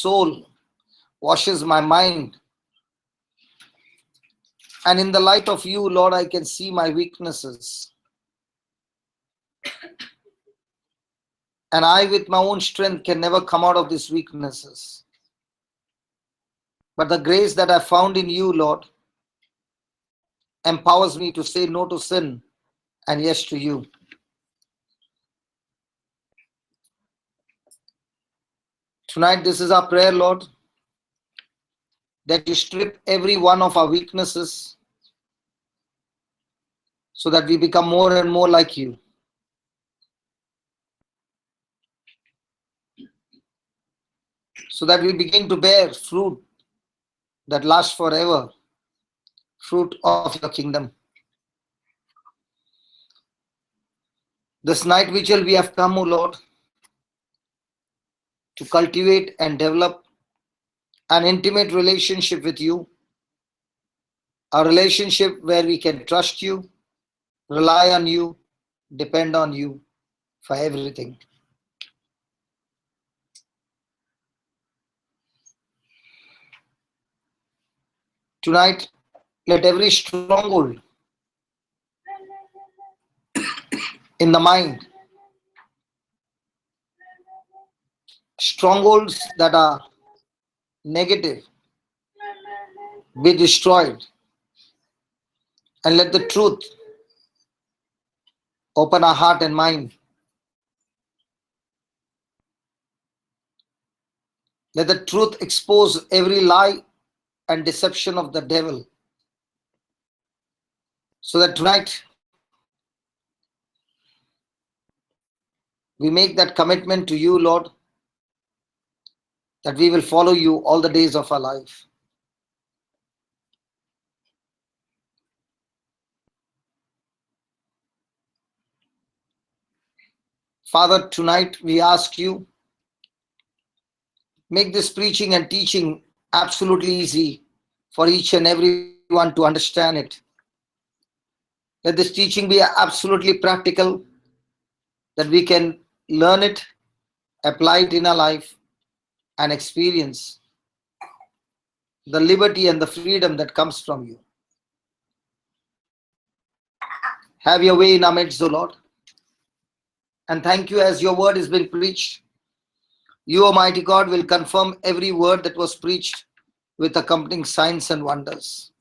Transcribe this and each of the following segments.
soul, washes my mind. And in the light of you, Lord, I can see my weaknesses. And I, with my own strength, can never come out of these weaknesses. But the grace that I found in you, Lord, empowers me to say no to sin and yes to you. Tonight, this is our prayer, Lord, that you strip every one of our weaknesses so that we become more and more like you. So that we begin to bear fruit that lasts forever, fruit of your kingdom. This night vigil we have come, O Lord, to cultivate and develop an intimate relationship with you, a relationship where we can trust you, rely on you, depend on you for everything. Tonight, let every stronghold in the mind, strongholds that are negative, be destroyed, and let the truth open our heart and mind. Let the truth expose every lie and deception of the devil, so that tonight we make that commitment to you, Lord, that we will follow you all the days of our life. Father, tonight we ask you, make this preaching and teaching absolutely easy for each and everyone to understand it. Let this teaching be absolutely practical, that we can learn it, apply it in our life, and experience the liberty and the freedom that comes from you. Have your way in our midst, O Lord. And thank you as your word is being preached. You, Almighty God, will confirm every word that was preached with accompanying signs and wonders.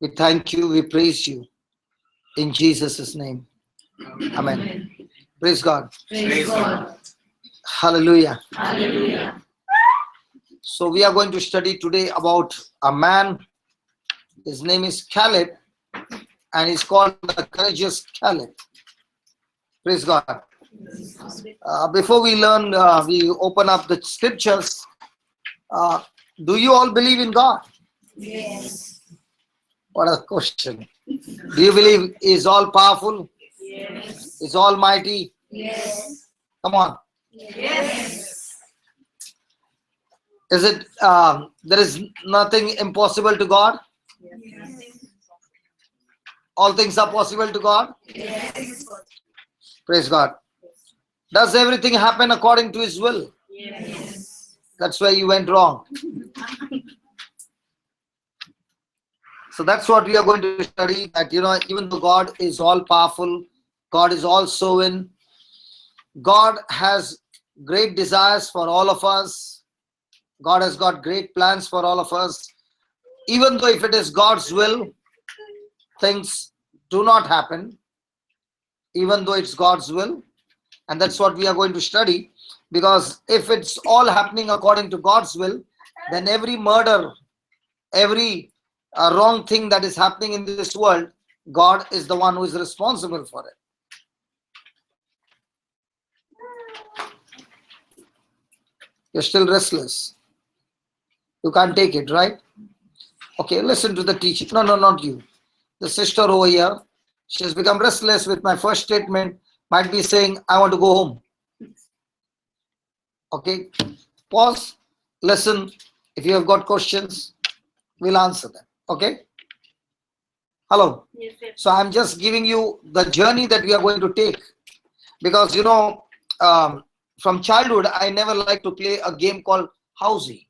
We thank you, we praise you. In Jesus' name. Amen. Praise God. Praise God. Hallelujah. Hallelujah. So we are going to study today about a man. His name is Caleb, and he's called the courageous Caleb. Praise God. Before we learn, we open up the scriptures. Do you all believe in God? Yes. What a question. Do you believe He's all powerful? Yes. He's almighty? Yes. Come on. Yes. Is it, there is nothing impossible to God? Yes. All things are possible to God? Yes. Praise God. Does everything happen according to His will? Yes. That's where you went wrong. So that's what we are going to study, that, even though God is all powerful, God is all sovereign, God has great desires for all of us. God has got great plans for all of us. Even though if it is God's will, things do not happen. Even though it's God's will. And that's what we are going to study. Because if it's all happening according to God's will, then every murder, every wrong thing that is happening in this world, God is the one who is responsible for it. You're still restless. You can't take it, right? Okay, listen to the teaching. No, not you. The sister over here, she has become restless with my first statement, might be saying, I want to go home. Okay, pause, listen. If you have got questions, we'll answer them. Okay? Hello. Yes, yes. So I'm just giving you the journey that we are going to take. Because, from childhood, I never liked to play a game called housey.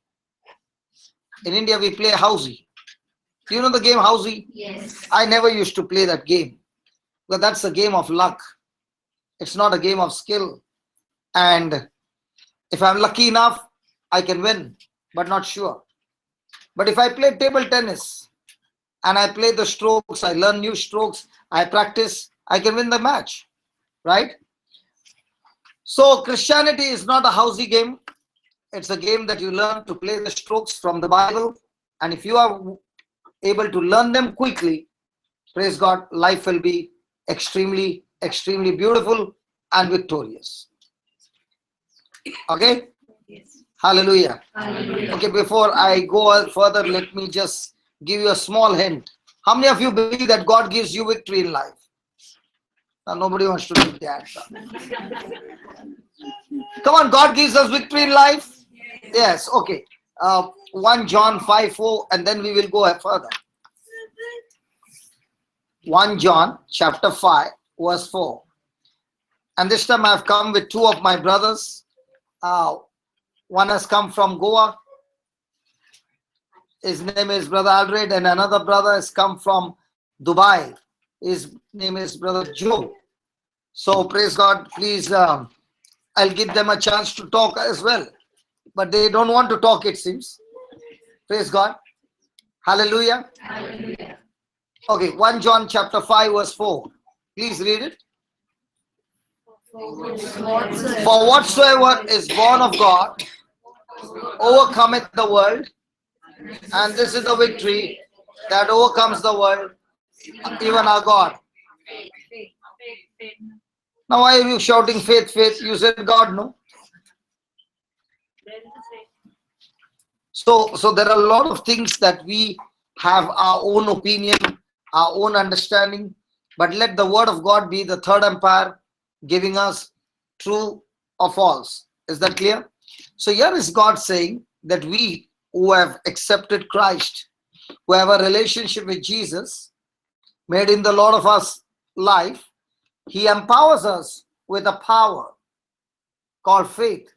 In India, we play housey. Do you know the game housey? Yes. I never used to play that game. But that's a game of luck. It's not a game of skill. And if I'm lucky enough, I can win, but not sure. But if I play table tennis and I play the strokes, I learn new strokes, I practice, I can win the match, right? So Christianity is not a housey game. It's a game that you learn to play the strokes from the Bible. And if you are able to learn them quickly, praise God, life will be extremely, extremely beautiful and victorious. Okay? Yes. Hallelujah. Hallelujah. Okay, before I go further, let me just give you a small hint. How many of you believe that God gives you victory in life? Now, nobody wants to take the answer. Come on, God gives us victory in life? Yes, okay. 1 John 5:4, and then we will go further. 1 John chapter 5, verse 4. And this time I've come with two of my brothers. One has come from Goa. His name is Brother Alred, and another brother has come from Dubai. His name is Brother Joe. So praise God, please, I'll give them a chance to talk as well. But they don't want to talk, it seems. Praise God. Hallelujah. Hallelujah. Okay, 1 John chapter 5, verse 4. Please read it. For whatsoever is born of God overcometh the world, and this is the victory that overcomes the world, even our God. Now why are you shouting faith, faith? You said God, no? So there are a lot of things that we have our own opinion, our own understanding, but let the word of God be the third empire, giving us true or false. Is that clear? So here is God saying that we who have accepted Christ, who have a relationship with Jesus, made him the Lord of our life, he empowers us with a power called faith.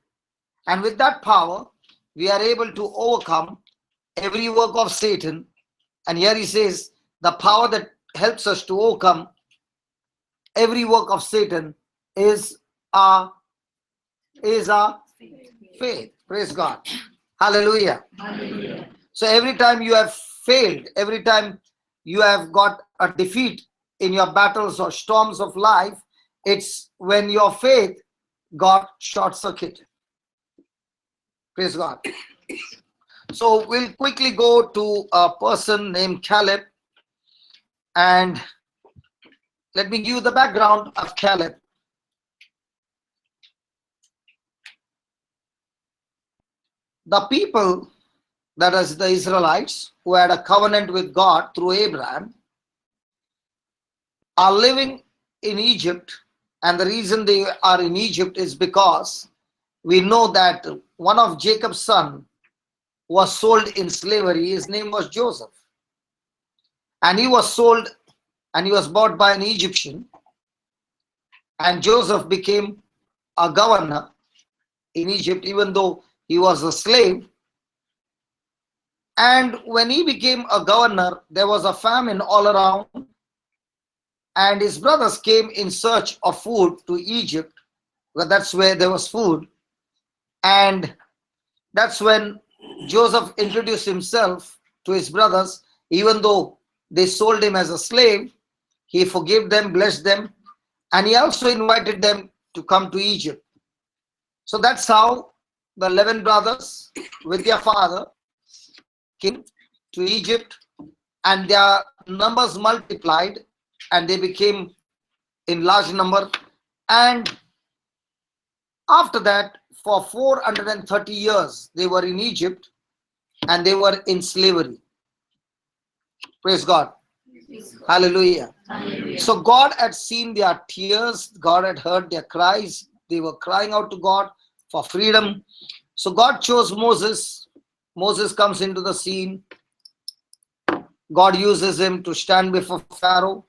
And with that power, we are able to overcome every work of Satan. And here he says, the power that helps us to overcome every work of Satan is our faith. Praise God. Hallelujah. Hallelujah. So every time you have failed, every time you have got a defeat in your battles or storms of life, it's when your faith got short-circuited. Praise God. So we'll quickly go to a person named Caleb, and let me give you the background of Caleb. The people, that is the Israelites, who had a covenant with God through Abraham, are living in Egypt, and the reason they are in Egypt is because we know that one of Jacob's sons was sold in slavery. His name was Joseph, and he was sold and he was bought by an Egyptian, and Joseph became a governor in Egypt, even though he was a slave. And when he became a governor, there was a famine all around, and his brothers came in search of food to Egypt, because that's where there was food. And that's when Joseph introduced himself to his brothers. Even though they sold him as a slave, he forgave them, blessed them, and he also invited them to come to Egypt. So that's how the 11 brothers with their father came to Egypt, and their numbers multiplied and they became in large number. And after that, for 430 years, they were in Egypt and they were in slavery. Praise God. Hallelujah. Hallelujah. So God had seen their tears, God had heard their cries. They were crying out to God for freedom. So God chose Moses. Moses comes into the scene. God uses him to stand before Pharaoh,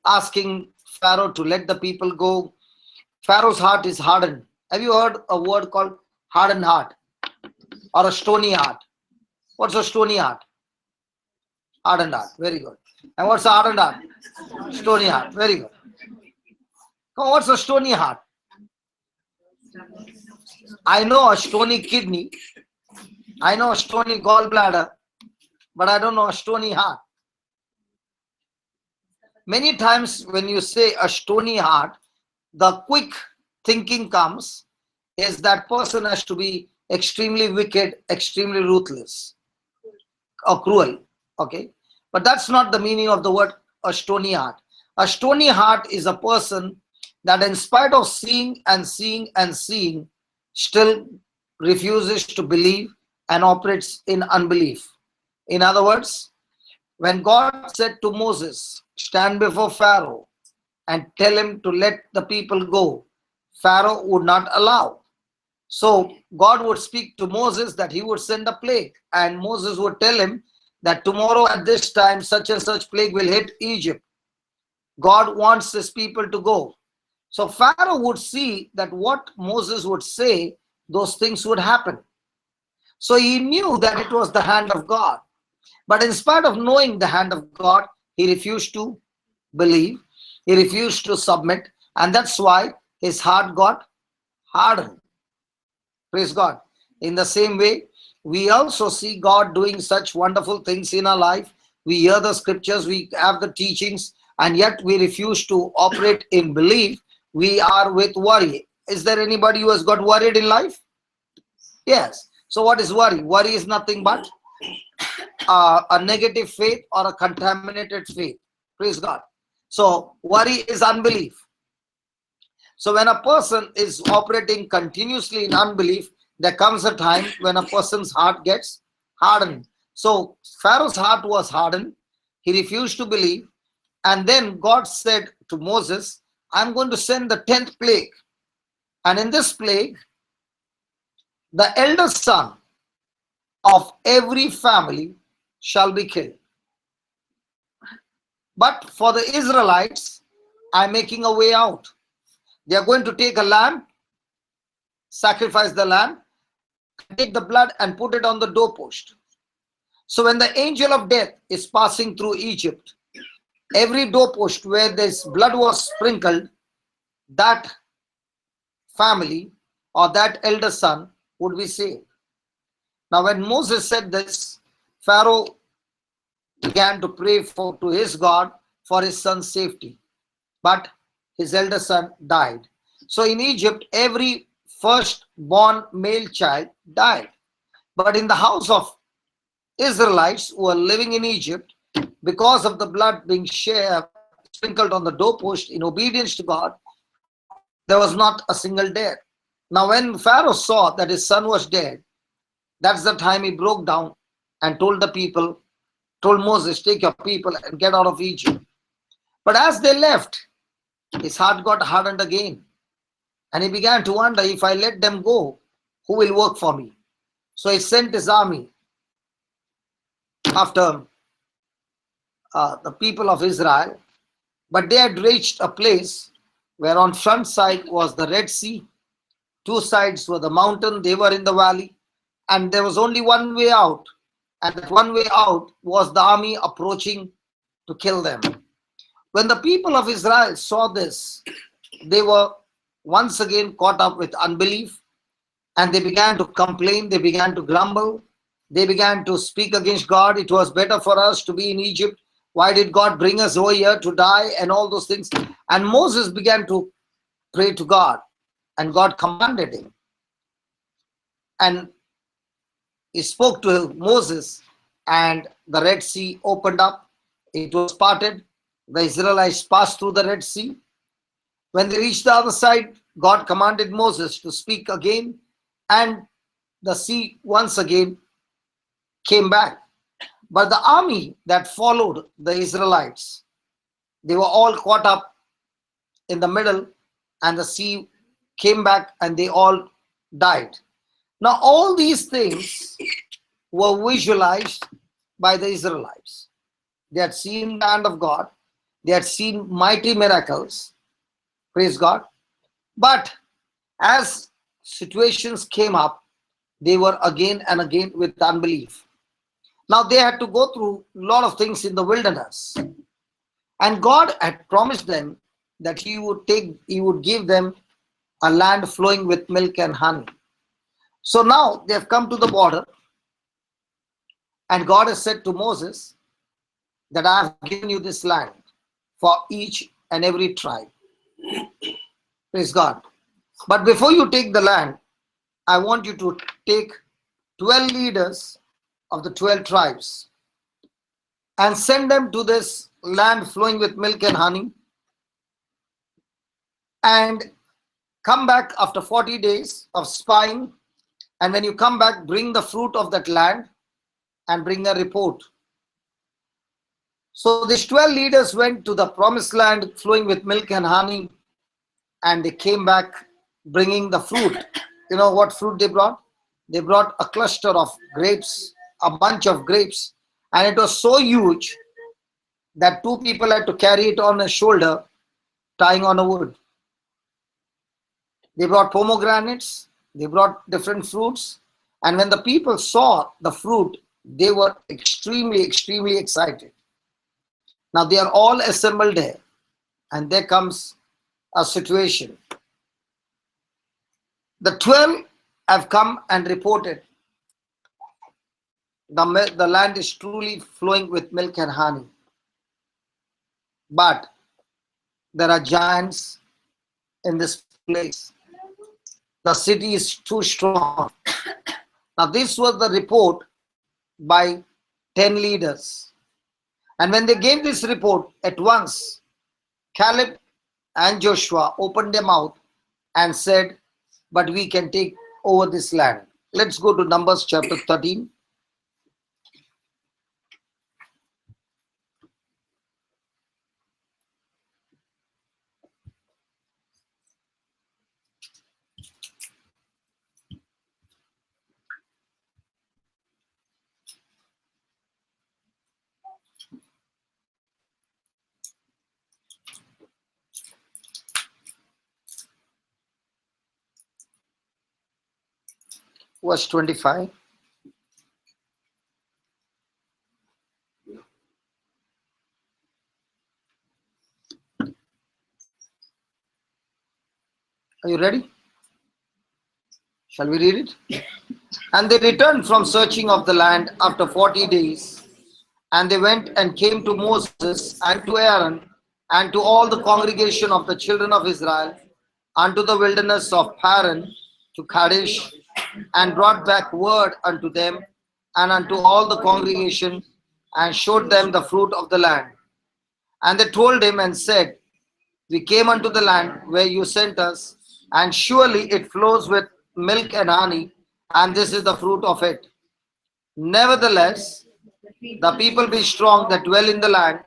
asking Pharaoh to let the people go. Pharaoh's heart is hardened. Have you heard a word called hardened heart? or a stony heart? What's a stony heart? Hardened heart. Very good. And what's a hardened heart? Stony heart. Very good. Come on, what's a stony heart? I know a stony kidney. I know a stony gallbladder, but I don't know a stony heart. Many times when you say a stony heart, the quick thinking comes is that person has to be extremely wicked, extremely ruthless, or cruel. Okay, but that's not the meaning of the word a stony heart. A stony heart is a person that in spite of seeing and seeing and seeing, still refuses to believe and operates in unbelief. In other words, when God said to Moses, stand before Pharaoh and tell him to let the people go, Pharaoh would not allow. So God would speak to Moses that he would send a plague, and Moses would tell him that tomorrow at this time such and such plague will hit Egypt. God wants his people to go. So Pharaoh would see that what Moses would say, those things would happen. So he knew that it was the hand of God. But in spite of knowing the hand of God, he refused to believe. He refused to submit. And that's why his heart got hardened. Praise God. In the same way, we also see God doing such wonderful things in our life. We hear the scriptures, we have the teachings, and yet we refuse to operate in belief. We are with worry. Is there anybody who has got worried in life? Yes. So what is worry? Worry is nothing but a negative faith or a contaminated faith. Praise God. So worry is unbelief. So when a person is operating continuously in unbelief, there comes a time when a person's heart gets hardened. So Pharaoh's heart was hardened. He refused to believe. And then God said to Moses, I'm going to send the 10th plague. And in this plague, the eldest son of every family shall be killed. But for the Israelites, I'm making a way out. They are going to take a lamb, sacrifice the lamb, take the blood and put it on the doorpost. So when the angel of death is passing through Egypt, every doorpost where this blood was sprinkled, that family or that elder son would be saved. Now when Moses said this, Pharaoh began to pray to his God for his son's safety. But his elder son died. So in Egypt, every firstborn male child died. But in the house of Israelites who were living in Egypt, because of the blood being sprinkled on the doorpost in obedience to God, there was not a single dead. Now when Pharaoh saw that his son was dead, that's the time he broke down and told Moses, take your people and get out of Egypt. But as they left, his heart got hardened again. And he began to wonder, if I let them go, who will work for me? So he sent his army after the people of Israel. But they had reached a place where on front side was the Red Sea. Two sides were the mountain. They were in the valley. And there was only one way out. And that one way out was the army approaching to kill them. When the people of Israel saw this, they were once again caught up with unbelief, and they began to complain, they began to grumble, they began to speak against God. It was better for us to be in Egypt. Why did God bring us over here to die, and all those things? And Moses began to pray to God, and God commanded him. And he spoke to Moses, and the Red Sea opened up. It was parted. The Israelites passed through the Red Sea. When they reached the other side, God commanded Moses to speak again, and the sea once again came back. But the army that followed the Israelites, they were all caught up in the middle, and the sea came back and they all died. Now all these things were visualized by the Israelites. They had seen the hand of God. They had seen mighty miracles. Praise God. But as situations came up, they were again and again with unbelief. Now they had to go through a lot of things in the wilderness. And God had promised them that He would give them a land flowing with milk and honey. So now they have come to the border, and God has said to Moses that I have given you this land for each and every tribe. Praise God. But before you take the land, I want you to take 12 leaders of the 12 tribes and send them to this land flowing with milk and honey, and come back after 40 days of spying. And when you come back, bring the fruit of that land and bring a report. So these 12 leaders went to the promised land flowing with milk and honey, and they came back bringing the fruit. You know what fruit they brought? They brought a cluster of grapes, a bunch of grapes, and it was so huge that 2 people had to carry it on a shoulder, tying on a wood. They brought pomegranates, they brought different fruits, and when the people saw the fruit, they were extremely, extremely excited. Now they are all assembled there, and there comes a situation. The 12 have come and reported the land is truly flowing with milk and honey. But there are giants in this place. The city is too strong. Now this was the report by 10 leaders. And when they gave this report, at once Caleb and Joshua opened their mouth and said, but we can take over this land. Let's go to Numbers chapter 13. Verse 25. Are you ready? Shall we read it? And they returned from searching of the land after 40 days. And they went and came to Moses and to Aaron and to all the congregation of the children of Israel unto the wilderness of Paran to Kadesh, and brought back word unto them and unto all the congregation, and showed them the fruit of the land. And they told him and said, we came unto the land where you sent us, and surely it flows with milk and honey, and this is the fruit of it. Nevertheless, the people be strong that dwell in the land,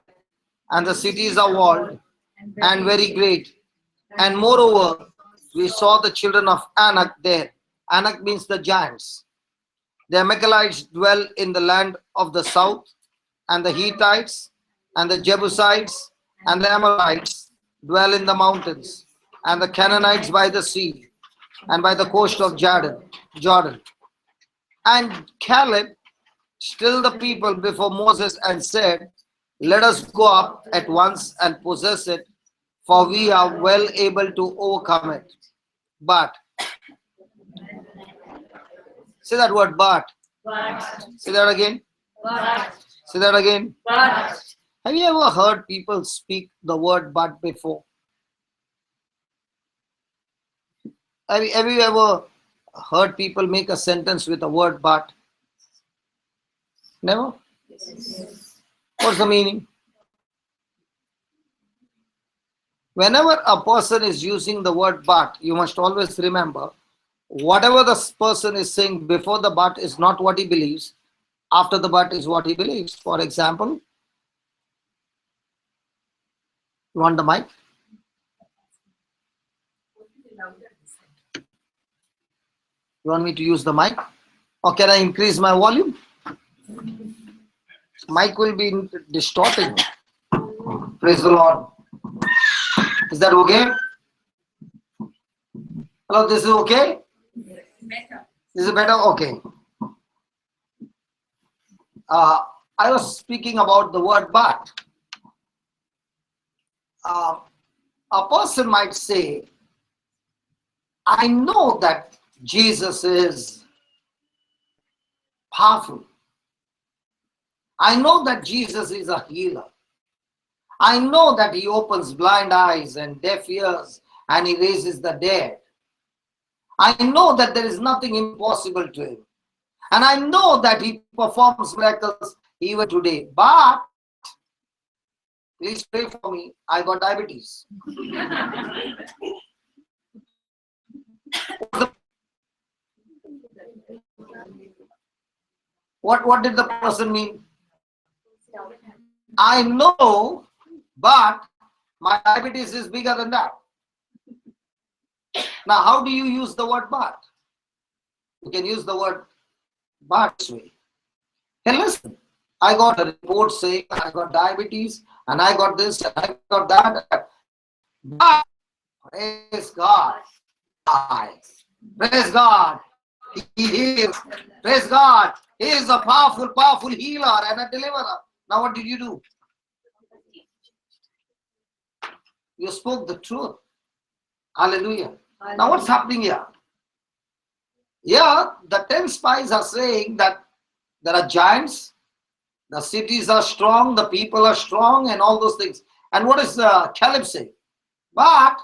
and the cities are walled and very great. And moreover, we saw the children of Anak there. Anak means the giants. The Amalekites dwell in the land of the south, and the Hittites, and the Jebusites, and the Amorites dwell in the mountains, and the Canaanites by the sea, and by the coast of Jordan. And Caleb stilled the people before Moses and said, let us go up at once and possess it, for we are well able to overcome it. But, say that word, but. Say that again. Say that again. Have you ever heard people speak the word but before? Have you ever heard people make a sentence with the word but? Never? What's the meaning? Whenever a person is using the word but, you must always remember, whatever the person is saying before the but is not what he believes, after the but is what he believes. For example, you want the mic? You want me to use the mic? Or can I increase my volume? Mic will be distorting. Praise the Lord. Is that okay? Hello, this is okay? Is it better? Okay. I was speaking about the word but. A person might say, I know that Jesus is powerful. I know that Jesus is a healer. I know that he opens blind eyes and deaf ears and he raises the dead. I know that there is nothing impossible to him. And I know that he performs miracles even today. But please pray for me. I got diabetes. What did the person mean? I know, but my diabetes is bigger than that. Now, how do you use the word but? You can use the word but this way. Hey, listen, I got a report saying I got diabetes and I got this and I got that. But praise God. Praise God. He heals. Praise God. He is a powerful, powerful healer and a deliverer. Now what did you do? You spoke the truth. Hallelujah. Now what's happening here? Here, the 10 spies are saying that there are giants, the cities are strong, the people are strong, and all those things. And what is Caleb saying? But,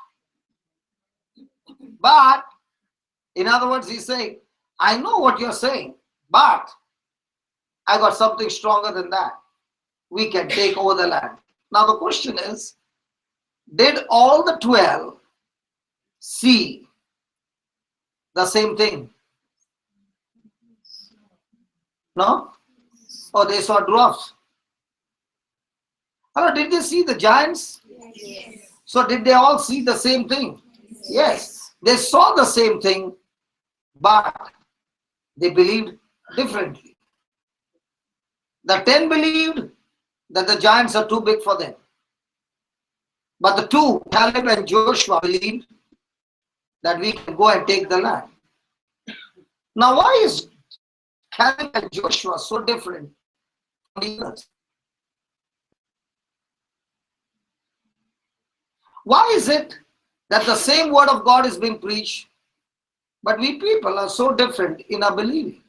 in other words, he's saying, I know what you're saying, but I got something stronger than that. We can take over the land. Now the question is, did all the 12 see the same thing? No? Or they saw dwarfs? Hello, did they see the giants? Yes. So did they all see the same thing? Yes. They saw the same thing, but they believed differently. The 10 believed that the giants are too big for them. But the 2, Caleb and Joshua, believed that we can go and take the land. Now why is Caleb and Joshua so different from the others? Why is it that the same word of God is being preached, but we people are so different in our believing?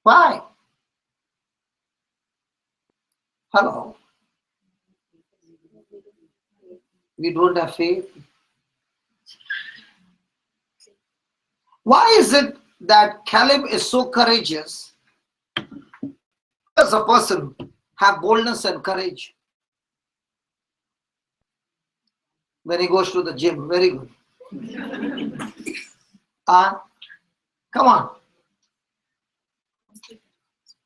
Why? Hello? We don't have faith. Why is it that Caleb is so courageous? Does a person have boldness and courage when he goes to the gym? Very good. Come on.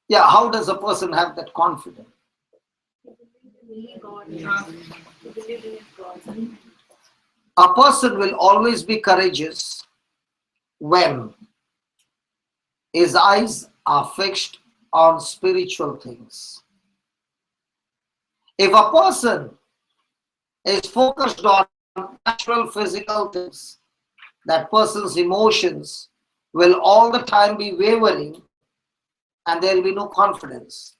Yeah, how does a person have that confidence? A person will always be courageous when his eyes are fixed on spiritual things. If a person is focused on natural physical things, that person's emotions will all the time be wavering and there will be no confidence.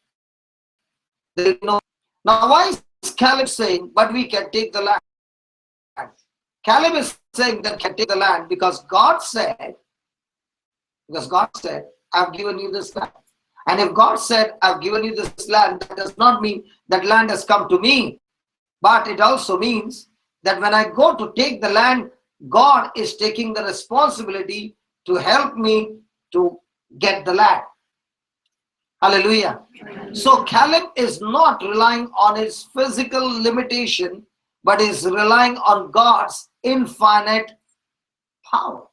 There will be no. Now why is Caleb saying, but we can take the land? Caleb is saying that we can take the land because God said, I've given you this land. And if God said, I've given you this land, that does not mean that land has come to me. But it also means that when I go to take the land, God is taking the responsibility to help me to get the land. Hallelujah. So Caleb is not relying on his physical limitation, but is relying on God's infinite power.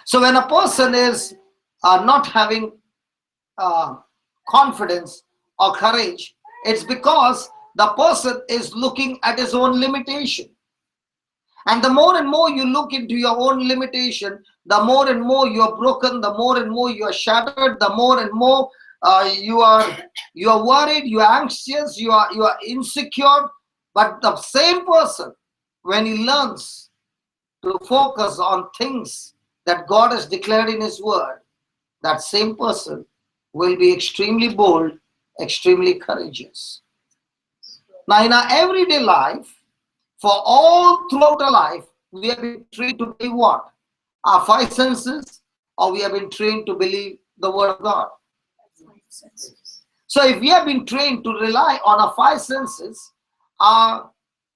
So when a person is not having confidence or courage, it's because the person is looking at his own limitation. And the more and more you look into your own limitation, the more and more you are broken, the more and more you are shattered, the more and more you are worried, you are anxious, you are insecure. But the same person when he learns to focus on things that God has declared in his word, that same person will be extremely bold, extremely courageous. Now, in our everyday life, for all throughout our life, we have been trained to believe what? Our five senses, or we have been trained to believe the word of God. So if we have been trained to rely on our five senses, our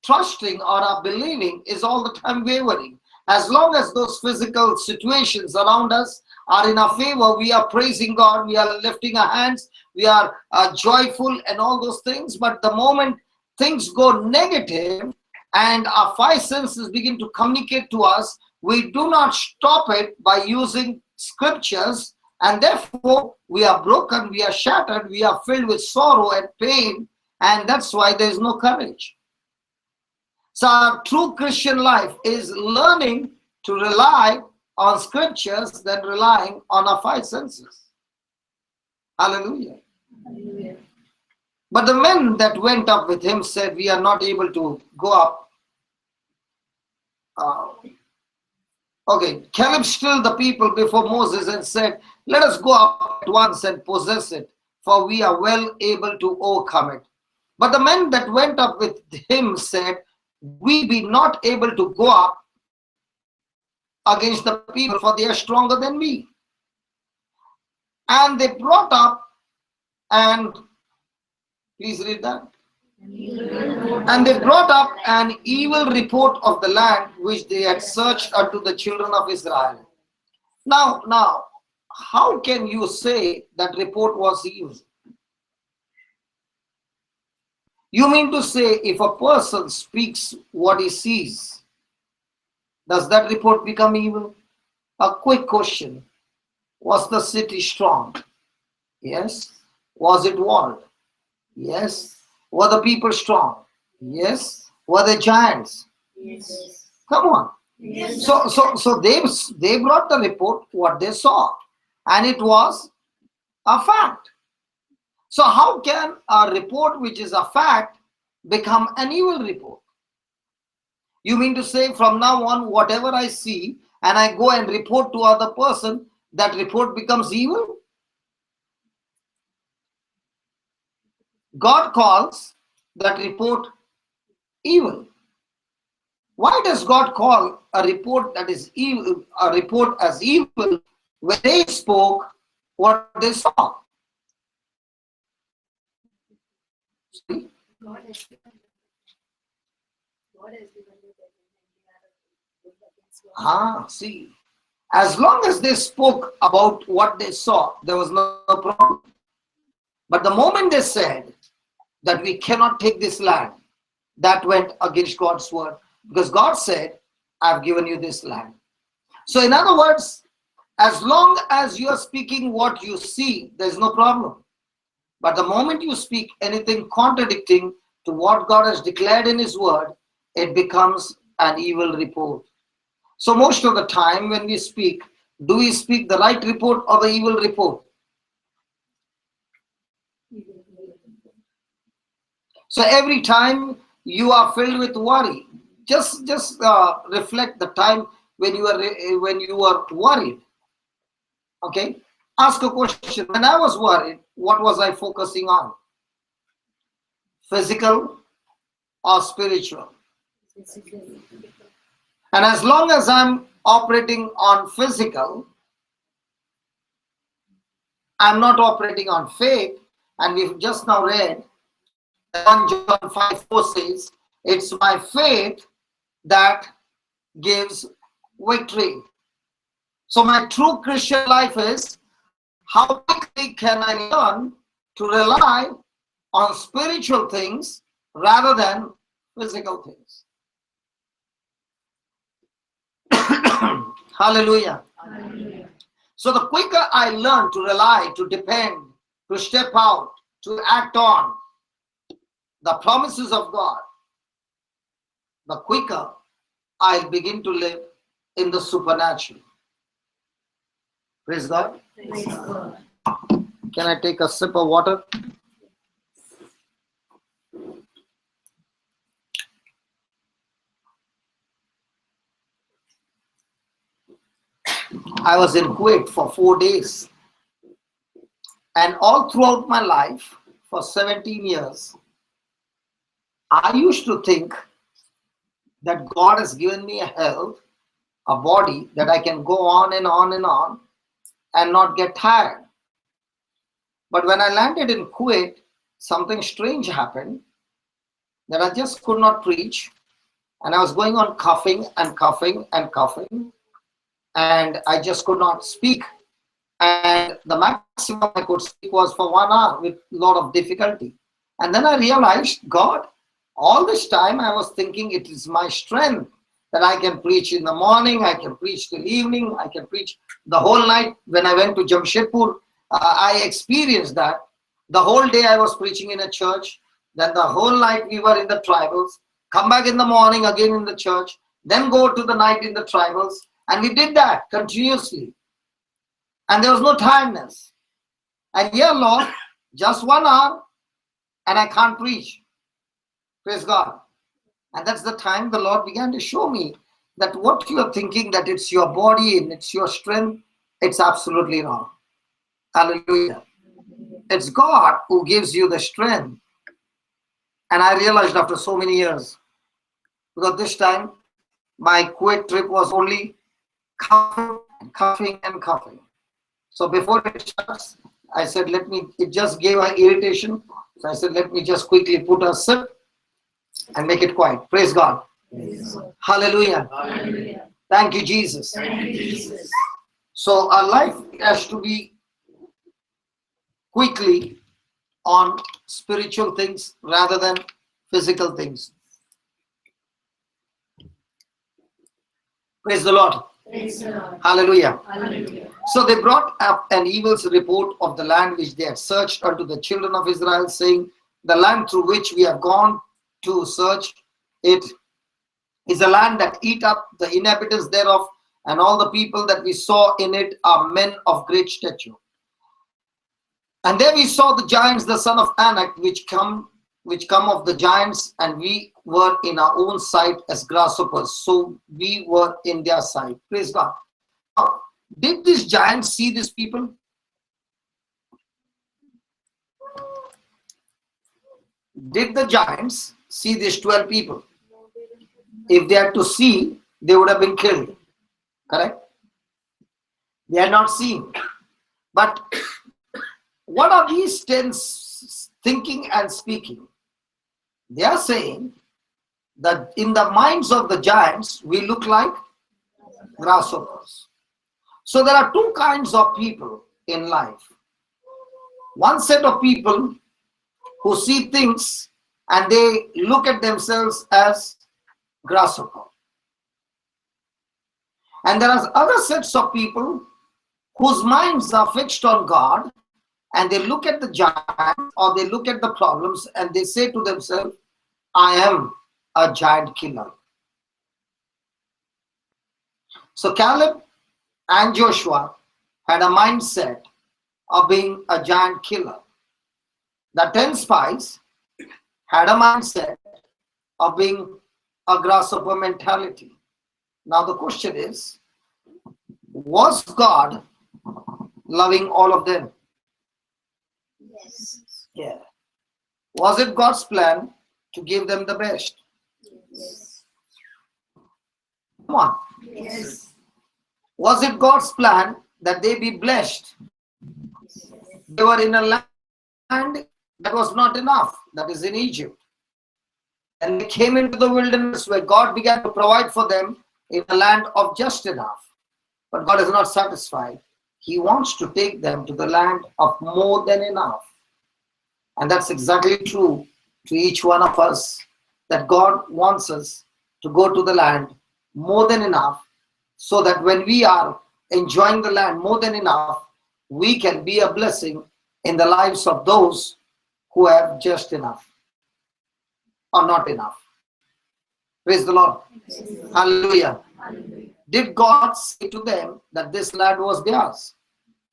trusting or our believing is all the time wavering. As long as those physical situations around us are in our favor, we are praising God, we are lifting our hands, we are joyful and all those things. But the moment things go negative and our five senses begin to communicate to us, we do not stop it by using scriptures, and therefore we are broken, we are shattered, we are filled with sorrow and pain, and that's why there is no courage. So our true Christian life is learning to rely on scriptures than relying on our five senses. Hallelujah. Hallelujah. But the men that went up with him said, we are not able to go up. Okay, Caleb stilled the people before Moses and said, let us go up at once and possess it, for we are well able to overcome it. But the men that went up with him said, we be not able to go up against the people, for they are stronger than we. And they brought up, and please read that. And they brought up an evil report of the land which they had searched unto the children of Israel. Now, how can you say that report was evil? You mean to say if a person speaks what he sees, does that report become evil? A quick question. Was the city strong? Yes. Was it walled? Yes. Were the people strong? Yes. Were they giants? Yes. Come on. Yes. So they brought the report what they saw, and it was a fact. So how can a report which is a fact become an evil report? You mean to say from now on, whatever I see and I go and report to other person, that report becomes evil? God calls that report evil. Why does God call a report that is evil, a report as evil, when they spoke what they saw? See? God has given you that. See. As long as they spoke about what they saw, there was no problem. But the moment they said that we cannot take this land, that went against God's word. Because God said, I've given you this land. So in other words, as long as you are speaking what you see, there's no problem. But the moment you speak anything contradicting to what God has declared in his word, it becomes an evil report. So most of the time when we speak, do we speak the right report or the evil report? So every time you are filled with worry, just reflect the time when you are worried. Okay, ask a question. When I was worried, what was I focusing on? Physical or spiritual? And as long as I'm operating on physical, I'm not operating on faith. And we've just now read 1 John 5:4 says, it's my faith that gives victory. So my true Christian life is, how quickly can I learn to rely on spiritual things rather than physical things? Hallelujah. Hallelujah. So the quicker I learn to rely, to depend, to step out, to act on the promises of God, the quicker I'll begin to live in the supernatural. Praise God. Praise God. Can I take a sip of water? I was in Kuwait for 4 days. And all throughout my life, for 17 years, I used to think that God has given me a health, a body that I can go on and on and on and not get tired. But when I landed in Kuwait, something strange happened that I just could not preach. And I was going on coughing and coughing and coughing. And I just could not speak. And the maximum I could speak was for 1 hour with a lot of difficulty. And then I realized, God, all this time I was thinking it is my strength that I can preach in the morning, I can preach till evening, I can preach the whole night. When I went to Jamshedpur, I experienced that. The whole day I was preaching in a church, then the whole night we were in the tribals, come back in the morning again in the church, then go to the night in the tribals. And we did that continuously. And there was no tiredness. And here, Lord, just 1 hour and I can't preach. Praise God. And that's the time the Lord began to show me that what you are thinking that it's your body and it's your strength, it's absolutely wrong. Hallelujah. It's God who gives you the strength. And I realized after so many years, because this time my Kuwait trip was only coughing and coughing and coughing. So before it starts, I said, it just gave an irritation. So I said, let me just quickly put a sip and make it quiet. Praise God. Praise God. Hallelujah. Hallelujah. Thank you, Jesus. Thank you, Jesus. So our life has to be quickly on spiritual things rather than physical things. Praise the Lord. Praise the Lord. Hallelujah. Hallelujah. So they brought up an evil's report of the land which they had searched unto the children of Israel, saying, the land through which we have gone to search it is a land that eat up the inhabitants thereof, and all the people that we saw in it are men of great stature. And there we saw the giants, the son of Anak, which come of the giants, and we were in our own sight as grasshoppers. So we were in their sight. Praise God. Now, did these giants see these people? Did the giants see these 12 people? If they had to see, they would have been killed. Correct? They are not seen. But what are these 10 thinking and speaking? They are saying that in the minds of the giants, we look like grasshoppers. So there are two kinds of people in life. One set of people who see things and they look at themselves as grasshopper. And there are other sets of people whose minds are fixed on God, and they look at the giant or they look at the problems and they say to themselves, I am a giant killer. So Caleb and Joshua had a mindset of being a giant killer. The 10 spies had a mindset of being a grasshopper mentality. Now the question is, was God loving all of them? Yes. Yeah. Was it God's plan to give them the best? Yes. Come on. Yes. Was it God's plan that they be blessed? They were in a land that was not enough, that is in Egypt. And they came into the wilderness where God began to provide for them in a land of just enough. But God is not satisfied. He wants to take them to the land of more than enough. And that's exactly true to each one of us, that God wants us to go to the land more than enough, so that when we are enjoying the land more than enough, we can be a blessing in the lives of those who have just enough or not enough. Praise the Lord. Hallelujah. Hallelujah. Did God say to them that this land was theirs?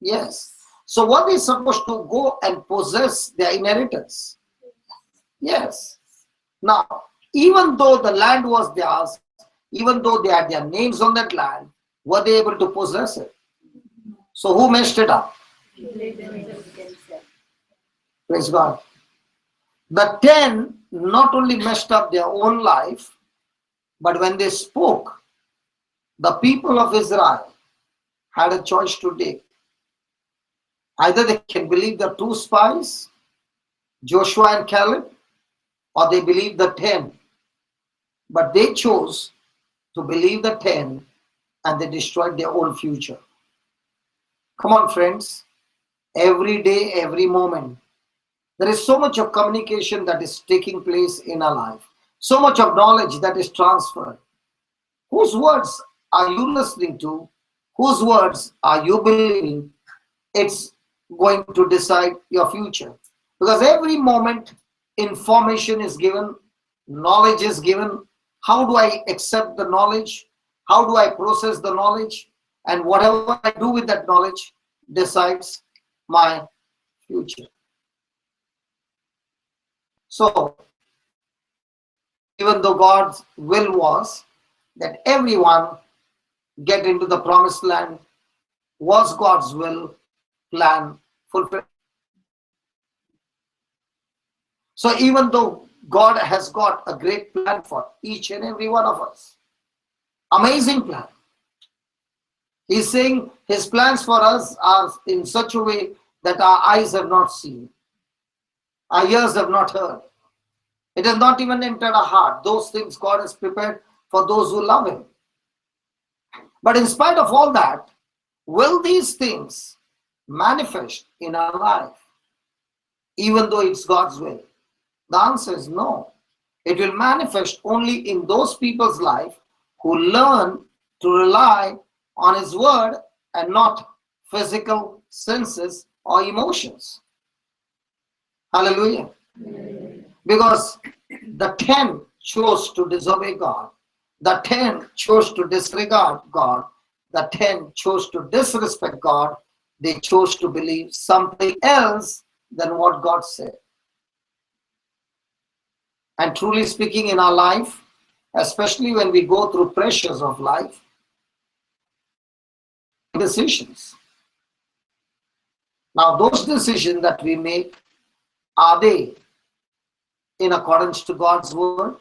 Yes. So were they supposed to go and possess their inheritance? Yes. Now, even though the land was theirs, even though they had their names on that land, were they able to possess it? So who messed it up? themselves. Praise God. The 10 not only messed up their own life, but when they spoke, the people of Israel had a choice to take. Either they can believe the two spies, Joshua and Caleb, or they believe the 10. But they chose to believe the 10 and they destroyed their own future. Come on, friends. Every day, every moment, there is so much of communication that is taking place in our life, so much of knowledge that is transferred. Whose words are you listening to? Whose words are you believing? It's going to decide your future. Because every moment, information is given, knowledge is given. How do I accept the knowledge? How do I process the knowledge? And whatever I do with that knowledge decides my future. So, even though God's will was that everyone get into the promised land, was God's will, plan fulfilled? So even though God has got a great plan for each and every one of us, amazing plan. He's saying his plans for us are in such a way that our eyes have not seen, our ears have not heard. It has not even entered our heart. Those things God has prepared for those who love him. But in spite of all that, will these things manifest in our life, even though it's God's will? The answer is no. It will manifest only in those people's life who learn to rely on his word and not physical senses or emotions. Hallelujah. Because the 10 chose to disobey God. The 10 chose to disregard God. The 10 chose to disrespect God. They chose to believe something else than what God said. And truly speaking, in our life, especially when we go through pressures of life, decisions. Now, those decisions that we make, are they in accordance to God's word,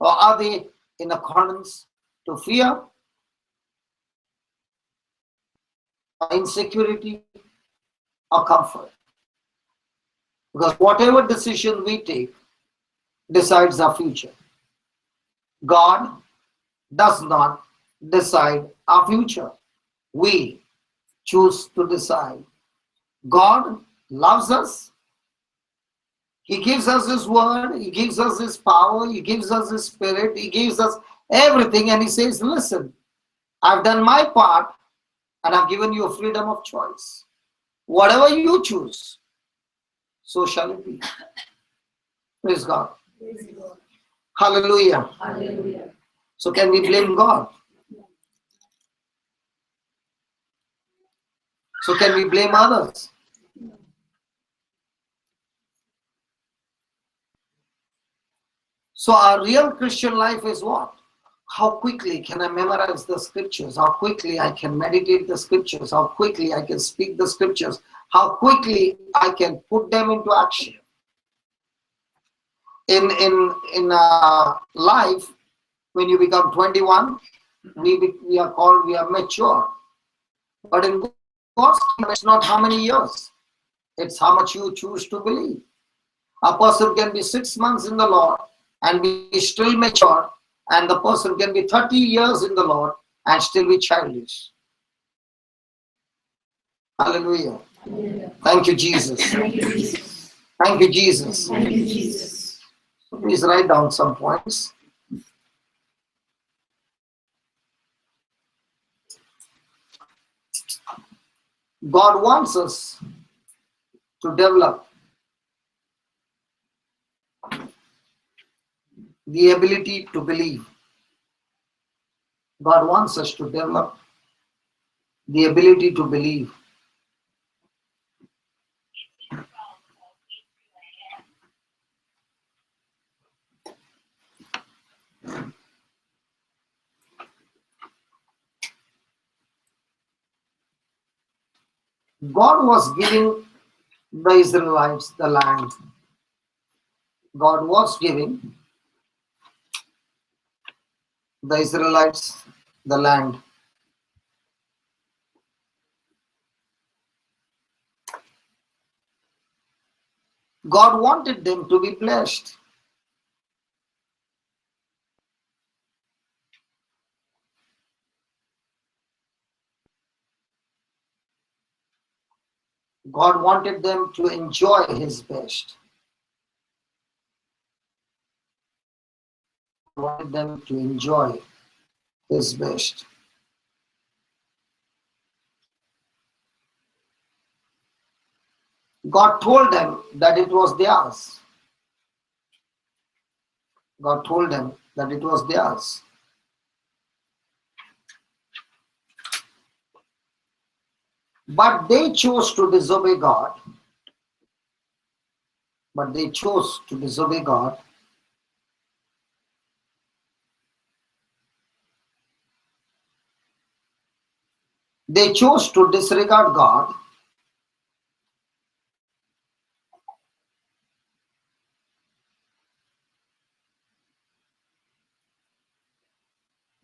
or are they in accordance to fear, or insecurity, or comfort? Because whatever decision we take decides our future. God does not decide our future. We choose to decide. God loves us. He gives us his word. He gives us his power. He gives us his spirit. He gives us everything. And he says, listen, I've done my part and I've given you a freedom of choice. Whatever you choose, so shall it be. Praise God. Praise God. Hallelujah. Hallelujah. So can we blame God? So can we blame others? So our real Christian life is what? How quickly can I memorize the scriptures? How quickly I can meditate the scriptures? How quickly I can speak the scriptures? How quickly I can put them into action? In life, when you become 21, we are mature. But in God's kingdom, it's not how many years. It's how much you choose to believe. A person can be 6 months in the Lord and be still mature, and the person can be 30 years in the Lord and still be childish. Hallelujah. Hallelujah. Thank you, Jesus. Thank you, Jesus. Thank you, Jesus. Thank you, Jesus. Please write down some points. God wants us to develop the ability to believe. God wants us to develop the ability to believe. God was giving the Israelites the land. God was giving the Israelites the land. God wanted them to be blessed. God wanted them to enjoy His best. God wanted them to enjoy His best. God told them that it was theirs. God told them that it was theirs. But they chose to disobey God. But they chose to disobey God. They chose to disregard God.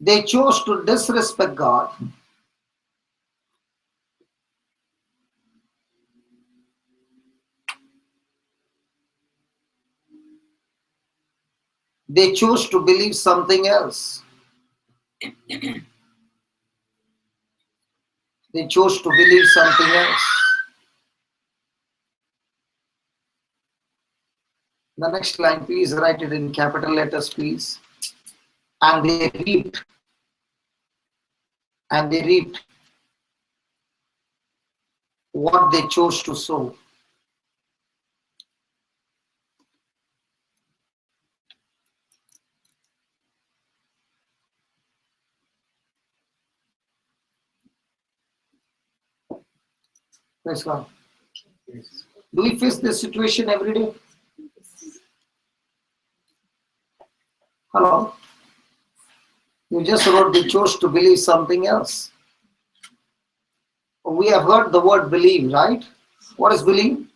They chose to disrespect God. They chose to believe something else. They chose to believe something else. The next line, please write it in capital letters, please. And they reaped. And they reaped what they chose to sow. Praise God. Do we face this situation every day? Hello? You just wrote they chose to believe something else. We have heard the word believe, right? What is believe?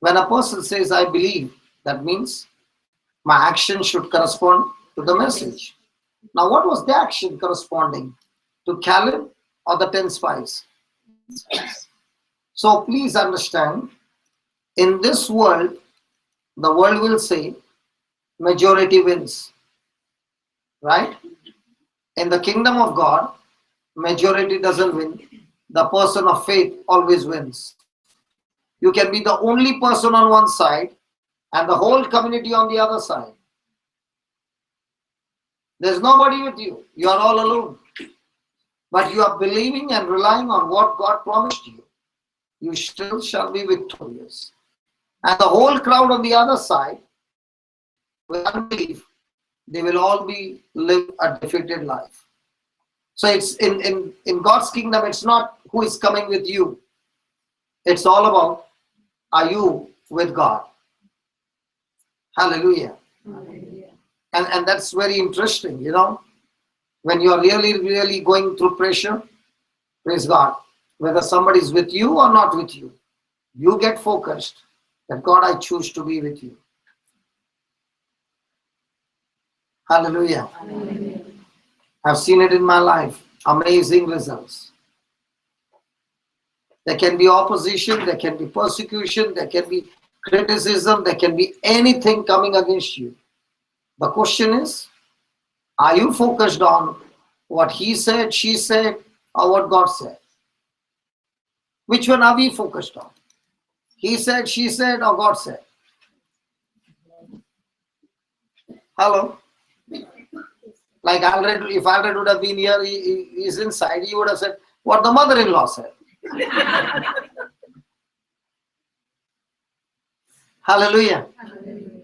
When a person says, I believe, that means my action should correspond to the message. Now, what was the action corresponding? To Caleb or the 10 spies? So please understand, in this world, the world will say majority wins, right? In the kingdom of God, majority doesn't win. The person of faith always wins. You can be the only person on one side and the whole community on the other side. There's nobody with you. You are all alone. But you are believing and relying on what God promised you. You still shall be victorious. And the whole crowd on the other side, with unbelief, they will all be live a defeated life. So it's in God's kingdom, it's not who is coming with you. It's all about, are you with God? Hallelujah. Hallelujah. And that's very interesting, you know. When you are really going through pressure, praise God, whether somebody is with you or not with you, you get focused that God, I choose to be with you. Hallelujah. Hallelujah. I've seen it in my life. Amazing results. There can be opposition, there can be persecution, there can be criticism, there can be anything coming against you. The question is, are you focused on what he said, she said, or what God said? Which one are we focused on? He said, she said, or God said? Hello? Like Alred, if Alred would have been here, he is inside, he would have said what the mother-in-law said. Hallelujah. Hallelujah.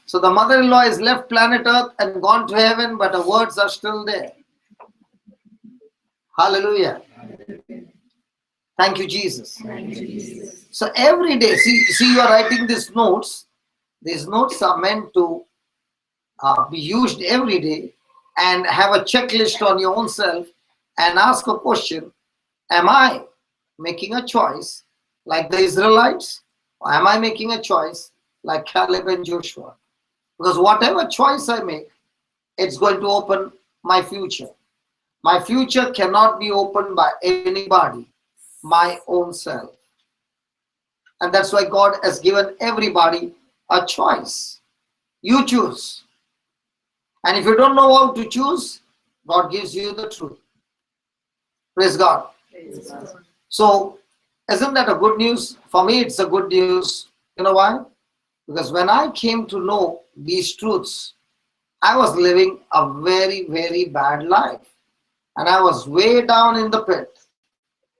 So the mother-in-law has left planet Earth and gone to heaven, but her words are still there. Hallelujah. Thank you, Jesus. Thank you, Jesus. So every day, see, you are writing these notes. These notes are meant to be used every day and have a checklist on your own self and ask a question: am I making a choice like the Israelites, or am I making a choice like Caleb and Joshua? Because whatever choice I make, it's going to open my future. My future cannot be opened by anybody, my own self. And that's why God has given everybody a choice. You choose. And if you don't know how to choose, God gives you the truth. Praise God. Praise God. So, isn't that a good news? For me, it's a good news. You know why? Because when I came to know these truths, I was living a very, very bad life. And I was way down in the pit.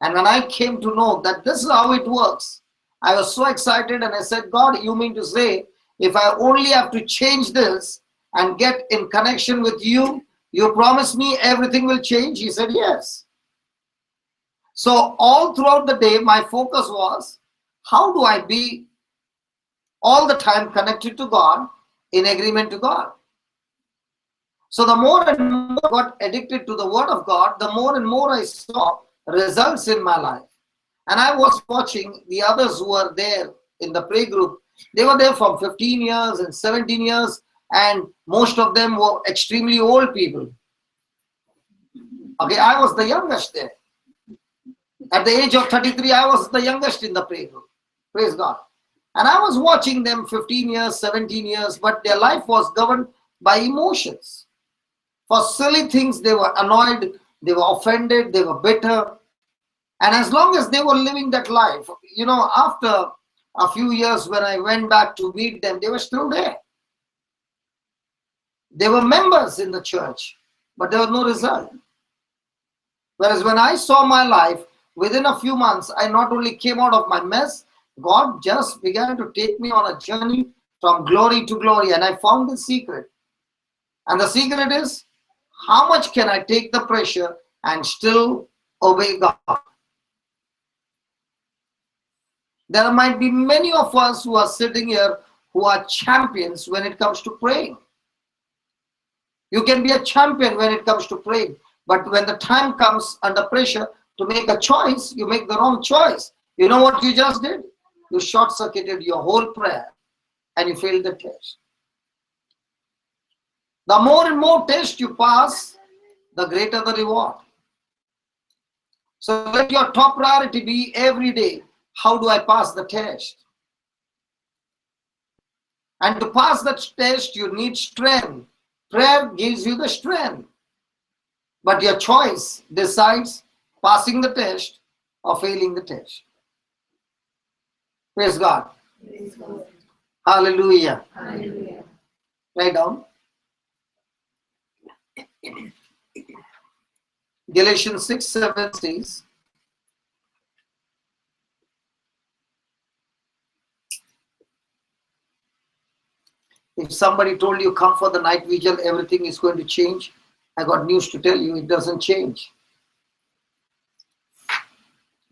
And when I came to know that this is how it works, I was so excited and I said, God, you mean to say, if I only have to change this and get in connection with you, you promise me everything will change? He said, yes. So all throughout the day, my focus was, how do I be all the time connected to God, in agreement to God? So the more and more I got addicted to the Word of God, the more and more I saw results in my life. And I was watching the others who were there in the play group. They were there from 15 years and 17 years, and most of them were extremely old people. Okay, I was the youngest there. At the age of 33, I was the youngest in the play group. Praise God. And I was watching them 15 years, 17 years, but their life was governed by emotions. For silly things, they were annoyed, they were offended, they were bitter. And as long as they were living that life, after a few years when I went back to meet them, they were still there. They were members in the church, but there was no result. Whereas when I saw my life, within a few months, I not only came out of my mess, God just began to take me on a journey from glory to glory. And I found the secret. And the secret is, how much can I take the pressure and still obey God? There might be many of us who are sitting here who are champions when it comes to praying. You can be a champion when it comes to praying, but when the time comes under pressure to make a choice, you make the wrong choice. You know what you just did? You short-circuited your whole prayer and you failed the test. The more and more tests you pass, the greater the reward. So let your top priority be every day, how do I pass the test? And to pass that test, you need strength. Prayer gives you the strength. But your choice decides passing the test or failing the test. Praise God. Praise God. Hallelujah. Hallelujah. Write down. Galatians 6:7 says, if somebody told you come for the night vigil, everything is going to change, I got news to tell you, it doesn't change.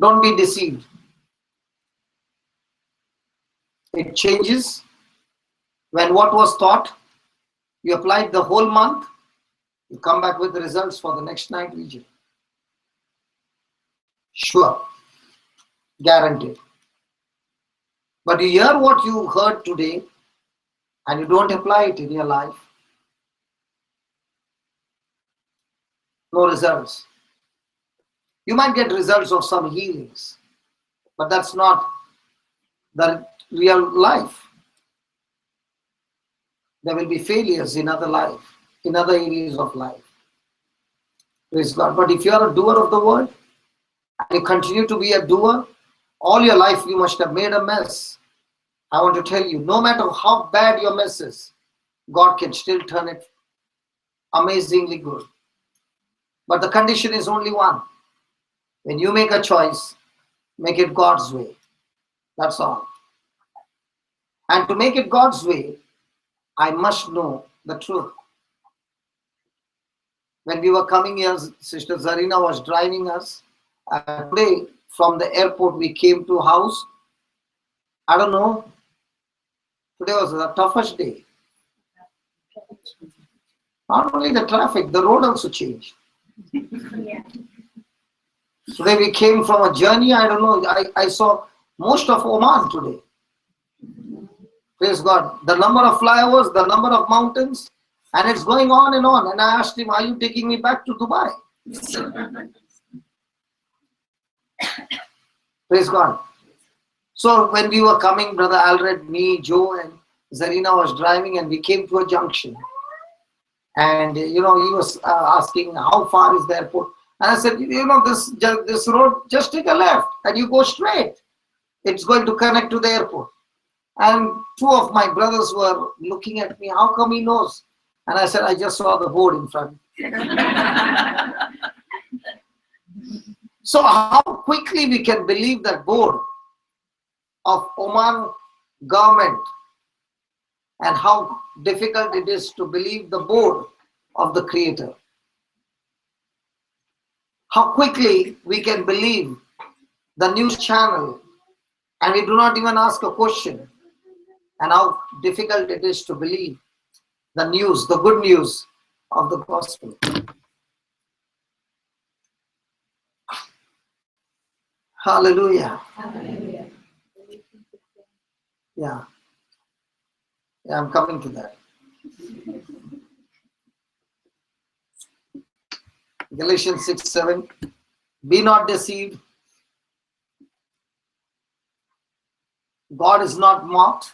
Don't be deceived. It changes when what was taught, you applied the whole month, you come back with the results for the next night vigil. Sure. Guaranteed. But you hear what you heard today and you don't apply it in your life, no results. You might get results of some healings, but that's not the real life. There will be failures in other areas of life. Praise God. But if you are a doer of the word and you continue to be a doer, all your life you must have made a mess. I want to tell you, no matter how bad your mess is, God can still turn it amazingly good. But the condition is only one. When you make a choice, make it God's way. That's all. And to make it God's way, I must know the truth. When we were coming here, Sister Zarina was driving us. Today, from the airport, we came to house. I don't know. Today was the toughest day. Not only the traffic, the road also changed. Yeah. Today we came from a journey, I don't know, I saw most of Oman today. Praise God. The number of flyovers, the number of mountains, and it's going on and on. And I asked him, are you taking me back to Dubai? Praise God. So when we were coming, Brother Alred, me, Joe, and Zarina was driving, and we came to a junction. And he was asking how far is the airport. And I said, this road, just take a left and you go straight. It's going to connect to the airport. And two of my brothers were looking at me. How come he knows? And I said, I just saw the board in front. So how quickly we can believe that board of Oman government, and how difficult it is to believe the board of the Creator. How quickly we can believe the news channel and we do not even ask a question, and how difficult it is to believe the news, the good news of the gospel. Hallelujah. Hallelujah. Yeah, I'm coming to that. Galatians 6:7. Be not deceived. God is not mocked.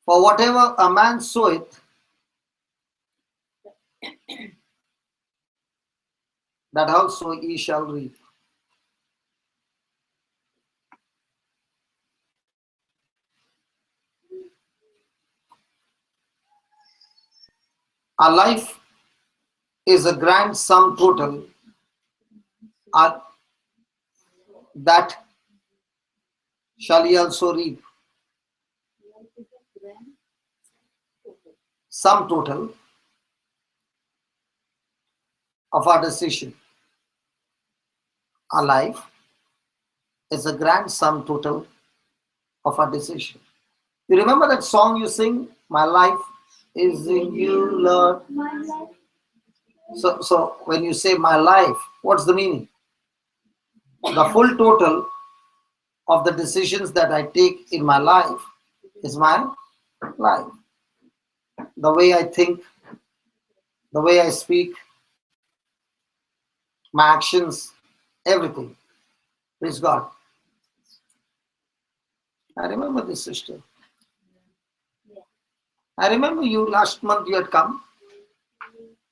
For whatever a man soweth, that also he shall reap. Our life is a grand sum total that shall he also reap. Sum total of our decision. Our life is a grand sum total of our decision. You remember that song you sing? My life is in you, Lord. So when you say my life, what's the meaning? The full total of the decisions that I take in my life is my life. The way I think, the way I speak, my actions, everything. Praise God. I remember this, sister. I remember you last month you had come.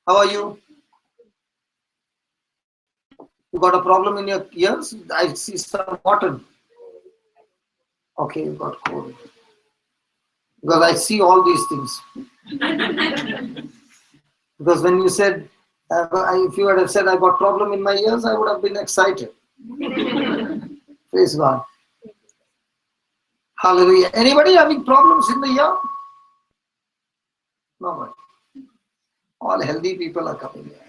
How are you? You got a problem in your ears? I see some cotton. Okay, you got cold. Because I see all these things. Because when you said, if you had said I got problem in my ears, I would have been excited. Praise God. Hallelujah. Anybody having problems in the ear? Nobody. All healthy people are coming here.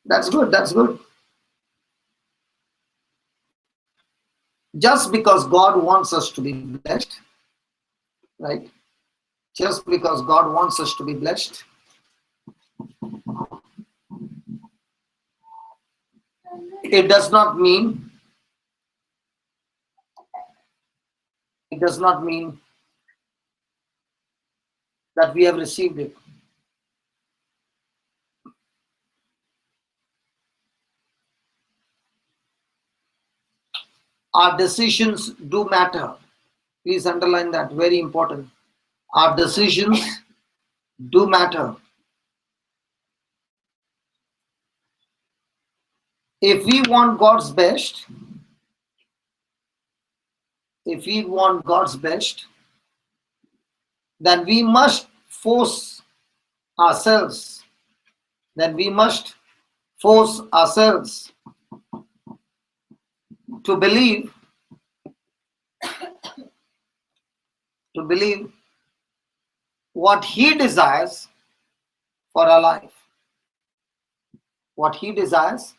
That's good. That's good. Just because God wants us to be blessed, right? Just because God wants us to be blessed, it does not mean that we have received it. Our decisions do matter. Please underline that, very important. Our decisions do matter. If we want God's best, then we must force ourselves. To believe what He desires for our life. What He desires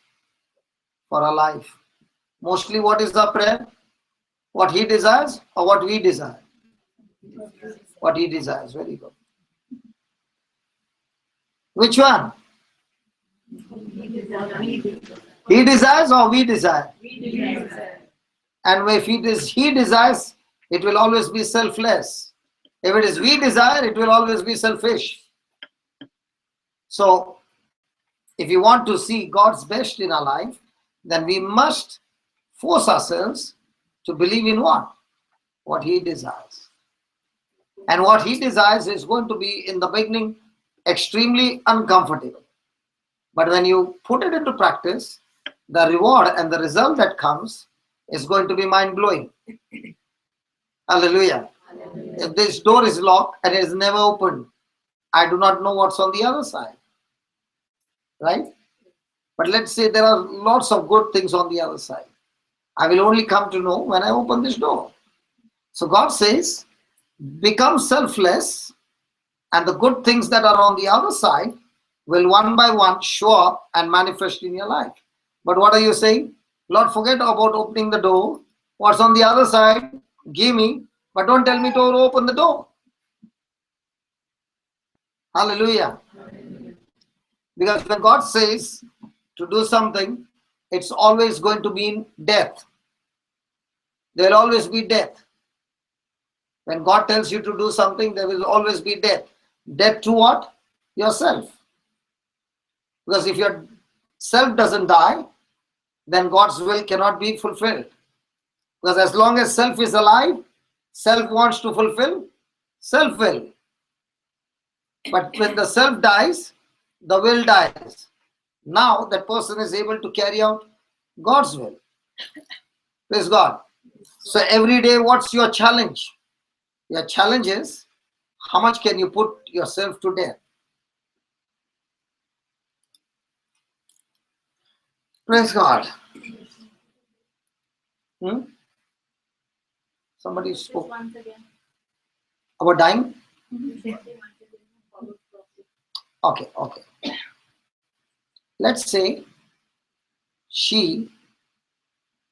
for our life. Mostly what is the prayer? What He desires or what we desire? What he desires. Very good. Which one? He desires or we desire? And if it is he desires, it will always be selfless. If it is we desire, it will always be selfish. So, if you want to see God's best in our life, then we must force ourselves to believe in what? What he desires. And what he desires is going to be, in the beginning, extremely uncomfortable. But when you put it into practice, the reward and the result that comes is going to be mind-blowing. Hallelujah. If this door is locked and it is never opened, I do not know what's on the other side. Right? But let's say there are lots of good things on the other side. I will only come to know when I open this door. So God says, become selfless, and the good things that are on the other side will one by one show up and manifest in your life. But what are you saying? Lord, forget about opening the door. What's on the other side? Give me, but don't tell me to open the door. Hallelujah. Because when God says to do something, it's always going to mean death. There will always be death. When God tells you to do something, there will always be death. Death to what? Yourself. Because if your self doesn't die, then God's will cannot be fulfilled. Because as long as self is alive, self wants to fulfill self will. But when the self dies, the will dies. Now that person is able to carry out God's will. Praise God. So every day, what's your challenge? Your challenge is, how much can you put yourself to death? Praise God. Somebody spoke about dying? Okay. Let's say she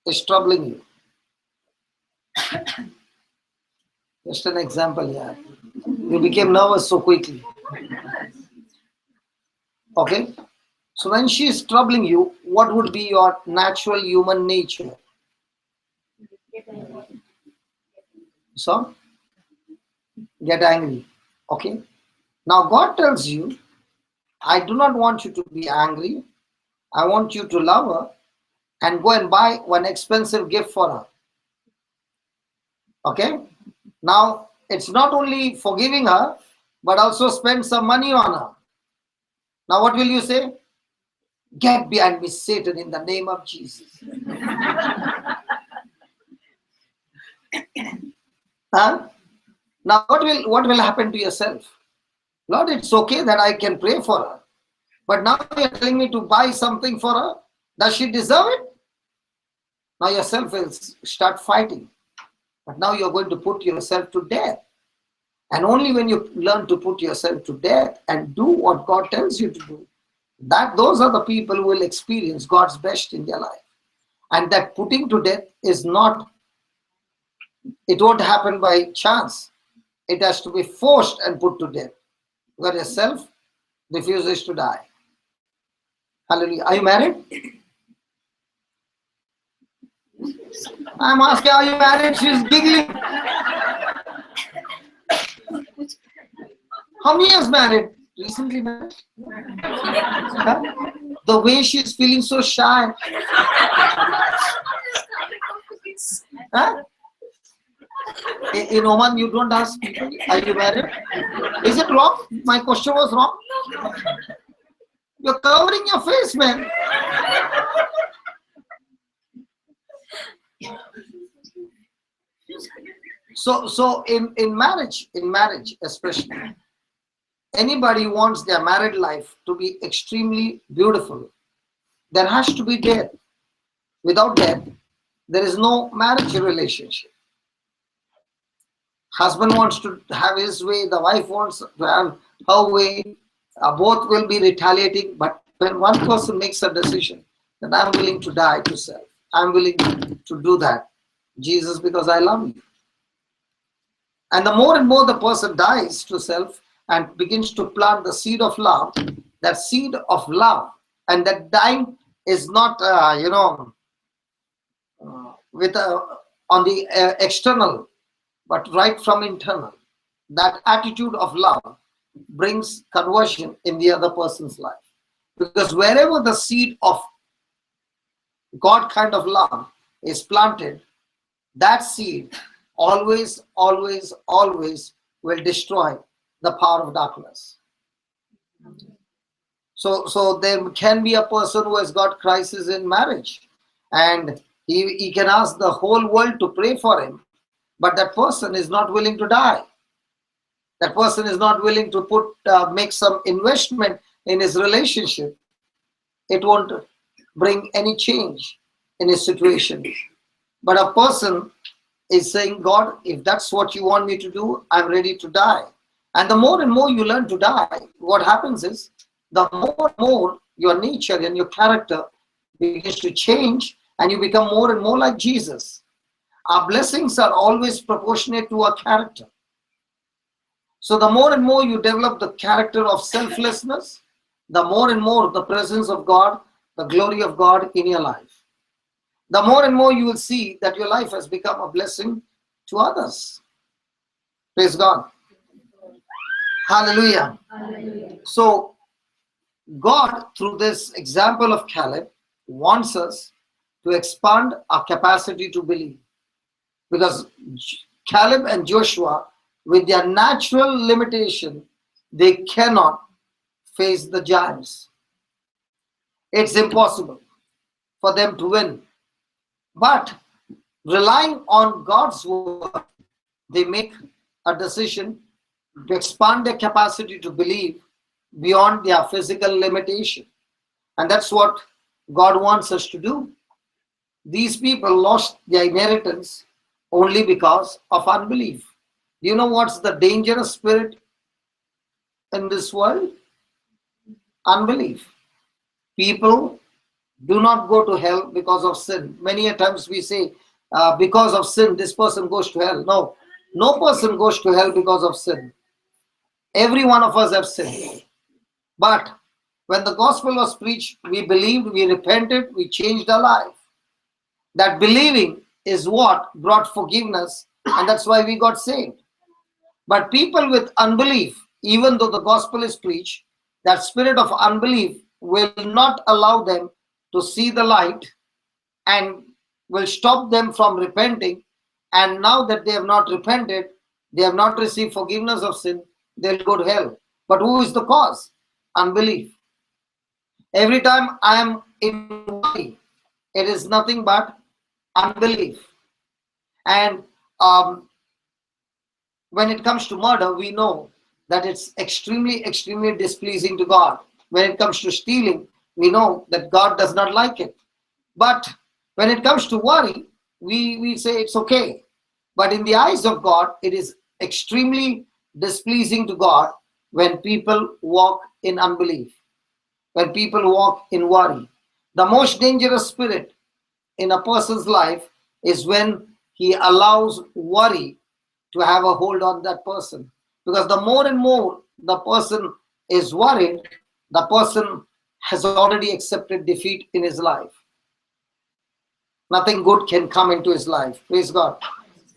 is troubling you. Just an example here. You became nervous so quickly. Okay? So when she is troubling you, what would be your natural human nature? So, get angry. Okay? Now God tells you, I do not want you to be angry. I want you to love her and go and buy one expensive gift for her. Okay? Now, it's not only forgiving her, but also spend some money on her. Now, what will you say? Get behind me, Satan, in the name of Jesus. Huh? Now, what will happen to yourself? Lord, it's okay that I can pray for her. But now you're telling me to buy something for her. Does she deserve it? Now yourself will start fighting. But now you're going to put yourself to death. And only when you learn to put yourself to death and do what God tells you to do, those are the people who will experience God's best in their life. And that putting to death is not, it won't happen by chance. It has to be forced and put to death. Where yourself refuses to die. Hallelujah. Are you married? I'm asking, are you married? She's giggling. How many years married? Recently married? Huh? The way she's feeling so shy. Huh? In Oman, you don't ask people, are you married? Is it wrong? My question was wrong. You're covering your face, man. So in marriage especially, anybody wants their married life to be extremely beautiful. There has to be death. Without death, there is no marriage relationship. Husband wants to have his way, the wife wants to have her way. Both will be retaliating, but when one person makes a decision that I'm willing to die to self, I'm willing to do that, Jesus, because I love you. And the more and more the person dies to self and begins to plant the seed of love, that seed of love, and that dying is not, with on the external, but right from internal. That attitude of love brings conversion in the other person's life. Because wherever the seed of God kind of love is planted, that seed always, always, always will destroy the power of darkness. So there can be a person who has got crisis in marriage, and he can ask the whole world to pray for him, but that person is not willing to die. That person is not willing to make some investment in his relationship. It won't bring any change in his situation. But a person is saying, God, if that's what you want me to do, I'm ready to die. And the more and more you learn to die, what happens is, the more and more your nature and your character begins to change, and you become more and more like Jesus. Our blessings are always proportionate to our character. So the more and more you develop the character of selflessness, the more and more the presence of God, the glory of God in your life. The more and more you will see that your life has become a blessing to others. Praise God. Hallelujah. Hallelujah. So God, through this example of Caleb, wants us to expand our capacity to believe. Because Caleb and Joshua, with their natural limitation, they cannot face the giants. It's impossible for them to win. But relying on God's word, they make a decision to expand their capacity to believe beyond their physical limitation. And that's what God wants us to do. These people lost their inheritance only because of unbelief. Do you know what's the dangerous spirit in this world? Unbelief. People do not go to hell because of sin. Many a times we say, because of sin, this person goes to hell. No, no person goes to hell because of sin. Every one of us have sinned. But when the gospel was preached, we believed, we repented, we changed our life. That believing is what brought forgiveness, and that's why we got saved. But people with unbelief, even though the gospel is preached, that spirit of unbelief will not allow them to see the light and will stop them from repenting. And now that they have not repented, they have not received forgiveness of sin, they'll go to hell. But who is the cause? Unbelief. Every time I am in worry, it is nothing but unbelief. And when it comes to murder, we know that it's extremely, extremely displeasing to God. When it comes to stealing, we know that God does not like it. But when it comes to worry, we say it's okay. But in the eyes of God, it is extremely displeasing to God when people walk in unbelief, when people walk in worry. The most dangerous spirit in a person's life is when he allows worry to have a hold on that person. Because the more and more the person is worried, the person has already accepted defeat in his life. Nothing good can come into his life. Praise God.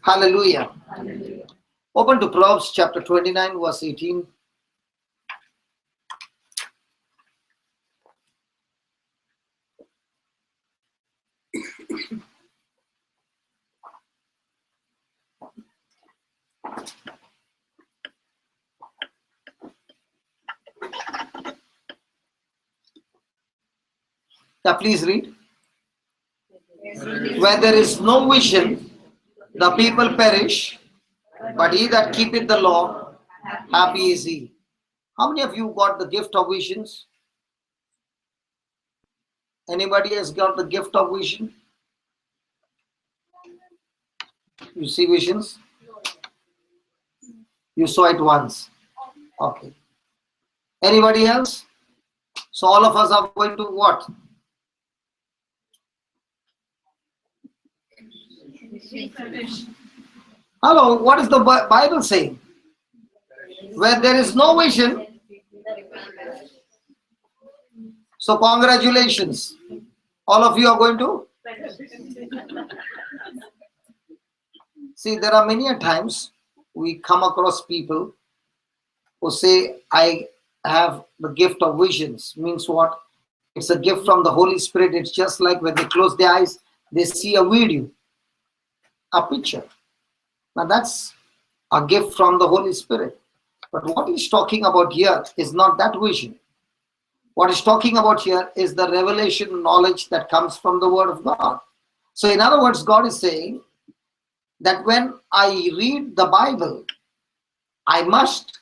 Hallelujah. Hallelujah. Open to Proverbs chapter 29, verse 18. Now please read. Where there is no vision, the people perish, but he that keepeth the law, happy is he. How many of you got the gift of visions? Anybody has got the gift of vision? You see visions? You saw it once. Okay. Anybody else? So all of us are going to what? Hello, what is the Bible saying? Where there is no vision, so congratulations. All of you are going to see. There are many a times we come across people who say, I have the gift of visions. Means what? It's a gift from the Holy Spirit. It's just like when they close their eyes, they see a video, a picture. Now that's a gift from the Holy Spirit. But what he's talking about here is not that vision. What he's talking about here is the revelation knowledge that comes from the Word of God. So in other words, God is saying that when I read the Bible, I must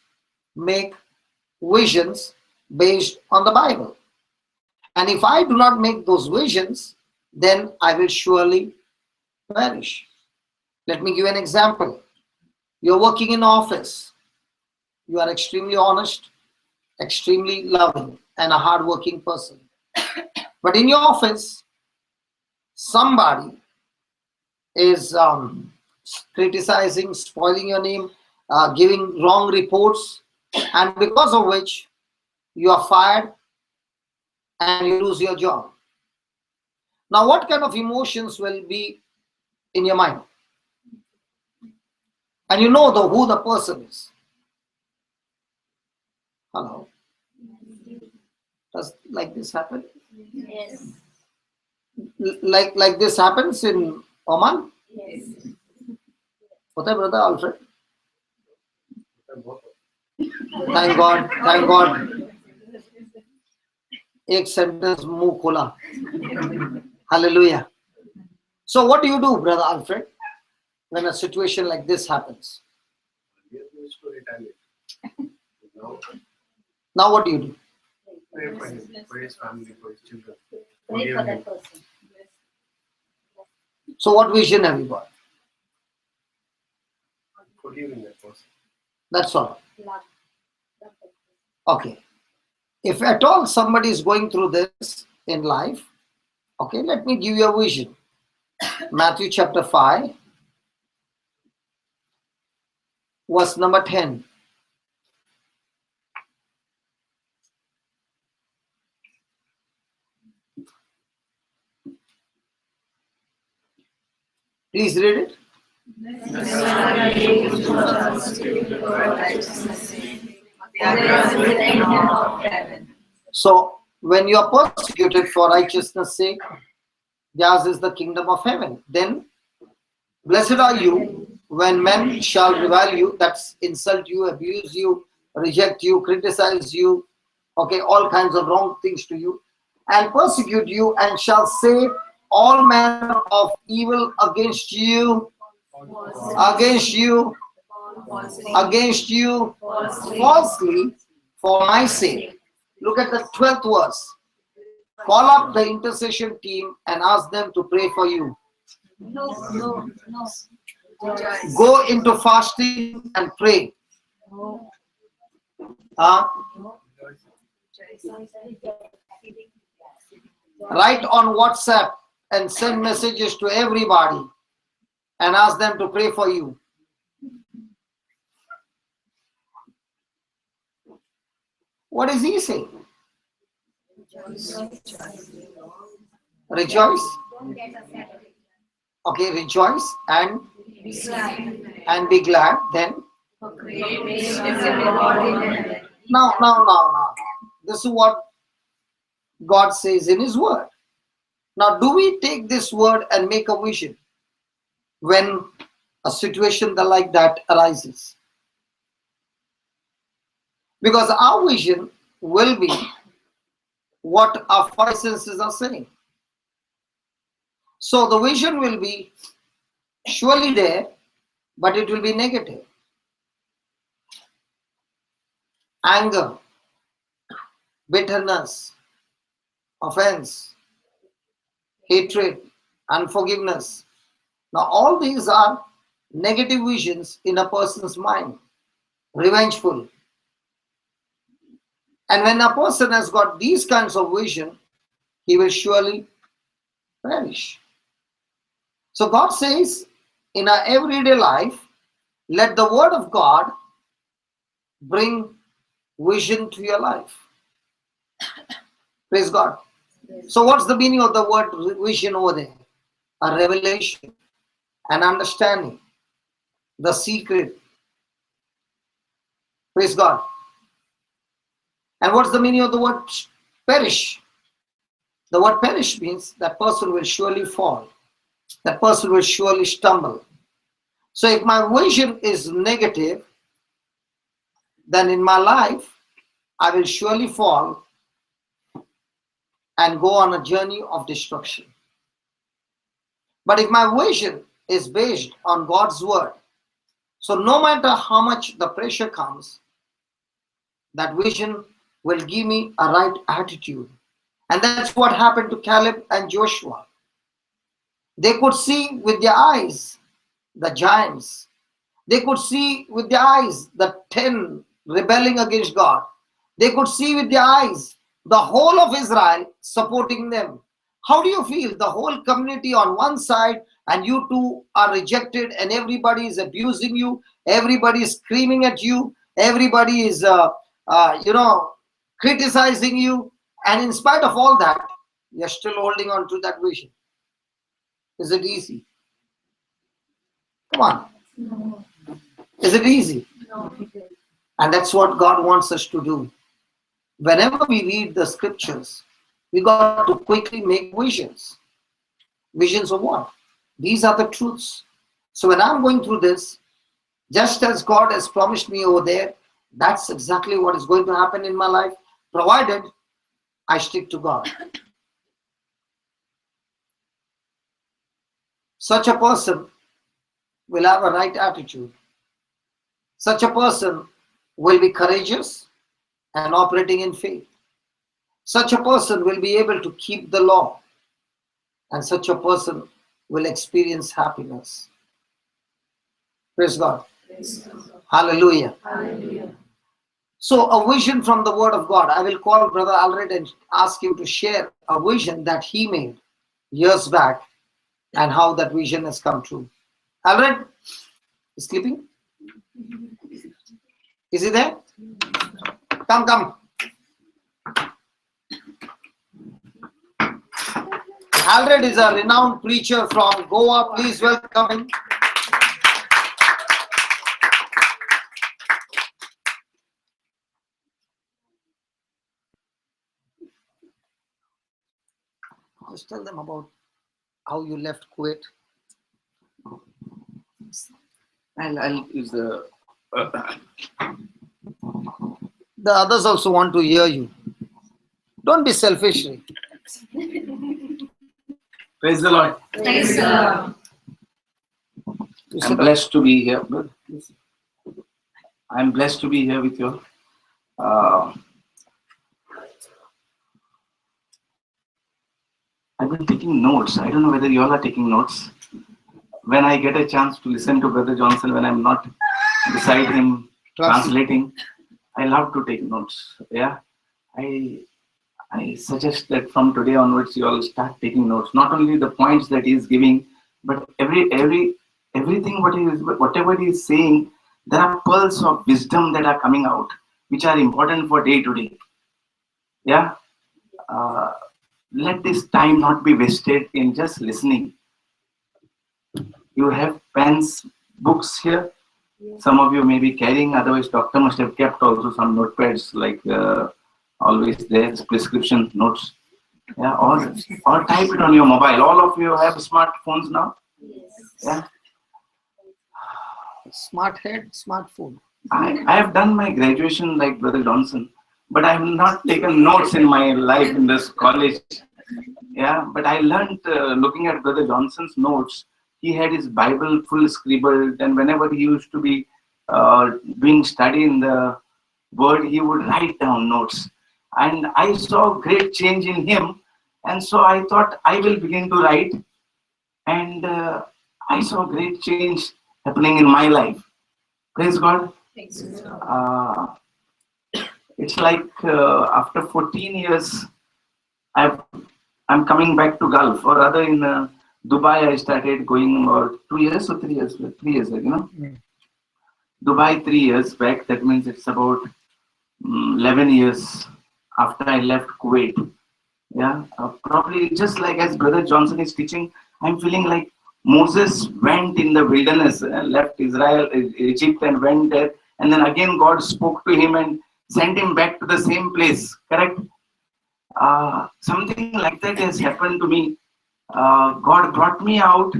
make visions based on the Bible. And if I do not make those visions, then I will surely perish. Let me give an example. You're working in office. You are extremely honest, extremely loving, and a hardworking person. But in your office, somebody is criticizing, spoiling your name, giving wrong reports, and because of which you are fired and you lose your job. Now, what kind of emotions will be in your mind? And you know who the person is. Hello? Does like this happen? Yes. Like this happens in Oman? Yes. What है brother Alfred? Thank God, thank God. एक sentence मुंह खोला. Hallelujah. So what do you do, brother Alfred, when a situation like this happens? Now what do you do? Pray for him, for his family, for his children. Pray for that person. So what vision have you got? Forgiving that person. That's all. Love. Okay. If at all somebody is going through this in life, okay, let me give you a vision. Matthew chapter 5, verse number 10. Please read it. So, when you are persecuted for righteousness' sake, theirs is the kingdom of heaven. Then, blessed are you when men shall revile you, that's insult you, abuse you, reject you, criticize you, okay, all kinds of wrong things to you, and persecute you, and shall say all manner of evil against you, falsely for my sake. Look at the 12th verse. Call up the intercession team and ask them to pray for you. No. Go into fasting and pray. Write on WhatsApp and send messages to everybody and ask them to pray for you. What is he saying? Rejoice. Okay, rejoice and be glad. Then now. This is what God says in His Word. Now, do we take this word and make a vision when a situation like that arises? Because our vision will be what our five senses are saying. So the vision will be surely there, but it will be negative. Anger, bitterness, offense, hatred, unforgiveness. Now all these are negative visions in a person's mind, revengeful. And when a person has got these kinds of vision, he will surely perish. So God says in our everyday life, Let the word of God bring vision to your life. Praise God. So what's the meaning of the word vision over there? A revelation, an understanding, the secret. Praise God. And what's the meaning of the word perish? The word perish means that person will surely fall. That person will surely stumble. So if my vision is negative, then in my life, I will surely fall and go on a journey of destruction. But if my vision is based on God's word, so no matter how much the pressure comes, that vision will give me a right attitude. And that's what happened to Caleb and Joshua. They could see with their eyes the giants. They could see with their eyes the 10 rebelling against God. They could see with their eyes the whole of Israel supporting them. How do you feel? The whole community on one side and you two are rejected and everybody is abusing you. Everybody is screaming at you. Everybody is, criticizing you. And in spite of all that, you're still holding on to that vision. Is it easy? Come on. No. Is it easy? No. And that's what God wants us to do. Whenever we read the scriptures, we got to quickly make visions. Visions of what? These are the truths. So when I'm going through this, just as God has promised me over there, that's exactly what is going to happen in my life, provided I stick to God. Such a person will have a right attitude. Such a person will be courageous and operating in faith. Such a person will be able to keep the law, and such a person will experience happiness. Praise God. Hallelujah. Hallelujah. So a vision from the word of God. I will call Brother Alred and ask him to share a vision that he made years back and how that vision has come true. Alred, is sleeping? Is he there? Come. Alred is a renowned preacher from Goa. Please welcome him. Just tell them about how you left Kuwait. I'll use the. The others also want to hear you. Don't be selfish. Praise the Lord. Praise the Lord. I'm blessed to be here. I'm blessed to be here with you. I've been taking notes. I don't know whether you all are taking notes. When I get a chance to listen to Brother Johnson, when I'm not beside him translating, I love to take notes. Yeah, I suggest that from today onwards, you all start taking notes. Not only the points that he is giving, but everything whatever he is saying, there are pearls of wisdom that are coming out, which are important for day to day. Yeah. Let this time not be wasted in just listening. You have pens, books here. Some of you may be carrying, otherwise doctor must have kept also some notepads, like always there, prescription notes. Yeah, or type it on your mobile. All of you have smartphones now. Yes. Yeah. Smart head, smartphone. I have done my graduation like Brother Johnson, but I have not taken notes in my life in this college. Yeah, but I learned looking at Brother Johnson's notes. He had his Bible full scribbled, and whenever he used to be doing study in the Word, he would write down notes. And I saw great change in him, and so I thought I will begin to write. And I saw great change happening in my life. Praise God. It's like after 14 years, I'm coming back to Gulf, or rather in Dubai. I started going about 2 years or 3 years, 3 years, you know. Dubai 3 years back. That means it's about 11 years after I left Kuwait. Yeah, probably just like as Brother Johnson is teaching, I'm feeling like Moses went in the wilderness, left Israel, Egypt, and went there, and then again God spoke to him and sent him back to the same place. Correct? Something like that has happened to me. God brought me out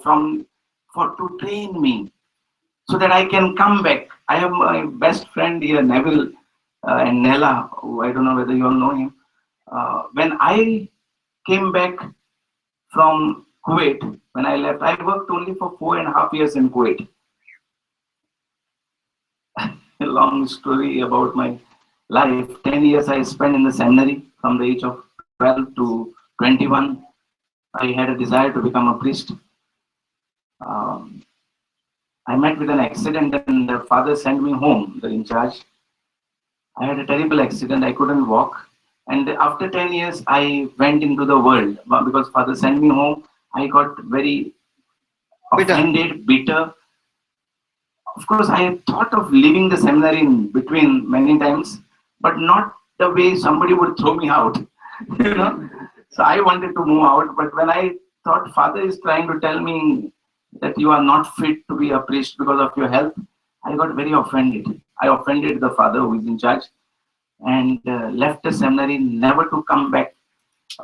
from for to train me so that I can come back. I have my best friend here, Neville and Nella, who I don't know whether you all know him. When I came back from Kuwait, when I left, I worked only for 4.5 years in Kuwait. A long story about my life. 10 years I spent in the seminary from the age of 12 to 21. I had a desire to become a priest. Um, I met with an accident and the father sent me home, the in charge. I had a terrible accident. I couldn't walk. And after 10 years, I went into the world. But because father sent me home, I got very Bitter. offended, bitter. Of course, I had thought of leaving the seminary in between many times, but not the way somebody would throw me out. you know. So I wanted to move out, but when I thought father is trying to tell me that you are not fit to be a priest because of your health, I got very offended. I offended the father who is in charge and left the seminary, never to come back,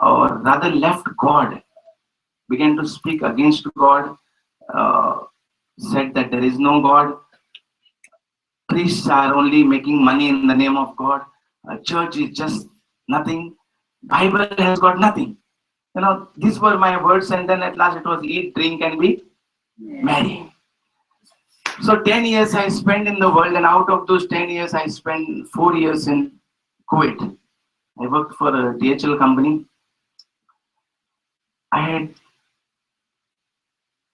or rather left God, began to speak against God, said that there is no God, priests are only making money in the name of God, church is just nothing, Bible has got nothing. These were my words, and then at last it was eat, drink, and be merry. So 10 years I spent in the world, and out of those 10 years, I spent 4 years in Kuwait. I worked for a DHL company. I had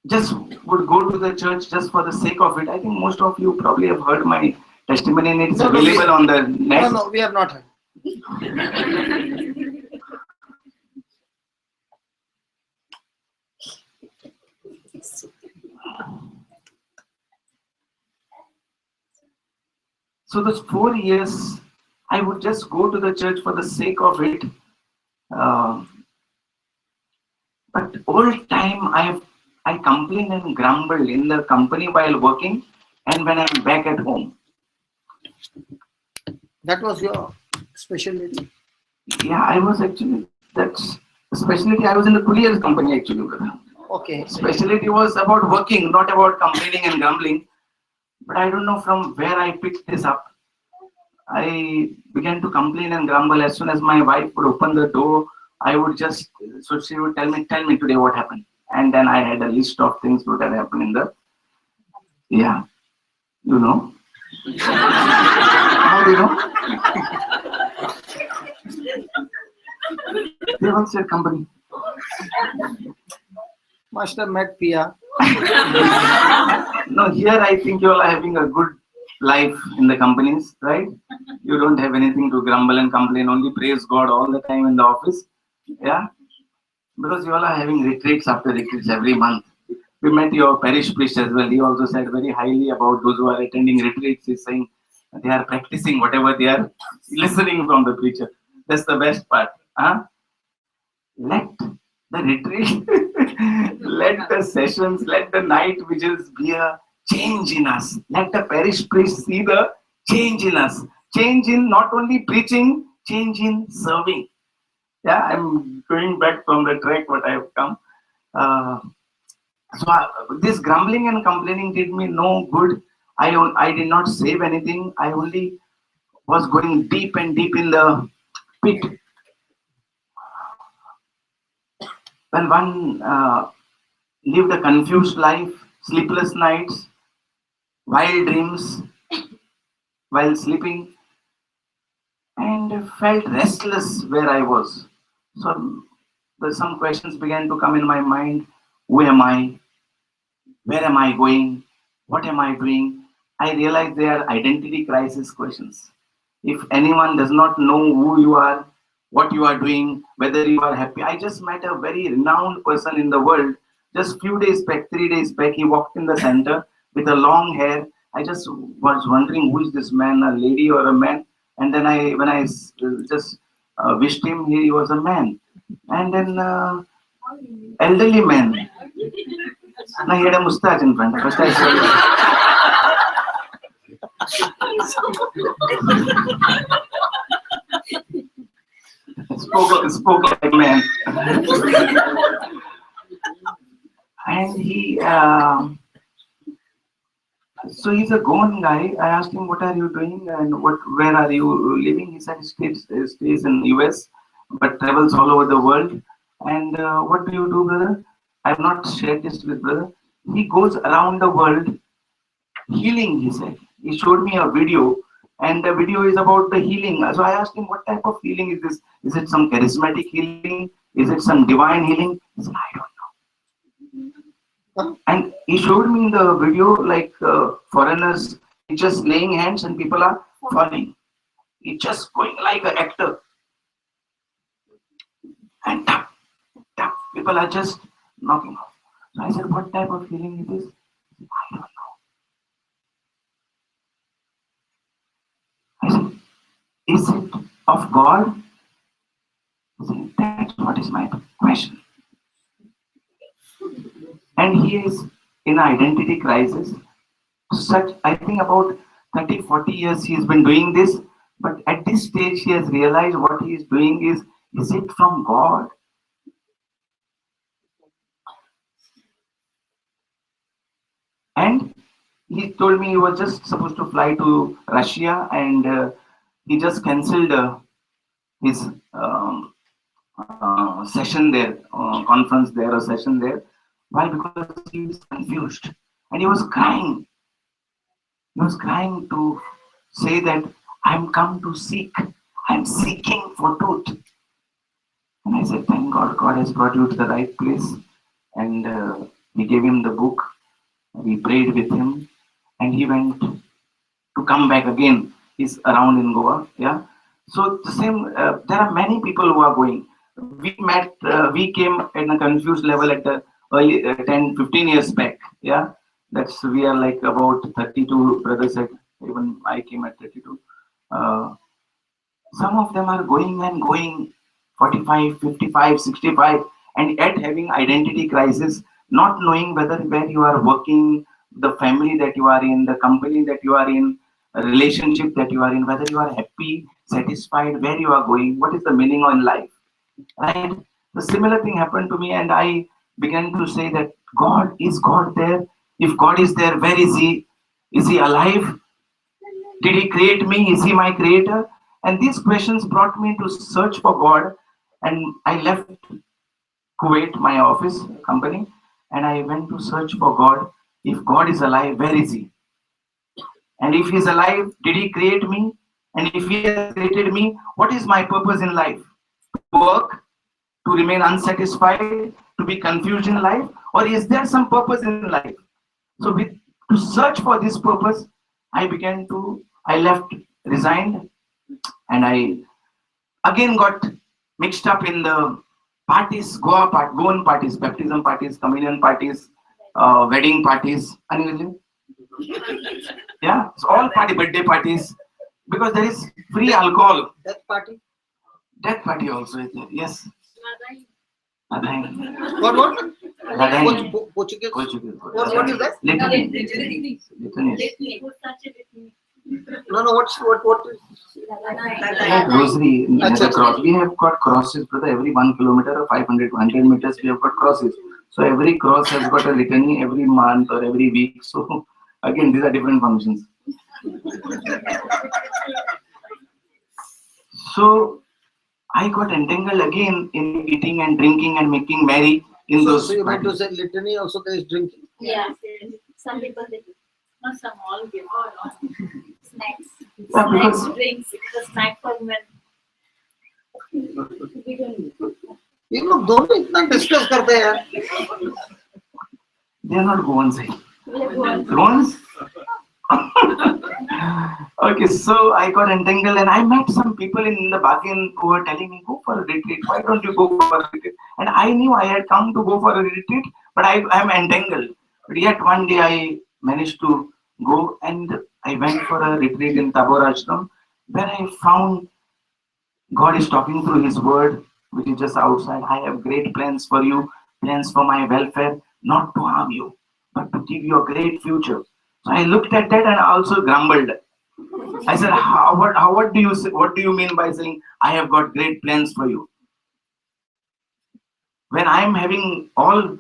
just would go to the church just for the sake of it. I think most of you probably have heard my testimony, and it's No, available on the net. No, we have not heard. So those 4 years, I would just go to the church for the sake of it. But all time I complain and grumble in the company while working, and when I'm back at home. That was your specialty. Yeah, I was actually, that's specialty. I was in the courier's company actually, brother. Okay. Specialty was about working, not about complaining and grumbling. But I don't know from where I picked this up. I began to complain and grumble. As soon as my wife would open the door, I would just, so she would tell me today what happened. And then I had a list of things that had happened in the, yeah, you know. How do you know? They work your company. Must have met Pia. No, here I think you all are having a good life in the companies, right? You don't have anything to grumble and complain, only praise God all the time in the office. Yeah? Because you all are having retreats after retreats every month. We met your parish priest as well. He also said very highly about those who are attending retreats. He's saying they are practicing whatever they are listening from the preacher. That's the best part. Huh? Let the retreat, let the sessions, let the night vigils be a change in us. Let the parish priest see the change in us. Change in not only preaching, change in serving. Yeah, I'm going back from the track what I have come. This grumbling and complaining did me no good. I did not save anything. I only was going deep and deep in the pit. When one lived a confused life, sleepless nights, wild dreams while sleeping, and felt restless where I was. So some questions began to come in my mind. Who am I? Where am I going? What am I doing? I realized they are identity crisis questions. If anyone does not know who you are, what you are doing, whether you are happy. I just met a very renowned person in the world. Just few days back, 3 days back, he walked in the center with a long hair, I just was wondering who is this man, a lady or a man. And then when I just wished him, he was a man. And then elderly man. And he had a mustache in front. First I saw spoke like a man. And he, so he's a Goan guy. I asked him, "What are you doing and where are you living?" He said he stays in US, but travels all over the world. And what do you do, brother? I've not shared this with brother. He goes around the world healing. He said he showed me a video, and the video is about the healing. So I asked him, "What type of healing is this? Is it some charismatic healing? Is it some divine healing?" He said, "I don't know." And he showed me in the video like foreigners just laying hands and people are falling. He's just going like an actor. And tap, tap, people are just knocking off. So I said, "What type of healing it is?" I don't know. I said, "Is it of God?" He said, "That's what is my question." And he is in identity crisis. Such, I think about 30, 40 years he has been doing this. But at this stage, he has realized what he is doing is it from God? And he told me he was just supposed to fly to Russia, and he just cancelled his session there, conference there, or session there. Why? Because he was confused and he was crying. He was crying to say that I'm come to seek, I'm seeking for truth. And I said, "Thank God, God has brought you to the right place." And we gave him the book. We prayed with him, and he went to come back again. He's around in Goa. Yeah. So the same. There are many people who are going. We met. We came at a confused level at the early 10, 15 years back. Yeah. We are like about 32. Brother said even I came at 32. Some of them are going and going 45, 55, 65, and yet having identity crisis, not knowing where you are working, the family that you are in, the company that you are in, a relationship that you are in, whether you are happy, satisfied, where you are going, what is the meaning in life. Right? The similar thing happened to me, and I began to say that is God there? If God is there, where is He? Is He alive? Did He create me? Is He my creator? And these questions brought me to search for God, and I left Kuwait, my office company, and I went to search for God. If God is alive, where is He? And if He is alive, did He create me? And if He has created me, what is my purpose in life? To work, to remain unsatisfied, to be confused in life, or is there some purpose in life? So to search for this purpose, I left, resigned, and I again got mixed up in the parties, Goan parties, baptism parties, communion parties, wedding parties, yeah, it's all birthday parties, because there is free alcohol. Death party? Death party also is there, yes. What? Portuguese? What is that? Litany. No, what is? Like rosary, the cross. We have got crosses, brother. Every 1 kilometer or 500 meters, we have got crosses. So every cross has got a litany every month or every week. So again, these are different functions. So I got entangled again in eating and drinking and making merry in those. So you meant to say litany also there is drinking? Yeah. Some people they do. Not some, all give. Snacks. Yeah, Snacks, drinks. The snack for women. ये लोग दोनों इतना discuss करते हैं. They are not Goans. Goans? Okay, so I got entangled and I met some people in the bargain who were telling me, "Go for a retreat. Why don't you go for a retreat?" And I knew I had come to go for a retreat, but I am entangled. But yet one day I managed to go, and I went for a retreat in Tabor Ashram, where I found God is talking through His word, which is just outside. I have great plans for you, plans for my welfare, not to harm you, but to give you a great future. So I looked at that and I also grumbled. I said, what do you mean by saying I have got great plans for you? When I am having all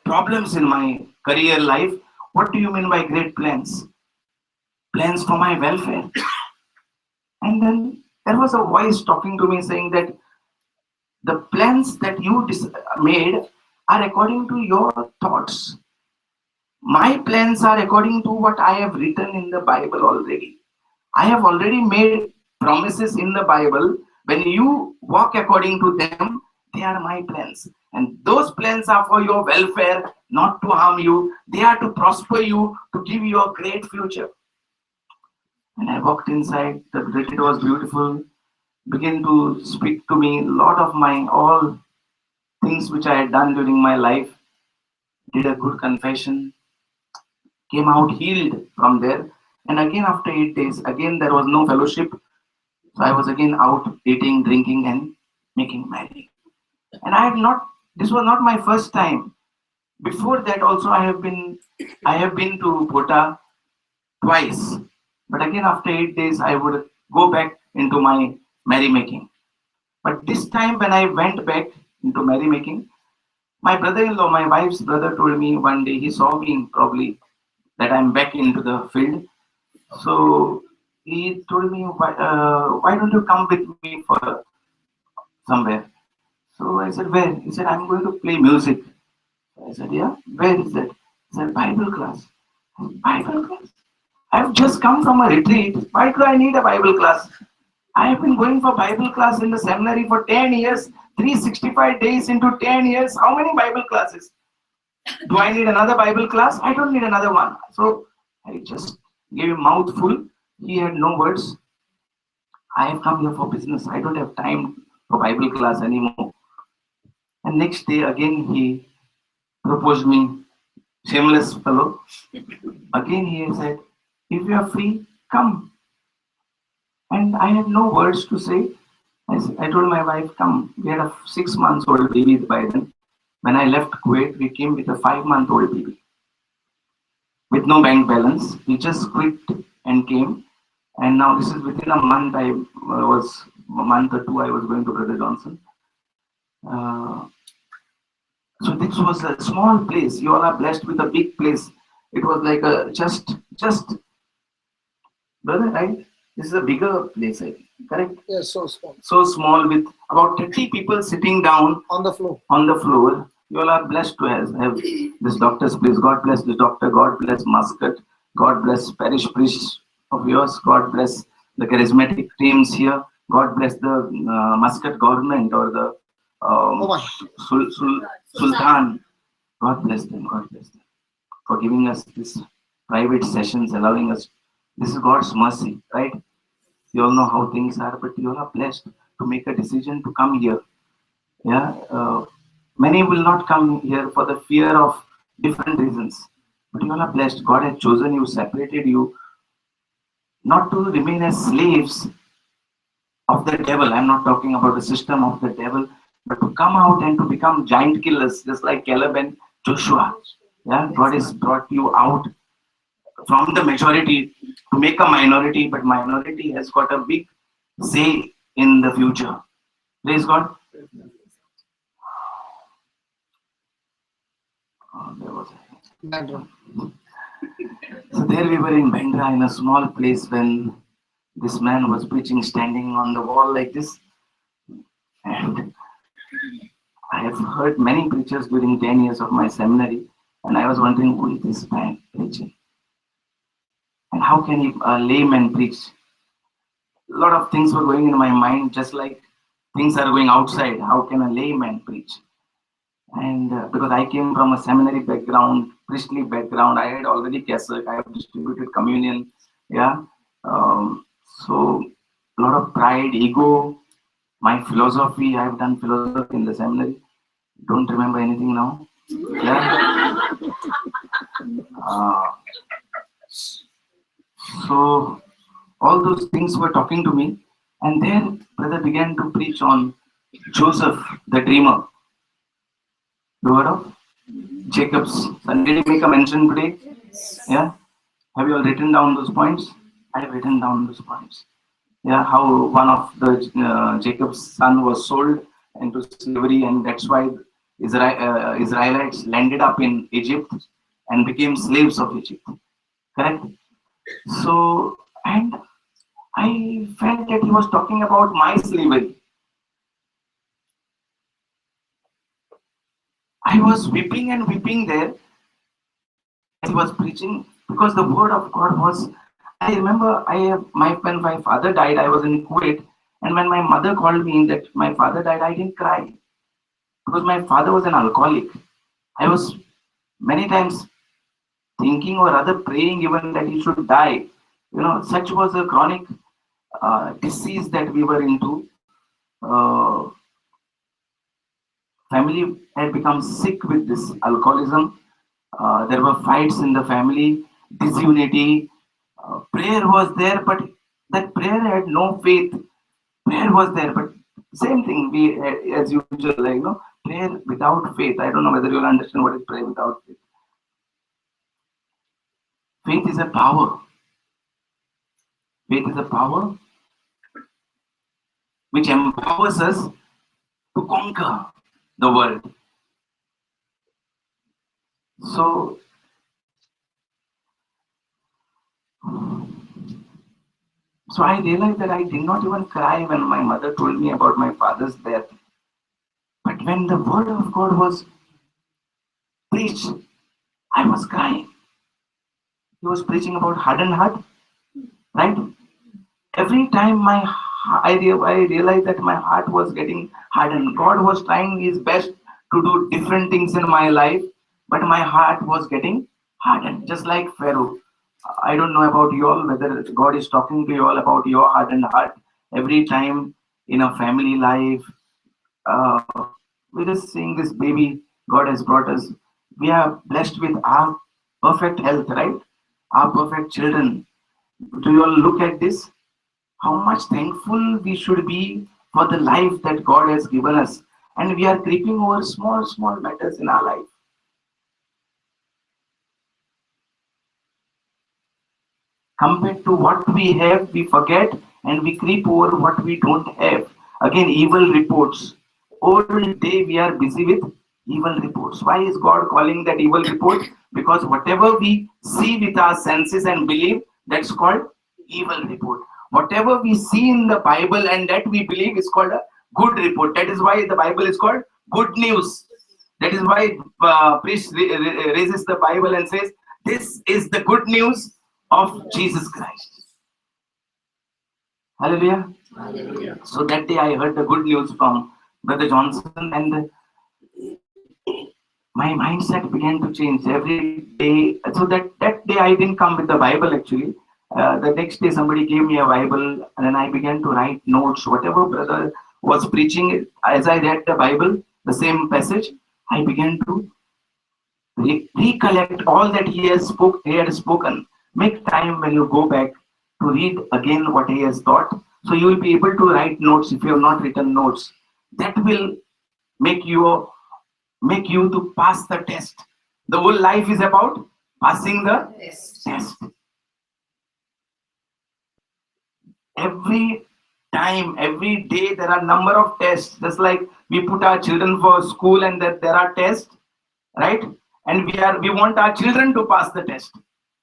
problems in my career life, what do you mean by great plans? Plans for my welfare. And then there was a voice talking to me saying that the plans that you made are according to your thoughts. My plans are according to what I have written in the Bible already. I have already made promises in the Bible. When you walk according to them, they are my plans. And those plans are for your welfare, not to harm you. They are to prosper you, to give you a great future. When I walked inside, the retreat was beautiful. Began to speak to me a lot of my all things which I had done during my life. Did a good confession. Came out healed from there. And again after 8 days, again there was no fellowship. So I was again out eating, drinking and making merry. And this was not my first time. Before that also I have been to Kota twice. But again after 8 days I would go back into my merrymaking. But this time when I went back into merrymaking, my brother-in-law, my wife's brother, told me one day, he saw me probably that I'm back into the field. So he told me, why don't you come with me for somewhere? So I said, where? He said, I'm going to play music. I said, yeah, where is that? He said, Bible class. Bible class? I've just come from a retreat. Why do I need a Bible class? I have been going for Bible class in the seminary for 10 years, 365 days into 10 years. How many Bible classes? Do I need another Bible class? I don't need another one. So I just gave him mouthful. He had no words. I have come here for business. I don't have time for Bible class anymore. And next day again he proposed me, shameless fellow. Again he said, if you are free, come. And I had no words to say. I told my wife, come. We had a 6 months old baby by then. When I left Kuwait, we came with a 5-month-old baby. With no bank balance. We just quit and came. And now this is within a month, a month or two, I was going to Brother Johnson. So this was a small place. You all are blessed with a big place. It was like a just, brother, right? This is a bigger place, I think. Correct? Yes, so small. So small with about 30 people sitting down On the floor. on the floor. You all are blessed to have this doctor's place. God bless the doctor. God bless Muscat. God bless parish priests of yours. God bless the charismatic teams here. God bless the Muscat government or the Sultan. God bless them. God bless them for giving us this private sessions, allowing us. This is God's mercy, right? You all know how things are, but you all are blessed to make a decision to come here. Yeah, many will not come here for the fear of different reasons, but you all are blessed. God has chosen you, separated you, not to remain as slaves of the devil. I'm not talking about the system of the devil, but to come out and to become giant killers, just like Caleb and Joshua. Yeah, God has brought you out from the majority to make a minority, but minority has got a big say in the future. Praise God. Oh, there was So there we were in Bandra in a small place when this man was preaching standing on the wall like this. And I have heard many preachers during 10 years of my seminary, and I was wondering, who is this man preaching? And how can a layman preach? A lot of things were going in my mind, just like things are going outside. How can a layman preach? And because I came from a seminary background, priestly background, I had already Keswick, I have distributed communion. Yeah. So a lot of pride, ego, my philosophy, I have done philosophy in the seminary. Don't remember anything now. Yeah. So all those things were talking to me, and then brother began to preach on Joseph, the dreamer. You heard of Jacob's son? Did he make a mention today? Yeah. Have you all written down those points? I have written down those points. Yeah, how one of the Jacob's son was sold into slavery, and that's why Israelites landed up in Egypt and became slaves of Egypt. Correct? So, and I felt that he was talking about my slavery. I was weeping and weeping there as he was preaching, because the word of God was. I remember when my father died, I was in Kuwait, and when my mother called me that my father died, I didn't cry because my father was an alcoholic. I was many times thinking or rather praying even that he should die. Such was a chronic disease that we were into. Family had become sick with this alcoholism. There were fights in the family, disunity. Prayer was there, but that prayer had no faith. Prayer was there, but same thing. We, as usual, prayer without faith. I don't know whether you'll understand what is prayer without faith. Faith is a power. Faith is a power which empowers us to conquer the world. So I realized that I did not even cry when my mother told me about my father's death. But when the word of God was preached, I was crying. He was preaching about hardened heart, right? Every time I realized that my heart was getting hardened. God was trying his best to do different things in my life, but my heart was getting hardened, just like Pharaoh. I don't know about you all, whether God is talking to you all about your hardened heart. Every time in a family life, uh, we're just seeing this baby God has brought us. We are blessed with our perfect health, right? Our perfect children. Do you all look at this? How much thankful we should be for the life that God has given us. And we are creeping over small matters in our life. Compared to what we have, we forget and we creep over what we don't have. Again, evil reports. All day we are busy with evil reports. Why is God calling that evil report? Because whatever we see with our senses and believe, that's called evil report. Whatever we see in the Bible and that we believe is called a good report. That is why the Bible is called good news. That is why priest raises the Bible and says, this is the good news of Jesus Christ. Hallelujah. Hallelujah. So that day I heard the good news from Brother Johnson, and my mindset began to change every day. So that day I didn't come with the Bible actually. The next day somebody gave me a Bible, and then I began to write notes. Whatever brother was preaching, as I read the Bible, the same passage, I began to recollect all that he had spoken. Make time when you go back to read again what he has taught. So you will be able to write notes if you have not written notes. That will make you to pass the test. The whole life is about passing the test. Every time, every day, there are number of tests. Just like we put our children for school and that there are tests, right? And we want our children to pass the test,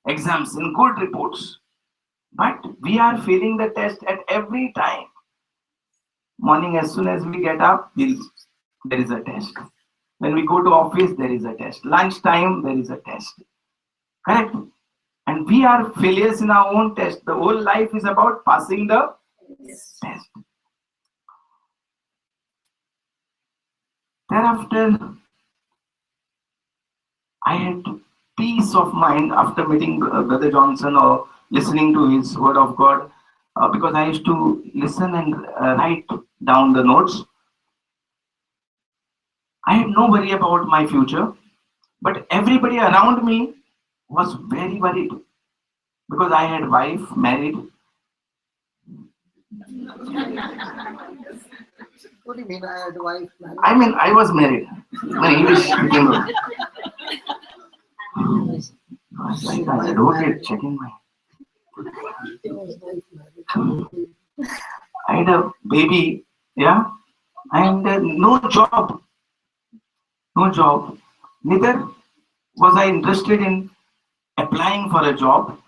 exams in good reports. But we are failing the test at every time. Morning, as soon as we get up, there is a test. When we go to office, there is a test. Lunchtime, there is a test. Correct? And we are failures in our own test. The whole life is about passing the test. Thereafter, I had peace of mind after meeting Brother Johnson or listening to his word of God, because I used to listen and write down the notes. I had no worry about my future, but everybody around me was very worried. because I had wife married. What do you mean? I had a wife. I mean, I was married when English became a. I wrote it, checking my. I had a baby, yeah, and no job, no job. Neither was I interested in applying for a job.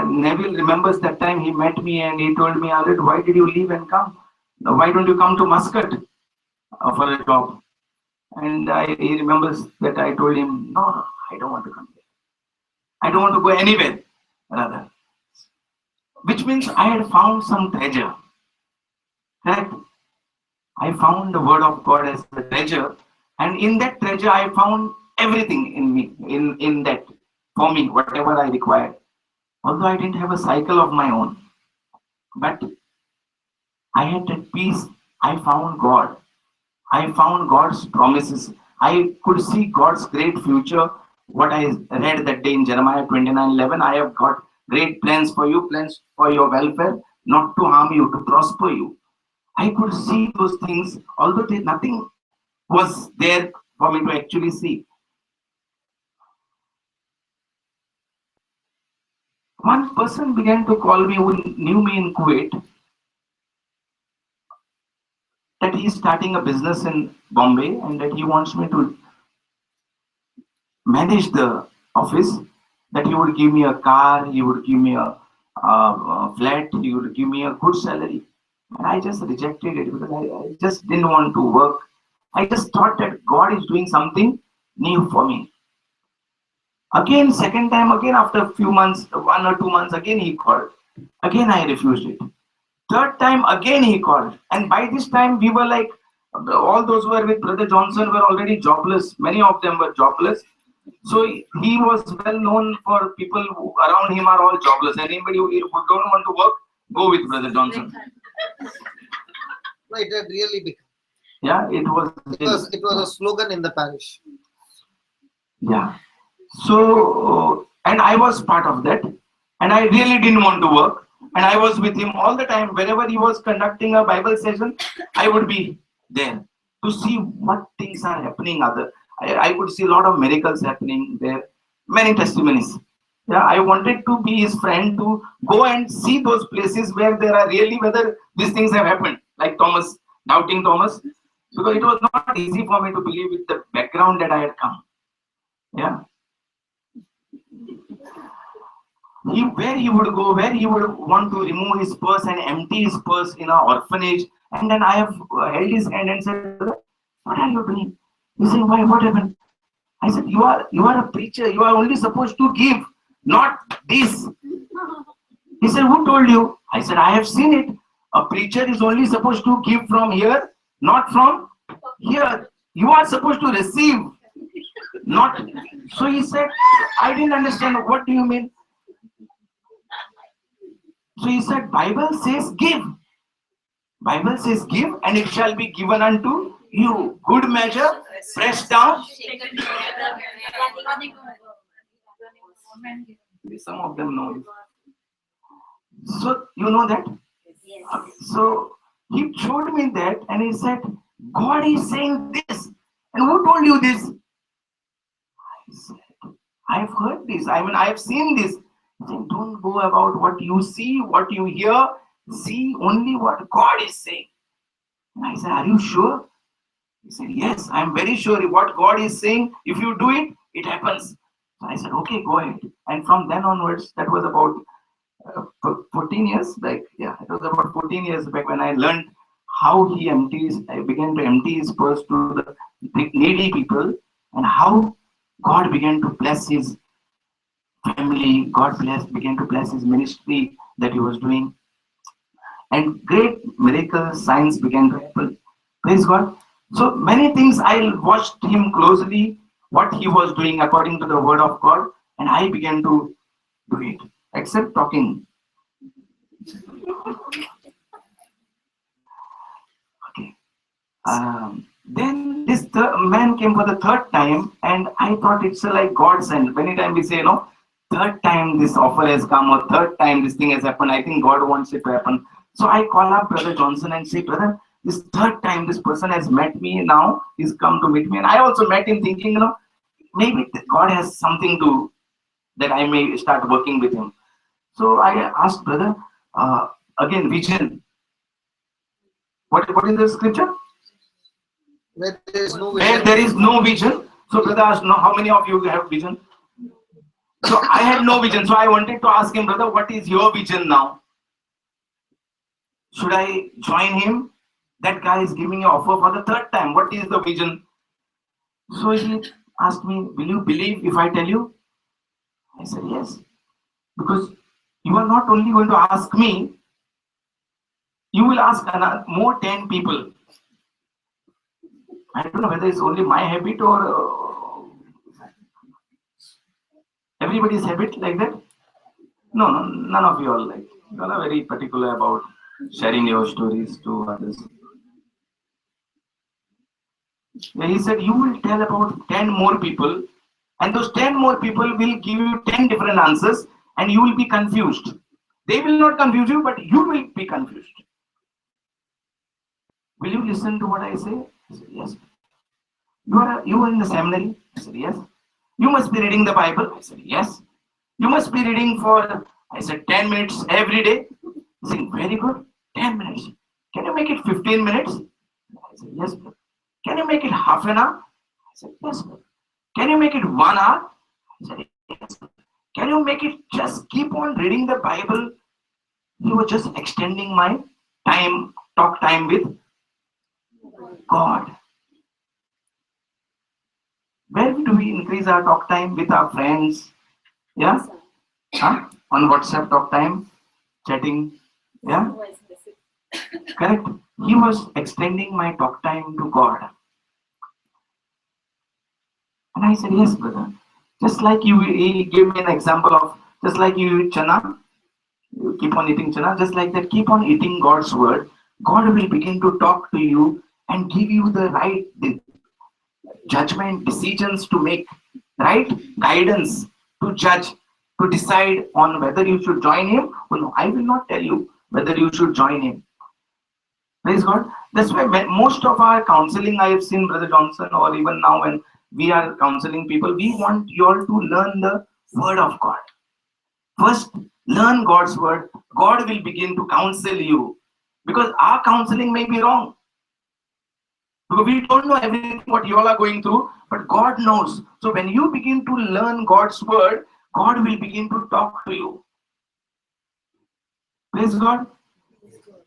Neville remembers that time he met me and he told me, Alred, why did you leave and come? Now, why don't you come to Muscat for a job? And he remembers that I told him, no, no, I don't want to come there. I don't want to go anywhere, rather. Which means I had found some treasure. Correct? I found the word of God as a treasure, and in that treasure I found everything in me, in that, for me, whatever I required. Although I didn't have a cycle of my own, but I had that peace. I found God. I found God's promises. I could see God's great future. What I read that day in Jeremiah 29:11, I have got great plans for you, plans for your welfare, not to harm you, to prosper you. I could see those things, although nothing was there for me to actually see. One person began to call me who knew me in Kuwait, that he's starting a business in Bombay and that he wants me to manage the office, that he would give me a car, he would give me a flat, he would give me a good salary. And I just rejected it because I just didn't want to work. I just thought that God is doing something new for me. Again, second time, again after a few months, 1 or 2 months, again he called. Again I refused it. Third time, again he called. And by this time, we were like, all those who were with Brother Johnson were already jobless. Many of them were jobless. So he was well known for people who around him are all jobless. Anybody who don't want to work, go with Brother Johnson. No, it had really become. Yeah, it was. It was a slogan in the parish. Yeah. So, and I was part of that. And I really didn't want to work. And I was with him all the time. Wherever he was conducting a Bible session, I would be there to see what things are happening. I could see a lot of miracles happening there, many testimonies. Yeah, I wanted to be his friend, to go and see those places where there are really, whether these things have happened, like Thomas, doubting Thomas, because it was not easy for me to believe with the background that I had come. Yeah. Where he would go, where he would want to remove his purse and empty his purse in an orphanage. And then I have held his hand and said, what are you doing? He said, why, what happened? I said, you are a preacher. You are only supposed to give, not this. He said, who told you? I said, I have seen it. A preacher is only supposed to give from here, not from here. You are supposed to receive, not. So he said, I didn't understand. What do you mean? So he said, Bible says give. Bible says give and it shall be given unto you. Good measure, pressed down. Some of them know. So you know that? So he showed me that and he said, God is saying this. And who told you this? I said, I have heard this. I mean, I have seen this. He said, don't go about what you see, what you hear. See only what God is saying. And I said, are you sure? He said, yes, I am very sure. What God is saying, if you do it, it happens. So I said, okay, go ahead. And from then onwards, that was about 14 years back. Yeah, it was about 14 years back when I learned how I began to empty his purse to the needy people, and how God began to bless his family. Began to bless his ministry that he was doing. And great miracles, signs began to happen. Praise God. So many things I watched him closely, what he was doing according to the word of God, and I began to do it, except talking. Okay. Then this man came for the third time, and I thought it's like God sent. Many times we say, third time this offer has come, or third time this thing has happened. I think God wants it to happen. So I call up Brother Johnson and say, brother, this third time this person has met me now, he's come to meet me. And I also met him thinking, maybe God has something to, that I may start working with him. So I asked brother, again, vision. What is the scripture? Where there is no Where vision. there is no vision. So brother asked, no, how many of you have vision? So I had no vision. So I wanted to ask him, brother, what is your vision now? Should I join him? That guy is giving an offer for the third time. What is the vision? So he asked me, will you believe if I tell you? I said, yes. Because you are not only going to ask me, you will ask more 10 people. I don't know whether it's only my habit or everybody's habit like that. No, none of you all like. You all are very particular about sharing your stories to others. Yeah, he said, you will tell about 10 more people, and those 10 more people will give you 10 different answers, and you will be confused. They will not confuse you, but you will be confused. Will you listen to what I say? I said, yes. You are in the seminary? I said, yes. You must be reading the Bible? I said, yes. You must be reading for, I said, 10 minutes every day. He said, very good, 10 minutes. Can you make it 15 minutes? I said, yes. Can you make it half an hour? I said, yes. Can you make it 1 hour? I said, yes. Can you make it just keep on reading the Bible? You were just extending my time, talk time with God. Where do we increase our talk time? With our friends? Yeah? Huh? On WhatsApp talk time? Chatting? Yeah? Correct. He was extending my talk time to God. And I said, yes, brother. Just like he gave me an example of, just like you eat chana, you keep on eating chana, just like that, keep on eating God's word. God will begin to talk to you and give you the right judgment, decisions to make, right? Guidance to judge, to decide on whether you should join him or no. I will not tell you whether you should join him. Praise God. That's why most of our counseling, I have seen Brother Johnson, or even now when we are counseling people, we want you all to learn the word of God. First, learn God's word. God will begin to counsel you, because our counseling may be wrong. Because we don't know everything what you all are going through, but God knows. So when you begin to learn God's word, God will begin to talk to you. Praise God.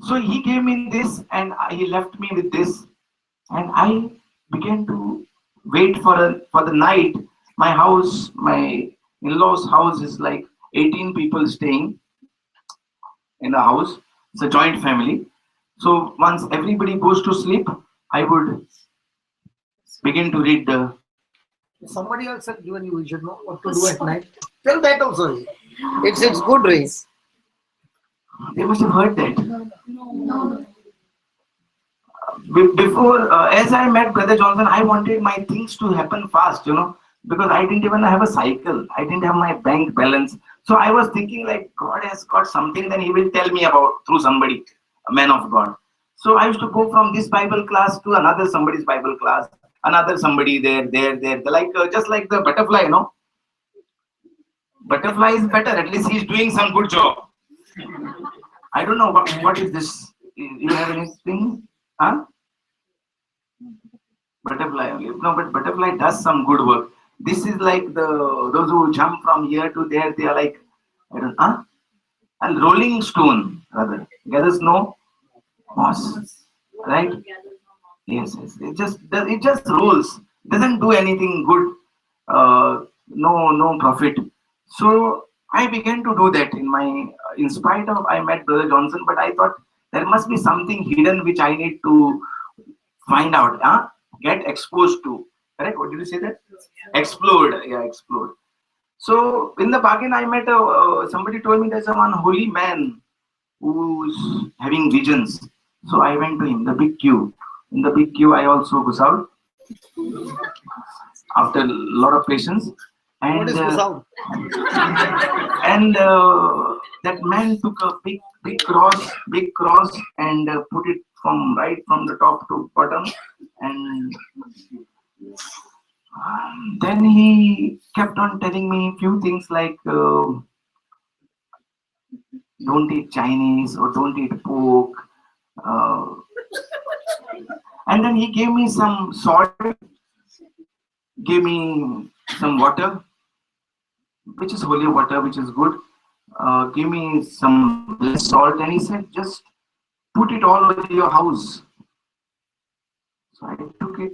So he gave me this and he left me with this, and I began to wait for the night. My house, my in-laws' house is like 18 people staying in a house. It's a joint family. So once everybody goes to sleep, I would begin to read the. Somebody else had given you should know what to do at night. Tell that also. It's good race. They must have heard that. Before, as I met Brother Johnson, I wanted my things to happen fast, because I didn't even have a cycle. I didn't have my bank balance. So I was thinking like God has got something, then he will tell me about through somebody, a man of God. So I used to go from this Bible class to another somebody's Bible class, another somebody there. Like just like the butterfly, Butterfly is better. At least he's doing some good job. I don't know what is this. You have anything? Huh? Butterfly only. No, but butterfly does some good work. This is like those who jump from here to there. They are like, I don't know, a rolling stone rather. Gathers no moss, right? Yes. It just rolls. Doesn't do anything good. No profit. So I began to do that in spite of I met Brother Johnson, but I thought there must be something hidden which I need to find out, get exposed to. Correct? What did you say that? Explode. Yeah, explode. So in the bargain, I met somebody told me there's a one holy man who's having visions. So I went to him, the big queue. In the big queue, I also goes out after a lot of patience. And What is the sound? and that man took a big cross and put it from right from the top to bottom, and then he kept on telling me few things like don't eat Chinese or don't eat pork, uh, and then he gave me some salt, gave me some water, which is holy water, which is good. Give me some less salt, and he said, just put it all over your house. So I took it.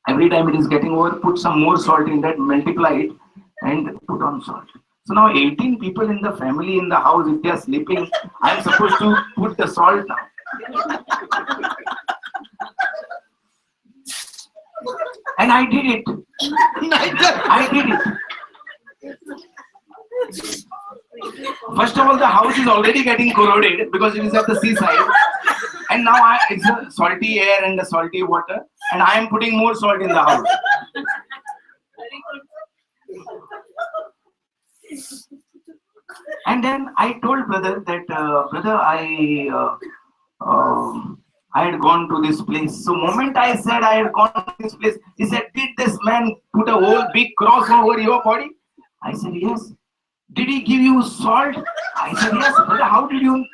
Every time it is getting over, put some more salt in that, multiply it, and put on salt. So now 18 people in the family in the house, if they are sleeping, I am supposed to put the salt now. And I did it. I did it. First of all, the house is already getting corroded because it is at the seaside. And now it's a salty air and the salty water. And I am putting more salt in the house. And then I told brother that, brother, I had gone to this place. So moment I said I had gone to this place, he said, did this man put a whole big cross over your body? I said, yes. Did he give you salt? I said, yes. Brother, how did you?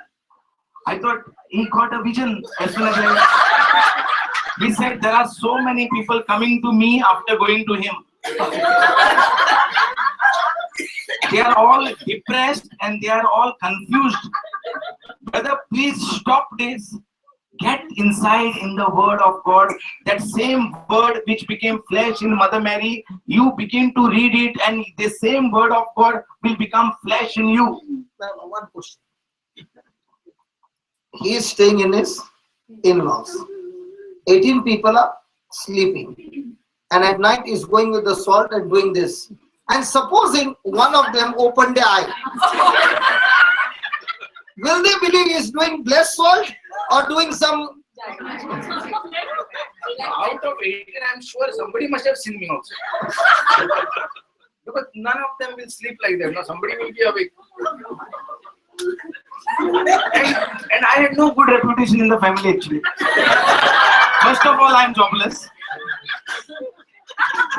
I thought he got a vision as soon as he said, there are so many people coming to me after going to him. They are all depressed and they are all confused. Brother, please stop this. Get inside in the word of God. That same word which became flesh in Mother Mary, you begin to read it and the same word of God will become flesh in you. One question. He is staying in his in-laws. 18 people are sleeping. And at night is going with the salt and doing this. And supposing one of them opened the eye. Will they believe he is doing blessed salt or doing some? Out of 18, I'm sure somebody must have seen me also. Because none of them will sleep like that. No, somebody will be awake. And I had no good reputation in the family actually. First of all, I'm jobless.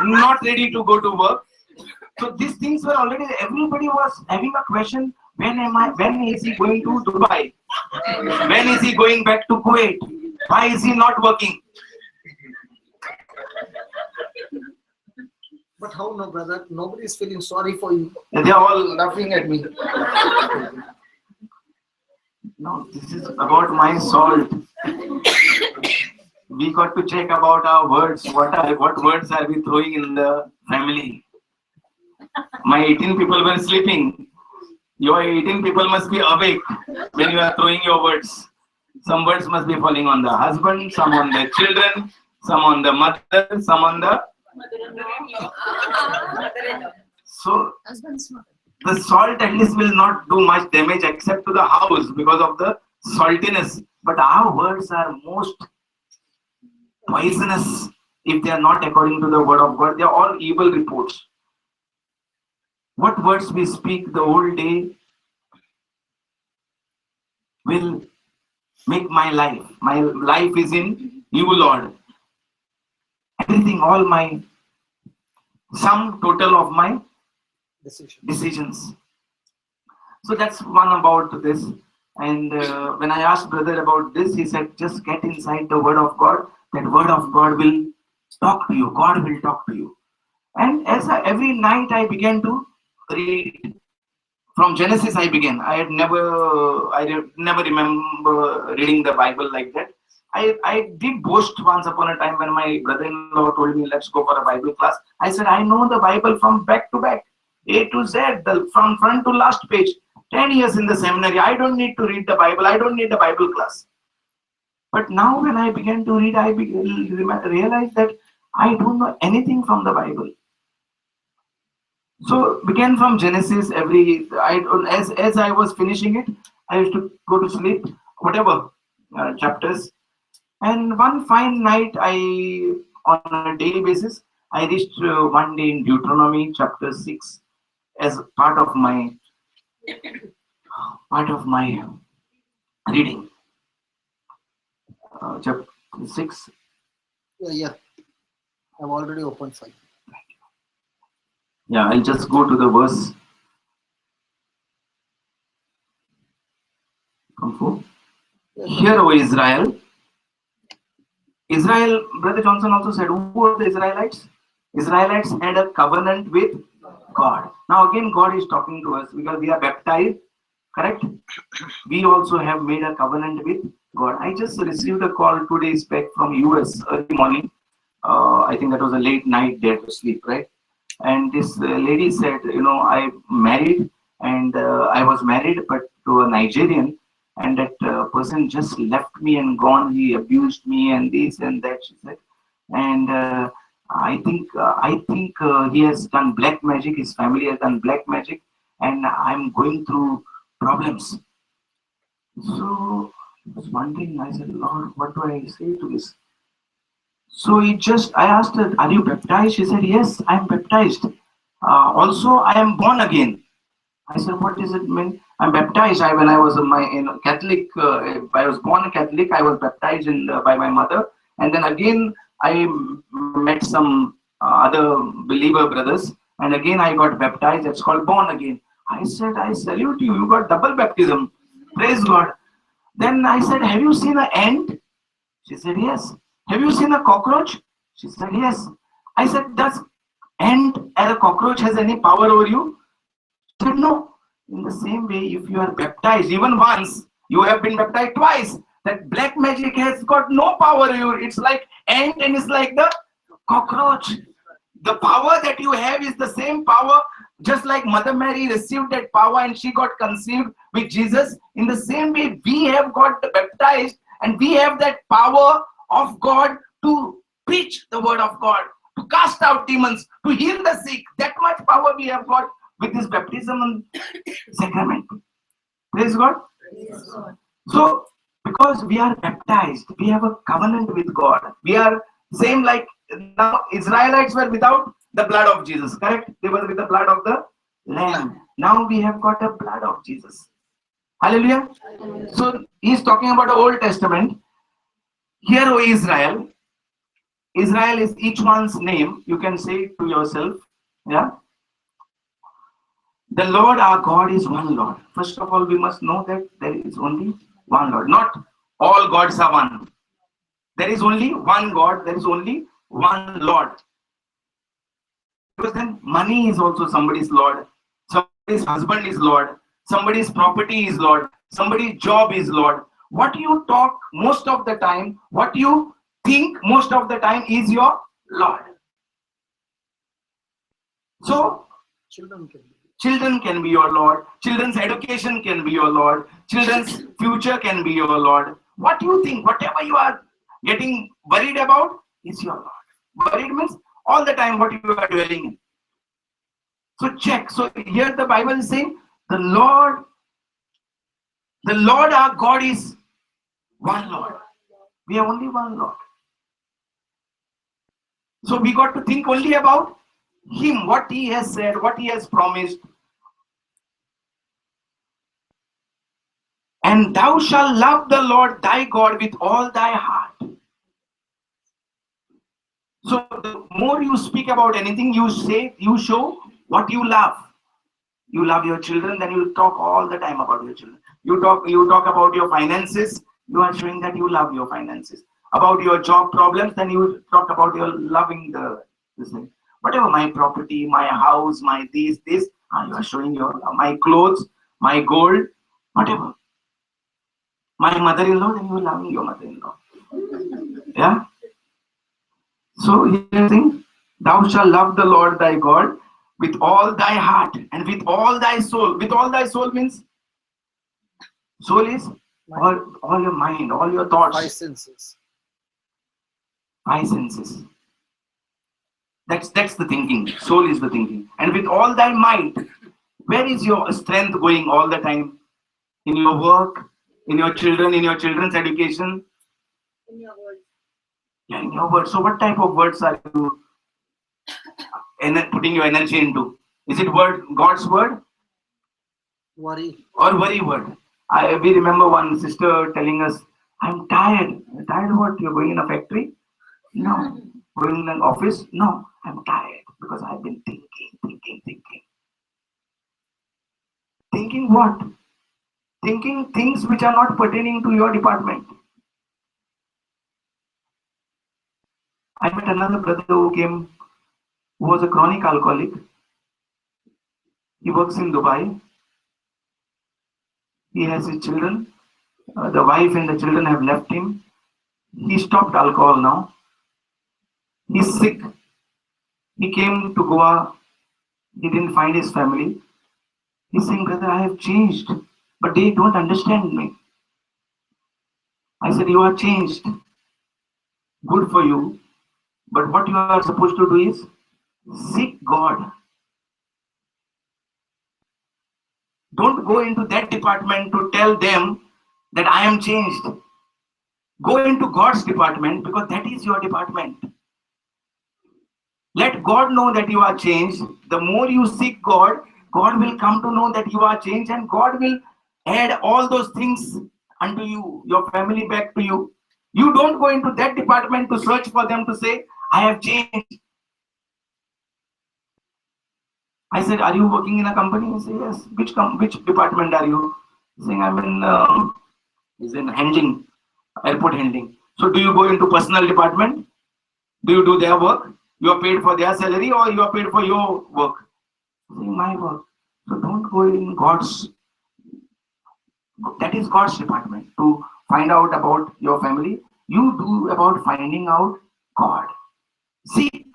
Not ready to go to work. So these things were already, everybody was having a question, when is he going to Dubai? When is he going back to Kuwait? Why is he not working? But how no, brother? Nobody is feeling sorry for you. They are all laughing at me. No, this is about my salt. We got to check about our words. What words are we throwing in the family? My 18 people were sleeping. Your 18 people must be awake when you are throwing your words. Some words must be falling on the husband, some on the children, some on the mother, some on the... So, the salt at least will not do much damage except to the house because of the saltiness. But our words are most poisonous if they are not according to the word of God. They are all evil reports. What words we speak the whole day will make my life. My life is in you, Lord. Everything, all my, sum total of my decisions. So that's one about this. And when I asked brother about this, he said, just get inside the word of God. That word of God will talk to you. God will talk to you. And every night I began to read. From Genesis I began. I never remember reading the Bible like that. I did boast once upon a time when my brother-in-law told me, let's go for a Bible class. I said, I know the Bible from back to back, A to Z, from front to last page. 10 years in the seminary. I don't need to read the Bible. I don't need a Bible class. But now when I began to read, I realized that I don't know anything from the Bible. So began from Genesis. As I was finishing it, I used to go to sleep, whatever chapters. And one fine night, on a daily basis, I reached one day in Deuteronomy chapter 6 as part of my reading. Chapter 6. Yeah. I've already opened 5. Yeah, I'll just go to the verse from 4. Hear, O Israel. Israel, Brother Johnson also said, who were the Israelites? Israelites had a covenant with God. Now again, God is talking to us because we are baptized, correct? We also have made a covenant with God. I just received a call 2 days back from US early morning. I think that was a late night there to sleep, right? And this lady said, I married and I was married, but to a Nigerian, and that person just left me and gone. He abused me and this and that, she said. And I think he has done black magic. His family has done black magic, and I'm going through problems. So I was wondering. I said, Lord, what do I say to this? So I asked her, are you baptized? She said, yes, I'm baptized. Also, I am born again. I said, what does it mean? I'm baptized. When I was Catholic, I was born Catholic. I was baptized by my mother, and then again I met some other believer brothers, and again I got baptized. It's called born again. I said, I salute you. You got double baptism. Praise God. Then I said, have you seen an ant? She said, yes. Have you seen a cockroach? She said, yes. I said, does ant or a cockroach has any power over you? She said, no. In the same way, if you are baptized even once, you have been baptized twice. That black magic has got no power over you. It's like ant and it's like the cockroach. The power that you have is the same power, just like Mother Mary received that power and she got conceived with Jesus. In the same way, we have got baptized and we have that power of God to preach the word of God, to cast out demons, to heal the sick. That much power we have got with this baptism and sacrament. Praise God. So, because we are baptized, we have a covenant with God. We are same like now Israelites were without the blood of Jesus, correct? They were with the blood of the Lamb. Now we have got the blood of Jesus. Hallelujah. So he's talking about the Old Testament. Hear, O Israel. Israel is each one's name. You can say it to yourself. Yeah. The Lord our God is one Lord. First of all, we must know that there is only one Lord. Not all gods are one. There is only one God. There is only one Lord. Because then money is also somebody's Lord. Somebody's husband is Lord. Somebody's property is Lord. Somebody's job is Lord. What you talk most of the time, what you think most of the time is your Lord. So, children can be your Lord. Children's education can be your Lord. Children's future can be your Lord. What you think, whatever you are getting worried about is your Lord. Worried means all the time what you are dwelling in. So check. So here the Bible is saying the Lord our God is one Lord. We have only one Lord. So we got to think only about Him, what He has said, what He has promised. And thou shalt love the Lord thy God with all thy heart. So the more you speak about anything, you say, you show what you love. You love your children, then you talk all the time about your children. You talk about your finances, you are showing that you love your finances. About your job problems, then you talk about your loving this thing. Whatever, my property, my house, my this, you are showing your my clothes, my gold, whatever. My mother-in-law, then you are loving your mother-in-law. Yeah. So here thing, thou shalt love the Lord thy God with all thy heart and with all thy soul. With all thy soul means soul is all your mind, all your thoughts. 5 senses. 5 senses. That's the thinking. Soul is the thinking. And with all thy might, where is your strength going all the time? In your work, in your children, in your children's education? In your words. Yeah, in your words. So what type of words are you putting your energy into? Is it word God's word Worry. or worry word? We remember one sister telling us, I'm tired. Tired what? You're going in a factory? No. Going in an office? No. I'm tired because I've been thinking. Thinking what? Thinking things which are not pertaining to your department. I met another brother who was a chronic alcoholic. He works in Dubai. He has his children. The wife and the children have left him. He stopped alcohol now. He's sick. He came to Goa. He didn't find his family. He's saying, brother, I have changed, but they don't understand me. I said, you are changed. Good for you. But what you are supposed to do is seek God. Don't go into that department to tell them that I am changed. Go into God's department because that is your department. Let God know that you are changed. The more you seek God, God will come to know that you are changed, and God will add all those things unto you, your family back to you. You don't go into that department to search for them to say, I have changed. I said, are you working in a company? He said, yes. Which department are you? Saying, I'm in handling, airport handling. So do you go into personal department? Do you do their work? You are paid for their salary or you are paid for your work? Saying, my work. So don't go in that is God's department to find out about your family. You do about finding out God. Seek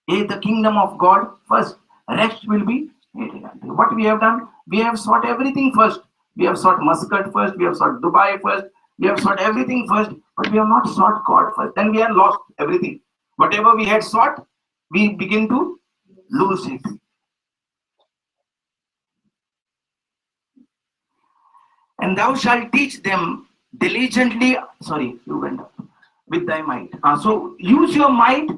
the kingdom of God first. Rest will be added. What we have done, we have sought everything first. We have sought Muscat first, we have sought Dubai first, we have sought everything first, but we have not sought God first. Then we have lost everything. Whatever we had sought, we begin to lose it. And thou shalt teach them diligently, with thy might. So use your might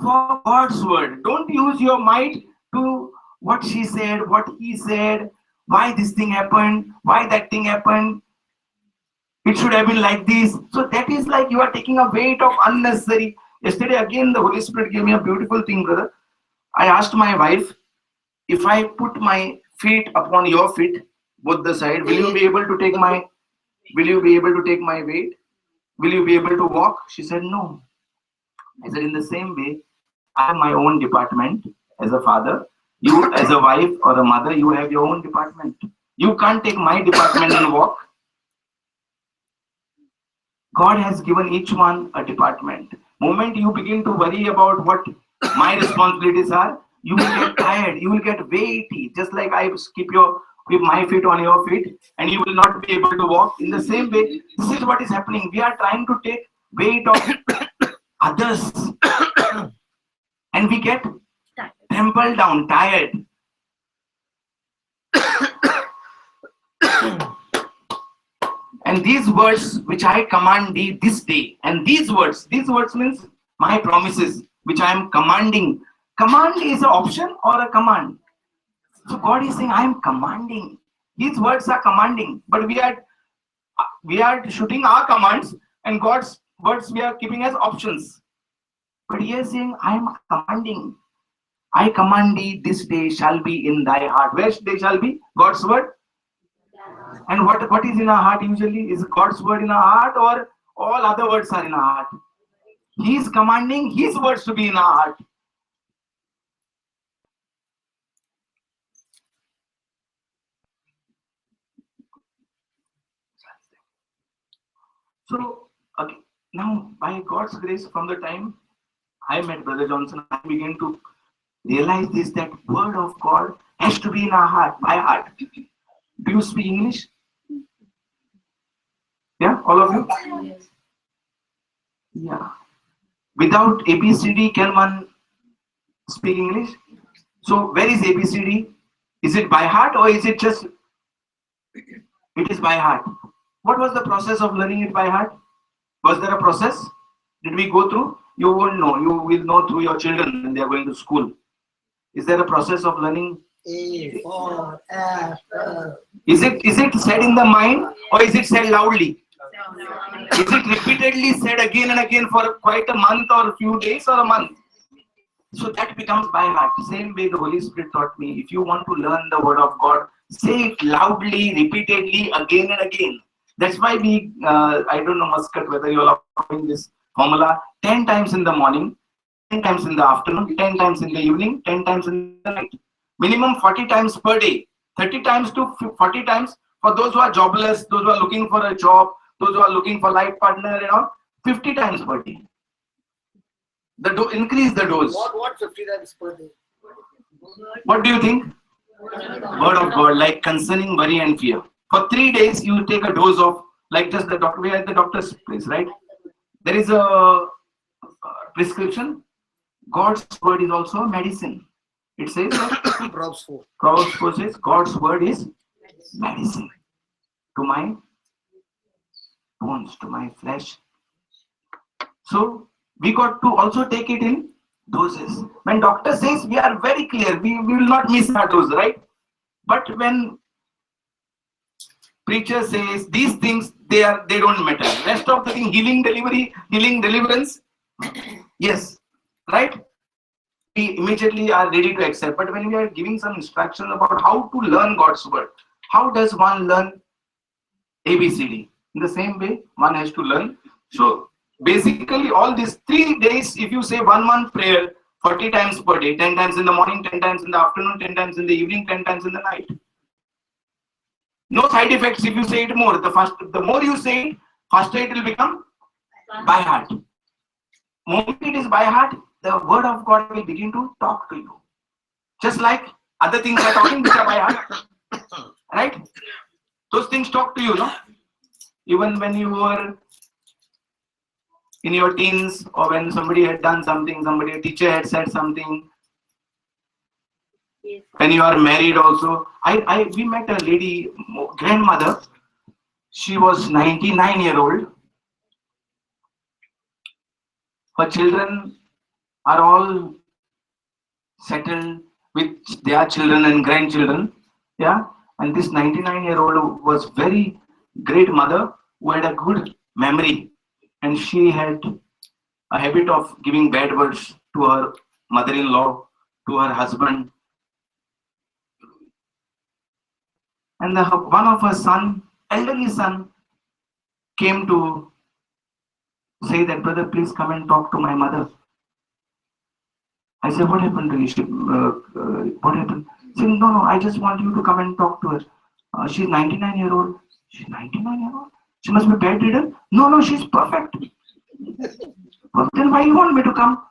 for God's word. Don't use your might to what she said, what he said, why this thing happened, why that thing happened. It should have been like this. So that is like you are taking a weight of unnecessary. Yesterday again the Holy Spirit gave me a beautiful thing, brother. I asked my wife, if I put my feet upon your feet, both the side, will you be able to take my weight? Will you be able to walk? She said, no. I said, in the same way, I have my own department as a father. You as a wife or a mother, you have your own department. You can't take my department and walk. God has given each one a department. Moment you begin to worry about what my responsibilities are, you will get tired, you will get weighty. Just like I keep my feet on your feet and you will not be able to walk. In the same way, this is what is happening. We are trying to take weight of others and we get trampled down, tired. And these words which I command thee this day, and these words means my promises which I am commanding. Command is an option or a command. So God is saying, I am commanding. These words are commanding, but we are shooting our commands, and God's words we are keeping as options. But He is saying, I am commanding. I command thee this day shall be in thy heart. Where they shall be? God's word. And what is in our heart usually? Is God's word in our heart or all other words are in our heart? He is commanding His words to be in our heart. So, okay, now by God's grace, from the time I met Brother Johnson, I began to realize this, that word of God has to be in our heart, by heart. Do you speak English? Yeah, all of you? Yes. Yeah. Without ABCD, can one speak English? So, where is ABCD? Is it by heart or is it just, it is by heart? What was the process of learning it by heart? Was there a process? Did we go through? You won't know. You will know through your children when they are going to school. Is there a process of learning? A for apple. Is it said in the mind or is it said loudly? Is it repeatedly said again and again for quite a month or a few days or a month? So that becomes by heart. Same way the Holy Spirit taught me. If you want to learn the word of God, say it loudly, repeatedly, again and again. That's why we, I don't know, Muscat, whether you are following this formula, 10 times in the morning, 10 times in the afternoon, 10 times in the evening, 10 times in the night. Minimum 40 times per day. 30 times to 40 times for those who are jobless, those who are looking for a job, those who are looking for life partner, 50 times per day. Increase the dose. What 50 times per day? What do you think? Word of God, like concerning worry and fear. For 3 days, you take a dose of, like just the doctor, we are at the doctor's place, right? There is a prescription. God's word is also a medicine. It says that Proverbs 4. Proverbs 4 says God's word is medicine to my bones, to my flesh. So we got to also take it in doses. When doctor says, we are very clear, we will not miss our dose, right? But when preacher says these things, they don't matter. Rest of the thing, healing, deliverance, yes, right? We immediately are ready to accept. But when we are giving some instructions about how to learn God's word, how does one learn ABCD? In the same way, one has to learn. So basically, all these 3 days, if you say 1 month prayer 40 times per day, 10 times in the morning, 10 times in the afternoon, 10 times in the evening, 10 times in the night. No side effects if you say it more. The more you say it, faster it will become by heart. Moment it is by heart, the word of God will begin to talk to you. Just like other things are talking, which are by heart. Right? Those things talk to you, no? Even when you were in your teens, or when somebody had done something, a teacher had said something. Yes. When you are married also. We met a lady, grandmother. She was 99-year-old. Her children are all settled with their children and grandchildren. Yeah. And this 99-year-old was very great mother who had a good memory. And she had a habit of giving bad words to her mother-in-law, to her husband. And one of her son, elderly son, came to say that, brother, please come and talk to my mother. I said, what happened to you? What happened? She said, no, I just want you to come and talk to her. She's 99-year-old. She's 99-year-old? She must be bedridden? No, she's perfect. Well, then why you want me to come?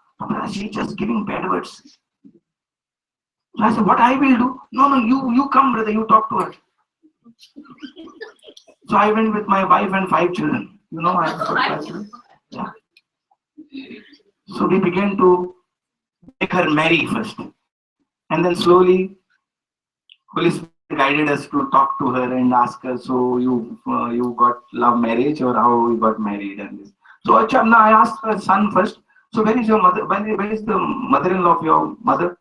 She's just giving bad words. So I said, what I will do? No, you come, brother, you talk to her. So I went with my wife and 5 children. I have 5 children. Yeah. So we began to make her marry first. And then slowly, Holy Spirit guided us to talk to her and ask her, so you got love marriage or how you got married and this. So I asked her son first, so where is your mother? Where is the mother-in-law of your mother?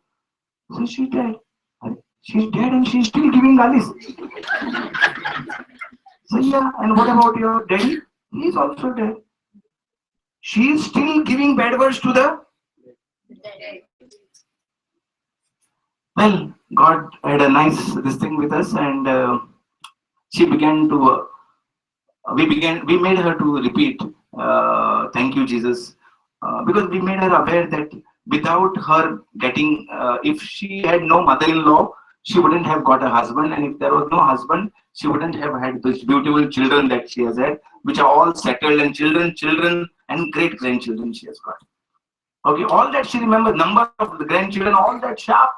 So she's dead. She's dead and she's still giving galis. So yeah, and what about your daddy? He's also dead. She's still giving bad words to the... Well, God had a nice this thing with us, and she began to... we made her to repeat, thank you, Jesus. Because we made her aware that without her getting, if she had no mother-in-law, she wouldn't have got a husband, and if there was no husband, she wouldn't have had those beautiful children that she has had, which are all settled, and children, and great-grandchildren she has got. Okay, all that she remembers, number of the grandchildren, all that sharp.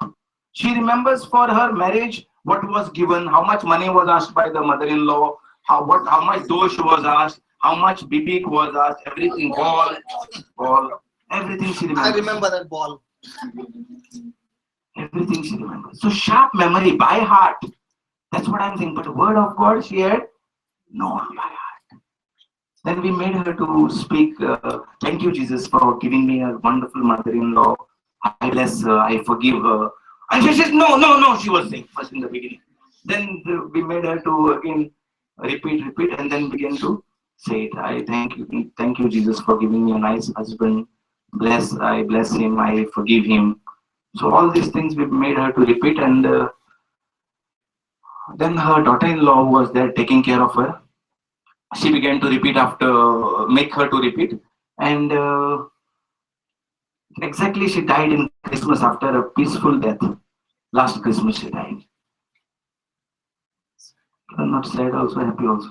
She remembers for her marriage, what was given, how much money was asked by the mother-in-law, how much dosh was asked, how much bibik was asked, everything, ball, everything she remembers. I remember that ball. Everything she remembers. So sharp memory by heart. That's what I'm saying. But the word of God she had known by heart. Then we made her to speak, thank you, Jesus, for giving me a wonderful mother-in-law. I bless her, I forgive her. And she says, no, no, no, she was saying first in the beginning. Then we made her to again repeat, and then began to say it. I thank you, Jesus, for giving me a nice husband. I bless him, I forgive him. So all these things we made her to repeat, and then her daughter-in-law who was there taking care of her, she began to repeat make her to repeat, and exactly she died in Christmas after a peaceful death. Last Christmas she died. I'm not sad also, happy also.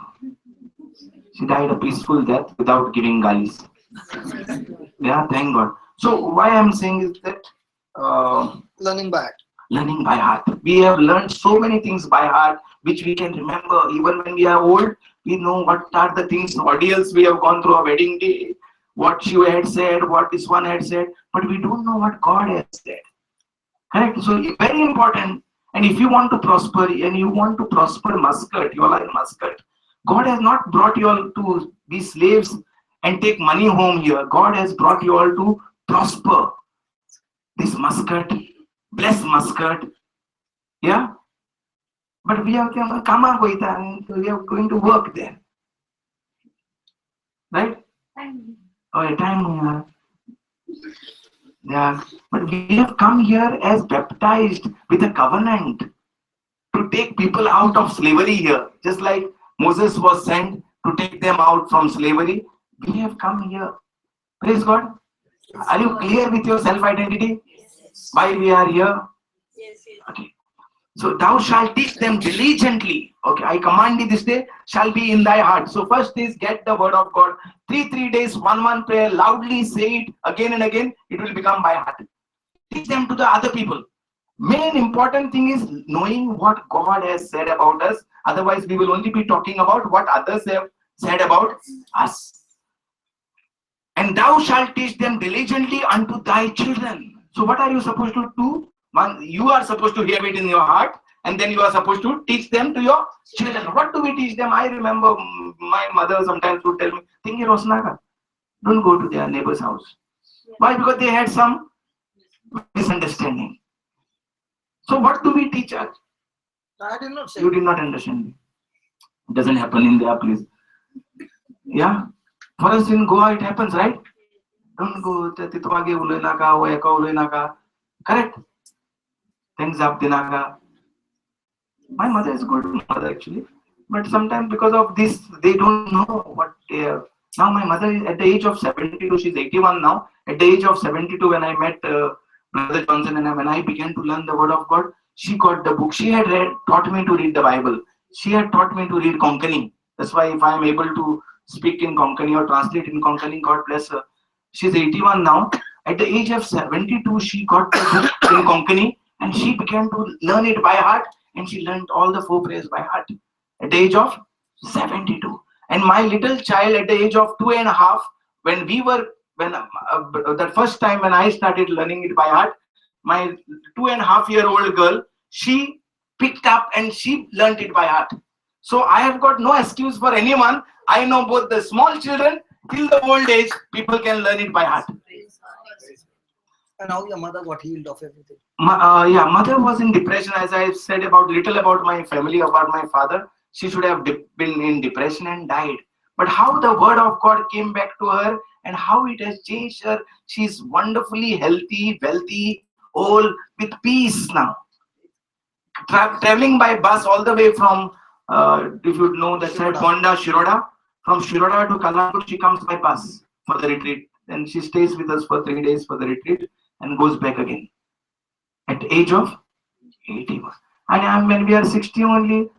She died a peaceful death without giving galis. Yeah, thank God. So why I'm saying is that Learning by heart. learning by heart. We have learned so many things by heart, which we can remember even when we are old. We know what are the things, ordeals we have gone through a wedding day, what she had said, what this one had said, but we don't know what God has said. Correct? So very important. And if you want to prosper and you want to prosper Muscat, you all are in Muscat. God has not brought you all to be slaves and take money home here. God has brought you all to prosper this Muscat, bless Muscat. Yeah? But we are going to work there. Right? Oh, time. Yeah. But we have come here as baptized with a covenant to take people out of slavery here. Just like Moses was sent to take them out from slavery, we have come here. Praise God. Are you clear with your self-identity? Why we are here? Yes, yes. Okay. So thou shalt teach them diligently. Okay, I command thee this day shall be in thy heart. So first is get the word of God. 3 days, one prayer, loudly say it again and again. It will become by heart. Teach them to the other people. Main important thing is knowing what God has said about us. Otherwise, we will only be talking about what others have said about us. And thou shalt teach them diligently unto thy children. So what are you supposed to do? One, you are supposed to hear it in your heart, and then you are supposed to teach them to your children. What do we teach them? I remember my mother sometimes would tell me, "Think Rosnaga, don't go to their neighbor's house." Why? Because they had some misunderstanding. So what do we teach us? I did not say. You did not understand me. It doesn't happen in their place. Yeah. For us in Goa, it happens, right? Don't go. Correct? Things up Dinaga. My mother is a good mother actually. But sometimes because of this, they don't know what they have. Now my mother is at the age of 72, she's 81 now. At the age of 72, when I met Brother Johnson and when I began to learn the word of God, she got the book. She had taught me to read the Bible. She had taught me to read Konkani. That's why if I am able to speak in Konkani or translate in Konkani, God bless her. She's 81 now. At the age of 72, she got the book in Konkani and she began to learn it by heart, and she learned all the 4 prayers by heart at the age of 72. And my little child at the age of 2.5, when the first time when I started learning it by heart, my 2.5-year-old girl, she picked up and she learned it by heart. So I have got no excuse for anyone. I know both the small children till the old age, people can learn it by heart. And now your mother got healed of everything. Yeah, mother was in depression. As I said little about my family, about my father, she should have been in depression and died. But how the word of God came back to her and how it has changed her. She's wonderfully healthy, wealthy, old, with peace now. Traveling by bus all the way from, if you know that side, Bonda, Shiroda. From Shiroda to Kalanpur, she comes by bus for the retreat. Then she stays with us for 3 days for the retreat and goes back again at the age of 81. And when we are 60 only,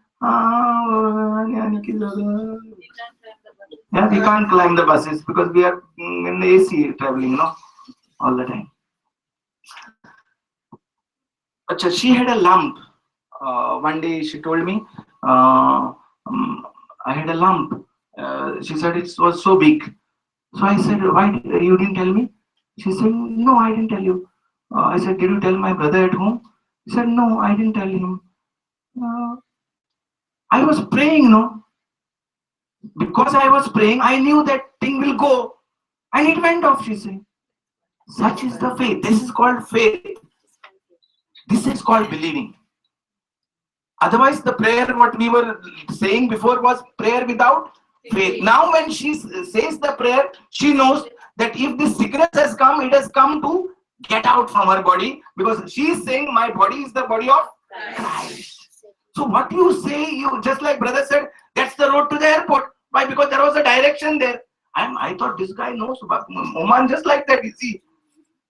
yeah, we can't climb the buses because we are in the AC traveling, all the time. Achha, she had a lump. One day she told me, I had a lump. She said it was so big. So I said, why you didn't tell me? She said, no, I didn't tell you. I said, did you tell my brother at home? He said, no, I didn't tell him. I was praying, Because I was praying, I knew that thing will go. And it went off, she said. Such is the faith. This is called faith. This is called believing. Otherwise, the prayer, what we were saying before, was prayer without faith. Now, when she says the prayer, she knows that if this sickness has come, it has come to get out from her body, because she is saying, my body is the body of Christ. So what you say, you just like brother said, that's the road to the airport. Why? Because there was a direction there. I thought this guy knows about Oman just like that. You see,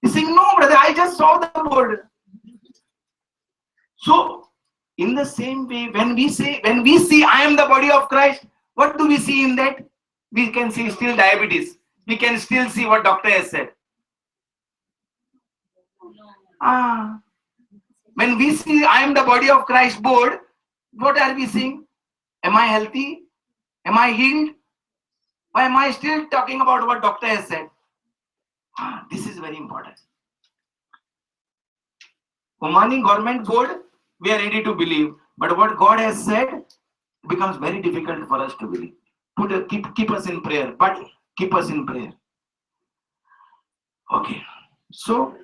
he's saying, no, brother, I just saw the board. So, in the same way, when we see I am the body of Christ, what do we see in that? We can see still diabetes. We can still see what doctor has said. When we see I am the body of Christ board, what are we seeing? Am I healthy? Am I healed? Why am I still talking about what doctor has said? This is very important. Omani government board, we are ready to believe, but what God has said becomes very difficult for us to believe. Keep us in prayer, but keep us in prayer. Okay, so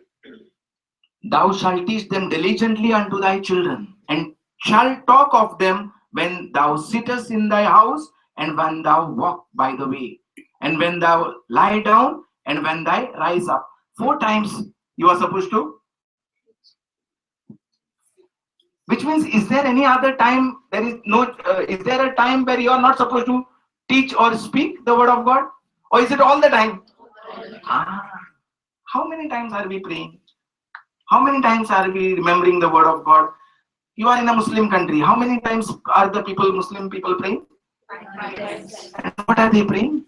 thou shalt teach them diligently unto thy children, and shalt talk of them when thou sittest in thy house, and when thou walk by the way, and when thou lie down, and when thou rise up. 4 times you are supposed to. Which means, is there any other time? There is no. Is there a time where you are not supposed to teach or speak the word of God, or is it all the time? How many times are we praying? How many times are we remembering the word of God? You are in a Muslim country. How many times are the Muslim people praying? And what are they praying?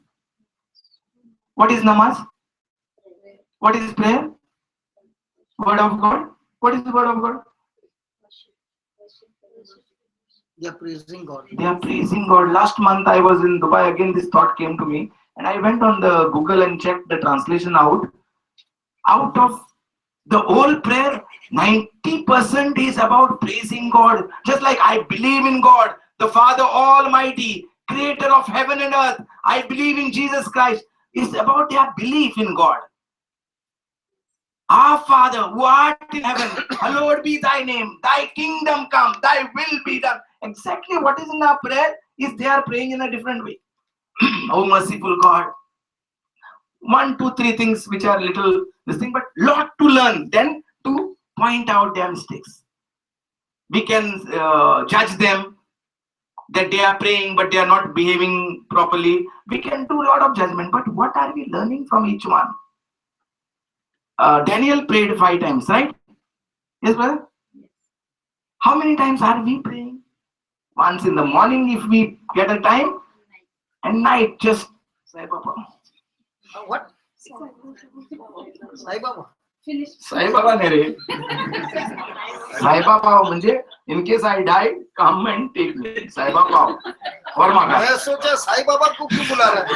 What is namaz? What is prayer? Word of God. What is the word of God? They are praising God. They are praising God. Last month I was in Dubai. Again, this thought came to me, and I went on the Google and checked the translation out. Out of the whole prayer, 90% is about praising God. Just like I believe in God, the Father Almighty, creator of heaven and earth. I believe in Jesus Christ. It's about their belief in God. Our Father, who art in heaven, hallowed be thy name. Thy kingdom come, thy will be done. Exactly what is in our prayer is they are praying in a different way. Oh merciful God. 1, 2, 3 things which are little this thing, but lot to learn, then to point out their mistakes. We can judge them that they are praying but they are not behaving properly. We can do a lot of judgment, but what are we learning from each one? Daniel prayed 5 times, right? Yes, brother? How many times are we praying? Once in the morning if we get a time, and night just Sai Baba. What? Sai Baba. Sai Baba nere. Sai Baba म्हणजे in case I die, come and take me. Sai Baba. और मगा. मैं सोचा साई बाबा को क्यों बुला रहा है?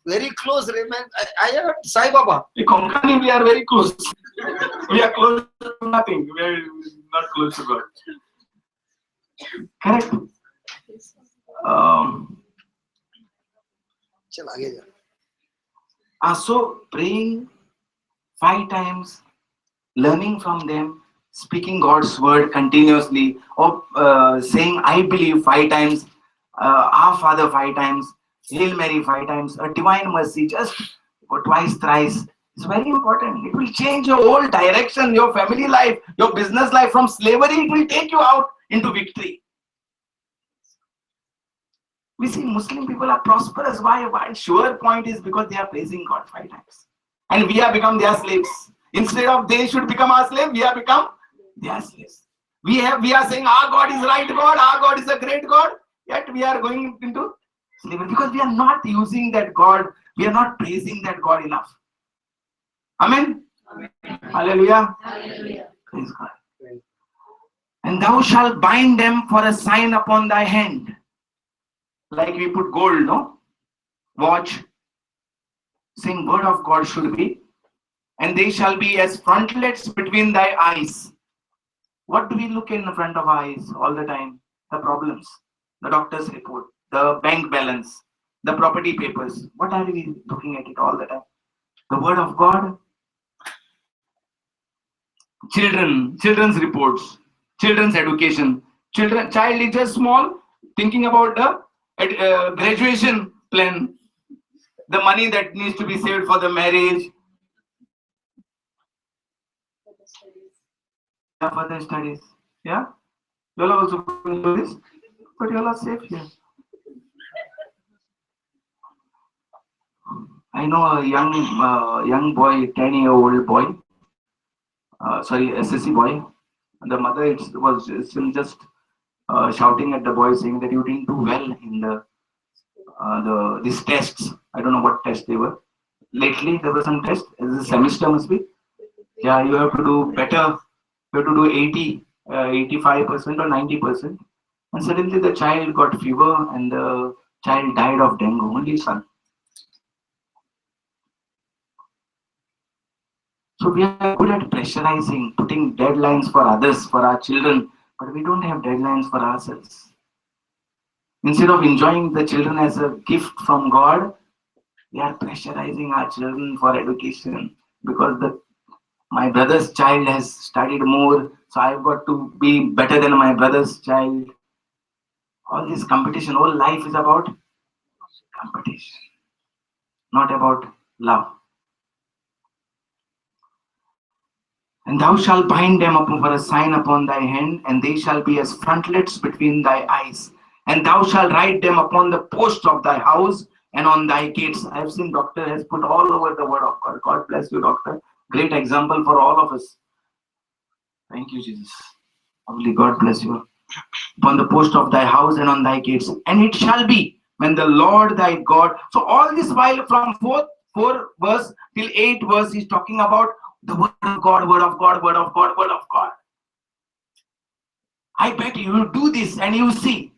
Very close, man. I heard Sai Baba. In Konkani we are very close. We are close to nothing. We are not close to God. Correct. चल आगे जा. So praying 5 times, learning from them, speaking God's word continuously, or saying I believe 5 times, Our Father 5 times, Hail Mary 5 times, a divine mercy just twice, thrice. It's very important. It will change your whole direction, your family life, your business life. From slavery, it will take you out into victory. We see Muslim people are prosperous. Why? Sure point is because they are praising God 5 times. And we have become their slaves. Instead of they should become our slave, we have become their slaves. We are saying our God is right God, our God is a great God, yet we are going into slavery because we are not using that God, we are not praising that God enough. Amen? Amen. Hallelujah. Hallelujah. Praise God. And thou shalt bind them for a sign upon thy hand. Like we put gold, no? Watch. Saying word of God should be. And they shall be as frontlets between thy eyes. What do we look in the front of our eyes all the time? The problems, the doctor's report, the bank balance, the property papers. What are we looking at it all the time? The word of God. children's reports, children's education. Child is just small, thinking about the graduation plan, the money that needs to be saved for the marriage, for the studies. Yeah, you all are also going to do this, but you all are safe here. I know a young boy, 10-year-old boy, sorry, SSC boy. The mother was still just shouting at the boy, saying that you didn't do well in these tests. I don't know what tests they were. Lately, there were some tests. This semester must be. Yeah, you have to do better. You have to do 80, 85% or 90%. And suddenly the child got fever and the child died of dengue. Only son. So we are good at pressurizing, putting deadlines for others, for our children, but we don't have deadlines for ourselves. Instead of enjoying the children as a gift from God, we are pressurizing our children for education because my brother's child has studied more, so I've got to be better than my brother's child. All this competition, all life is about competition, not about love. And thou shalt bind them up for a sign upon thy hand, and they shall be as frontlets between thy eyes. And thou shalt write them upon the posts of thy house and on thy gates. I have seen doctor has put all over the word of God. God bless you, doctor. Great example for all of us. Thank you, Jesus. Only God bless you. Upon the post of thy house and on thy gates. And it shall be when the Lord thy God. So all this while from 4 verse till 8 verse he's talking about the word of God, word of God, word of God, word of God. I bet you will do this and you see.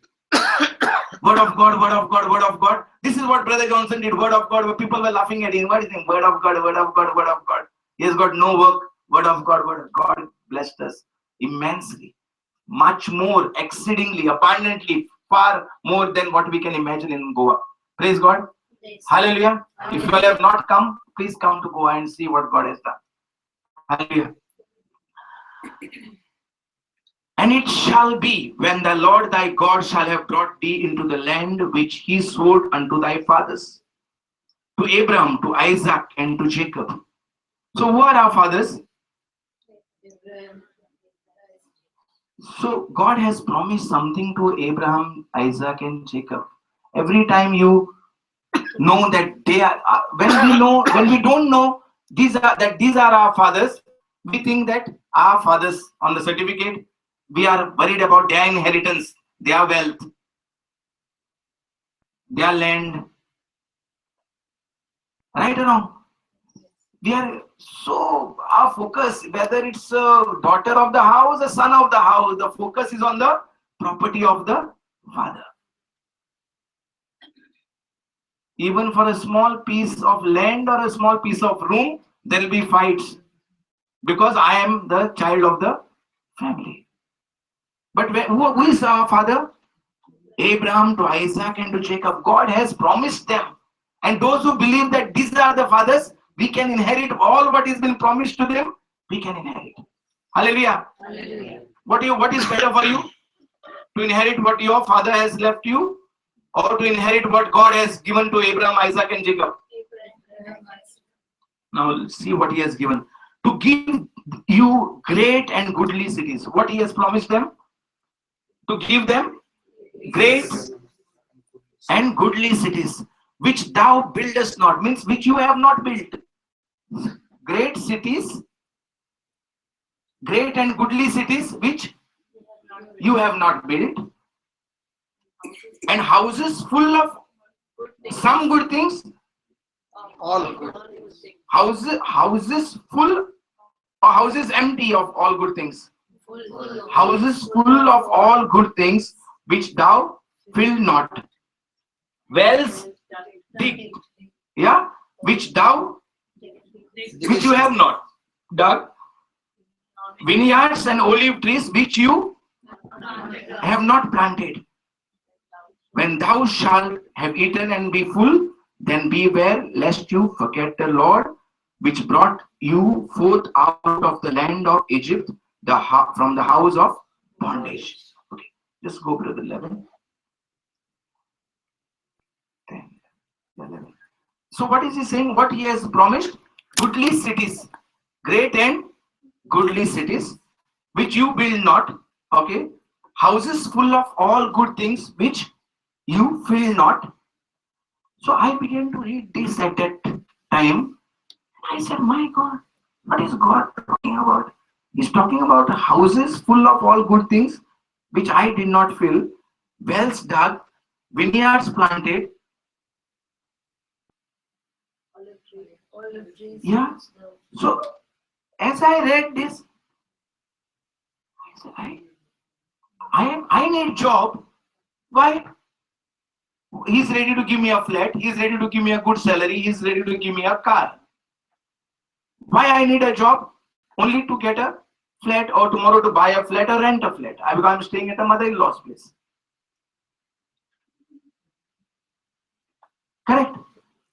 Word of God, word of God, word of God. This is what Brother Johnson did, word of God. People were laughing at him. What is it? Word of God, word of God, word of God. He has got no work. Word of God, word of God blessed us immensely. Much more, exceedingly, abundantly, far more than what we can imagine in Goa. Praise God. Yes. Hallelujah. If you all have not come, please come to Goa and see what God has done. Hallelujah. And it shall be when the Lord thy God shall have brought thee into the land which he swore unto thy fathers, to Abraham, to Isaac, and to Jacob. So who are our fathers? So God has promised something to Abraham, Isaac, and Jacob. Every time you know that they are, when we don't know these are our fathers, we think that our fathers on the certificate, we are worried about their inheritance, their wealth, their land. Right or wrong? We are so, our focus, whether it's a daughter of the house, a son of the house, the focus is on the property of the father. Even for a small piece of land or a small piece of room, there will be fights because I am the child of the family. But who is our father? Abraham, to Isaac, and to Jacob. God has promised them. And those who believe that these are the fathers, we can inherit all what has been promised to them. We can inherit. Hallelujah. Hallelujah. What is better for you? To inherit what your father has left you, or to inherit what God has given to Abraham, Isaac, and Jacob? Now let's see what he has given. To give you great and goodly cities. What he has promised them? To give them great and goodly cities, which thou buildest not, means which you have not built. Great cities, great and goodly cities, which you have not built, and houses full of some good things, All good. houses full, or houses empty of all good things. Houses full of all good things, which thou fill not. Wells dig, yeah, which you have not dug. Vineyards and olive trees, which you have not planted. When thou shalt have eaten and be full, then beware lest you forget the Lord, which brought you forth out of the land of Egypt, from the house of bondage. Okay, just go, brother. 11, 10, 11. So what is he saying? What he has promised? Goodly cities, great and goodly cities, which you build not. Okay, houses full of all good things, which you fill not. So I began to read this at that time. I said, my God, what is God talking about? He's talking about houses full of all good things, which I did not fill, wells dug, vineyards planted. Yeah. So as I read this, I said, I need job. Why? He's ready to give me a flat. He's ready to give me a good salary. He's ready to give me a car. Why I need a job? Only to get a flat, or tomorrow to buy a flat or rent a flat. Because I'm staying at a mother-in-law's place. Correct.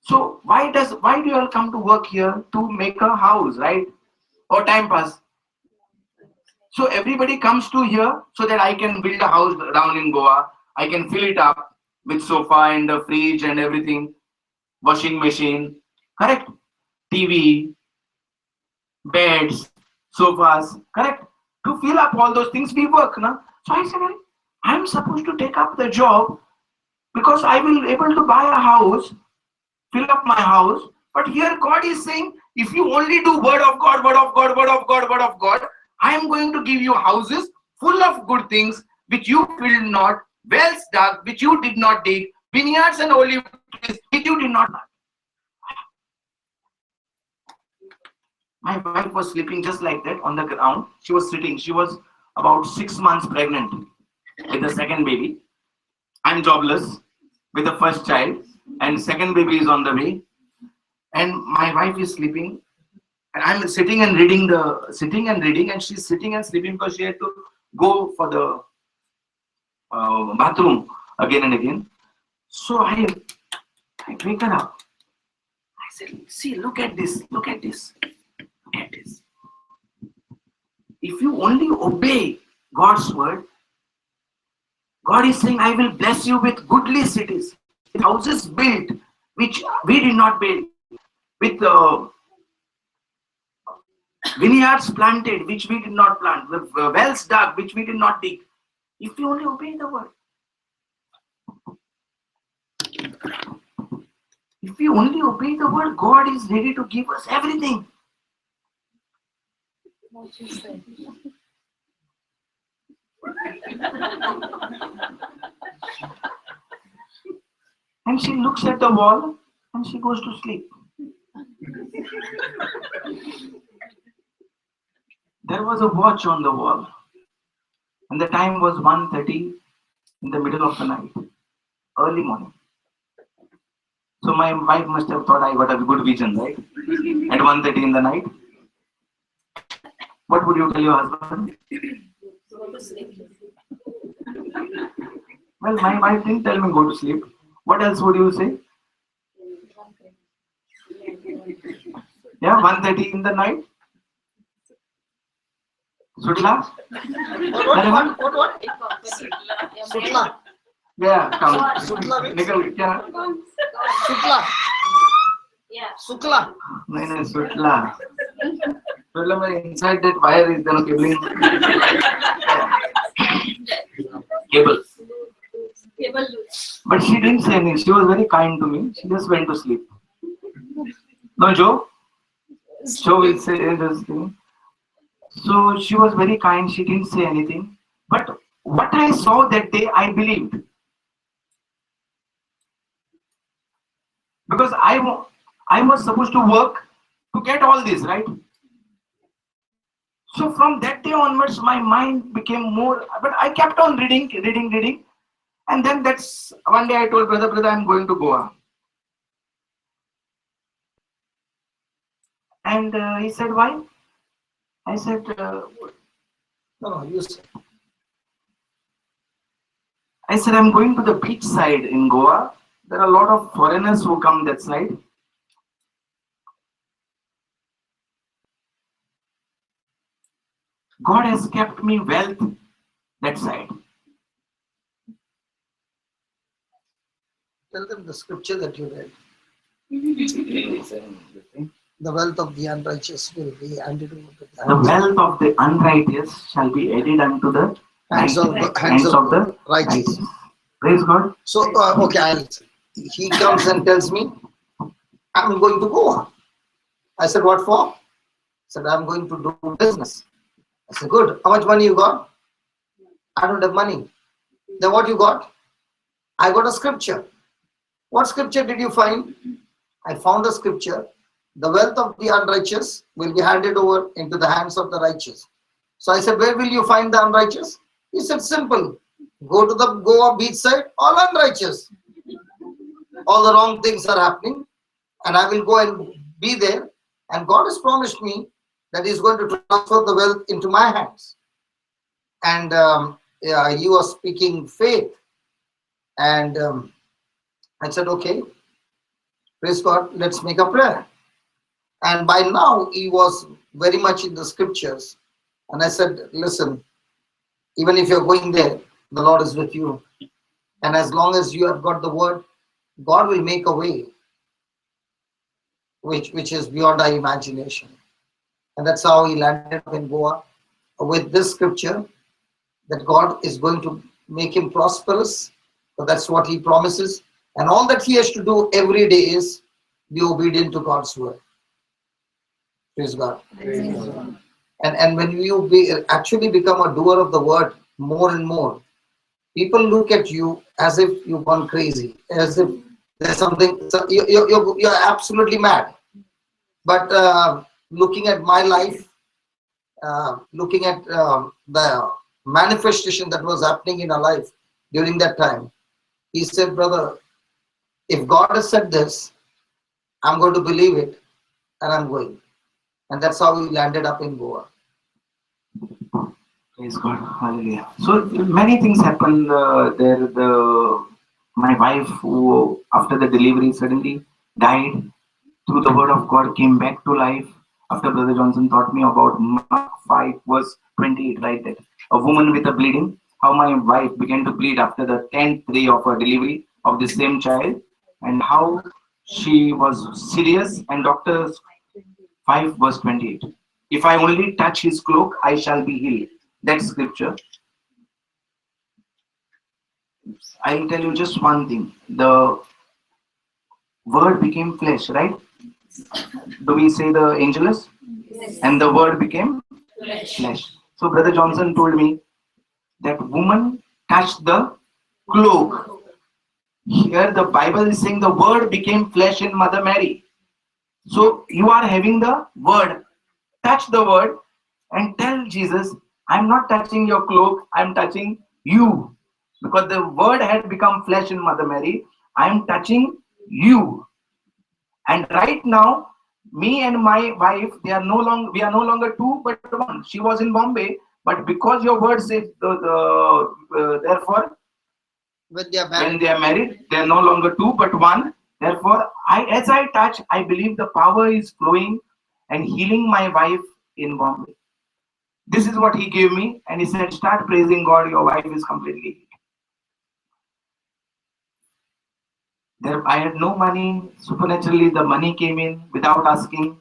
So why do you all come to work here? To make a house, right? Or time pass. So everybody comes to here so that I can build a house down in Goa. I can fill it up with sofa and a fridge and everything, washing machine, correct? TV, beds, sofas, correct? To fill up all those things, we work, na? So I said, I'm supposed to take up the job because I will be able to buy a house, fill up my house. But here God is saying, if you only do word of God, word of God, word of God, word of God, I am going to give you houses full of good things, which you filled not, wells dug, which you did not dig, vineyards and olive trees, which you did not. My wife was sleeping just like that on the ground. She was sitting. She was about 6 months pregnant with the second baby. I'm jobless with the first child, and second baby is on the way. And my wife is sleeping, and I'm sitting and reading, and she's sitting and sleeping because she had to go for the bathroom again and again. So I wake her up. I said, see, look at this, look at this, look at this. If you only obey God's word, God is saying, I will bless you with goodly cities, with houses built, which we did not build, with vineyards planted, which we did not plant, with wells dug, which we did not dig. If you only obey the word. If we only obey the word, God is ready to give us everything. What you say? And she looks at the wall and she goes to sleep. There was a watch on the wall, and the time was 1:30 in the middle of the night, early morning. So my wife must have thought I got a good vision, right? At 1:30 in the night. What would you tell your husband? Go to sleep. Well, my wife didn't tell me go to sleep. What else would you say? Yeah, 1:30 in the night. Sutla? What? Sutla. Yeah, come. Sutla means? Nikal, yeah. Sutla. Yeah. Sukla. No, Sutla. Sutla means inside that wire is the cabling. Cable. Cable. But she didn't say anything. She was very kind to me. She just went to sleep. No, Joe? Joe will say this thing. So she was very kind. She didn't say anything. But what I saw that day, I believed. Because I was supposed to work to get all this, right? So from that day onwards, my mind became more, but I kept on reading. And then that's one day I told brother, I'm going to Goa. And he said, why? I said, No, you say. I'm going to the beach side in Goa. There are a lot of foreigners who come that side. God has kept me wealth that side. Tell them the scripture that you read. The The wealth of the unrighteous will be handed over to the wealth of the unrighteous shall be added unto the hands of righteous. the hands of the the righteous. righteous. Praise God. So okay, he comes and tells me, I'm going to Goa. I said, what for? He said, I'm going to do business. I said, good. How much money you got? I don't have money. Then what you got? I got a scripture. What scripture did you find? I found a scripture. The wealth of the unrighteous will be handed over into the hands of the righteous. So I said, where will you find the unrighteous? He said, simple. Go to the Goa beach side, all unrighteous. All the wrong things are happening. And I will go and be there. And God has promised me that He's going to transfer the wealth into my hands. And you are speaking faith. And I said, okay, praise God, let's make a prayer. And by now, he was very much in the scriptures. And I said, listen, even if you're going there, the Lord is with you. And as long as you have got the word, God will make a way which is beyond our imagination. And that's how he landed up in Goa with this scripture, that God is going to make him prosperous. So that's what he promises. And all that he has to do every day is be obedient to God's word. Praise God. And when you actually become a doer of the word more and more, people look at you as if you've gone crazy, as if there's something, so you're absolutely mad. But looking at my life, looking at the manifestation that was happening in our life during that time, he said, brother, if God has said this, I'm going to believe it, and I'm going. And that's how we landed up in Goa. Praise God. Hallelujah. So many things happened there. My wife, who after the delivery suddenly died, through the word of God came back to life. After Brother Johnson taught me about Mark 5 verse 28, right? That a woman with a bleeding, how my wife began to bleed after the 10th day of her delivery of the same child, and how she was serious, and doctors 5 verse 28. If I only touch his cloak, I shall be healed. That scripture. I'll tell you just one thing. The word became flesh, right? Do we say the angelus? Yes. And the word became flesh. So Brother Johnson told me that woman touched the cloak. Here the Bible is saying the word became flesh in Mother Mary. So you are having the word. Touch the word and tell Jesus, I'm not touching your cloak, I'm touching you. Because the word had become flesh in Mother Mary, I'm touching you. And right now, me and my wife, we are no longer two but one. She was in Bombay, but because your word says therefore When they are when married, they are married, they are no longer two but one. Therefore, as I touch, I believe the power is flowing and healing my wife in Bombay. This is what he gave me, and he said, start praising God, your wife is completely healed. There, I had no money. Supernaturally, the money came in without asking.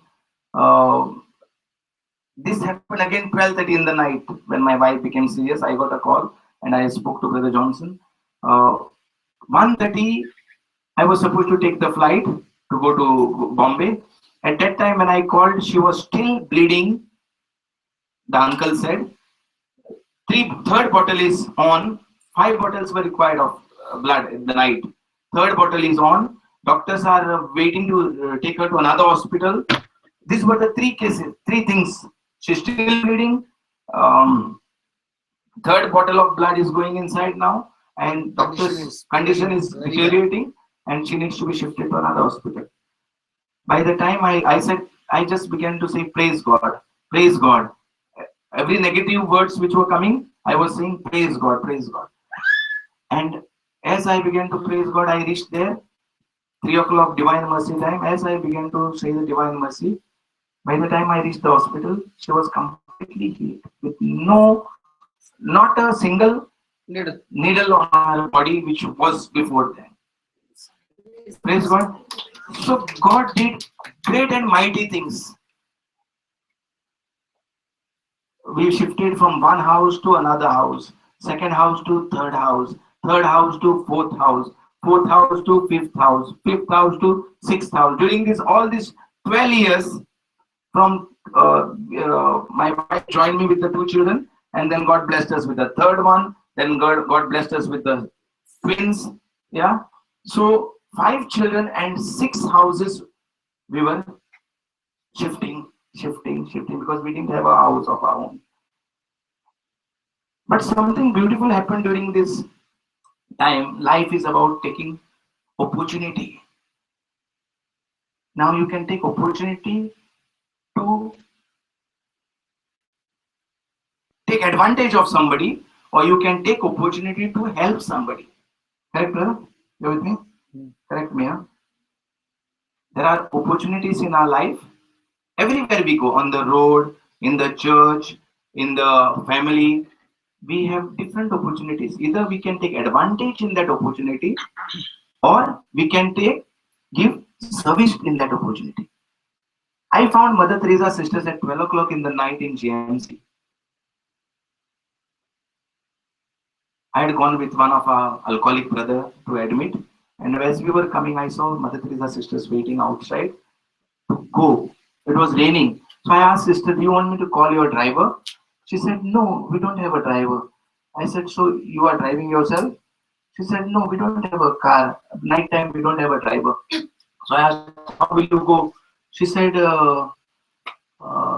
This happened again 12:30 in the night when my wife became serious. I got a call and I spoke to Brother Johnson. 1:30, I was supposed to take the flight to go to Bombay. At that time when I called, she was still bleeding. The uncle said, third bottle is on. 5 bottles were required of blood in the night. Third bottle is on. Doctors are waiting to take her to another hospital. These were the 3 cases, 3 things. She's still bleeding. Third bottle of blood is going inside now, and doctor's condition is deteriorating, and she needs to be shifted to another hospital. By the time I said, I just began to say, praise God, praise God. Every negative words which were coming, I was saying, praise God, praise God. And as I began to praise God, I reached there, 3 o'clock Divine Mercy time. As I began to say the Divine Mercy, by the time I reached the hospital, she was completely perfectly healed with no, not a single Needle. needle on her body which was before that. Praise God. So God did great and mighty things. We shifted from one house to another house, second house to third house to fourth house to fifth house to sixth house. During this all these 12 years, from my wife joined me with the two children, and then God blessed us with the third one. Then God blessed us with the twins. Yeah. So 5 children and 6 houses we were shifting because we didn't have a house of our own. But something beautiful happened during this time. Life is about taking opportunity. Now you can take opportunity to take advantage of somebody, or you can take opportunity to help somebody. Correct, brother? You with me? Correct me, huh? There are opportunities in our life. Everywhere we go, on the road, in the church, in the family, we have different opportunities. Either we can take advantage in that opportunity, or we can give service in that opportunity. I found Mother Teresa sisters at 12 o'clock in the night in GMC. I had gone with one of our alcoholic brother to admit, and as we were coming, I saw Mother Teresa sisters waiting outside to go. It was raining, so I asked sister, "Do you want me to call your driver?" She said, "No, we don't have a driver." I said, "So you are driving yourself?" She said, "No, we don't have a car. Night time, we don't have a driver." So I asked, "How will you go?" She said,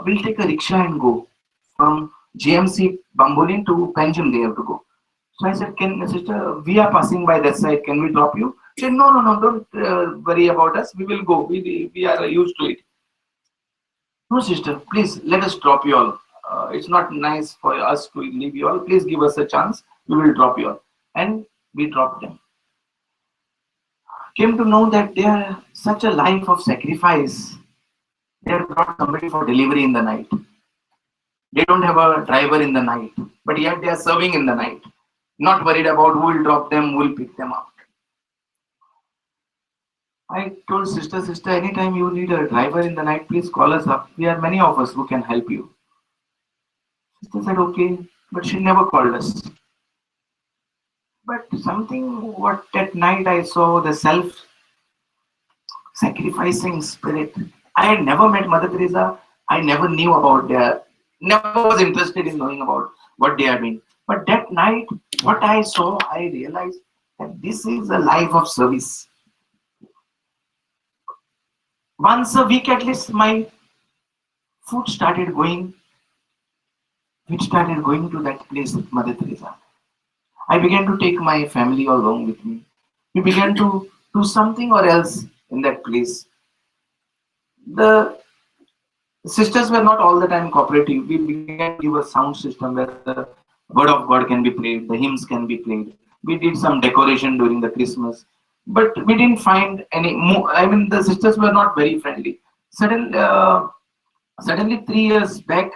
"We'll take a rickshaw and go from GMC Bambolin to Panjim. They have to go." So I said, "Can sister, we are passing by that side. Can we drop you?" She said, "No, no, no. Don't worry about us. We will go. We are used to it." "No, sister. Please let us drop you all. It's not nice for us to leave you all. Please give us a chance. We will drop you all." And we dropped them. Came to know that they are such a life of sacrifice. They have brought somebody for delivery in the night. They don't have a driver in the night, but yet they are serving in the night. Not worried about who will drop them, who will pick them up. I told sister, anytime you need a driver in the night, please call us up. We are many of us who can help you. Sister said, okay, but she never called us. But something, what at night I saw the self-sacrificing spirit. I had never met Mother Teresa. I never knew about never was interested in knowing about what they are doing. But that night, what I saw, I realized that this is a life of service. Once a week at least, my foot started going, which started going to that place with Mother Teresa. I began to take my family along with me. We began to do something or else in that place. The sisters were not all the time cooperative. We began to give a sound system where the word of God can be played, the hymns can be played. We did some decoration during the Christmas, but we didn't find any more. I mean, the sisters were not very friendly. Suddenly 3 years back,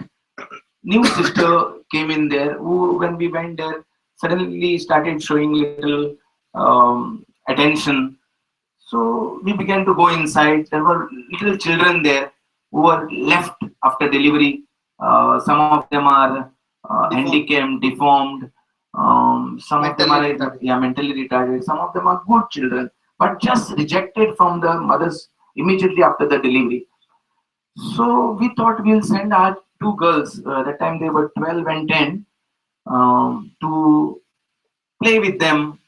new sister came in there who, when we went there, suddenly started showing little attention. So we began to go inside. There were little children there who were left after delivery. Some of them are handicapped, deformed. Some of them are mentally retarded. Some of them are good children, but just rejected from the mothers immediately after the delivery. So we thought we'll send our two girls. That time they were 12 and 10, to play with them,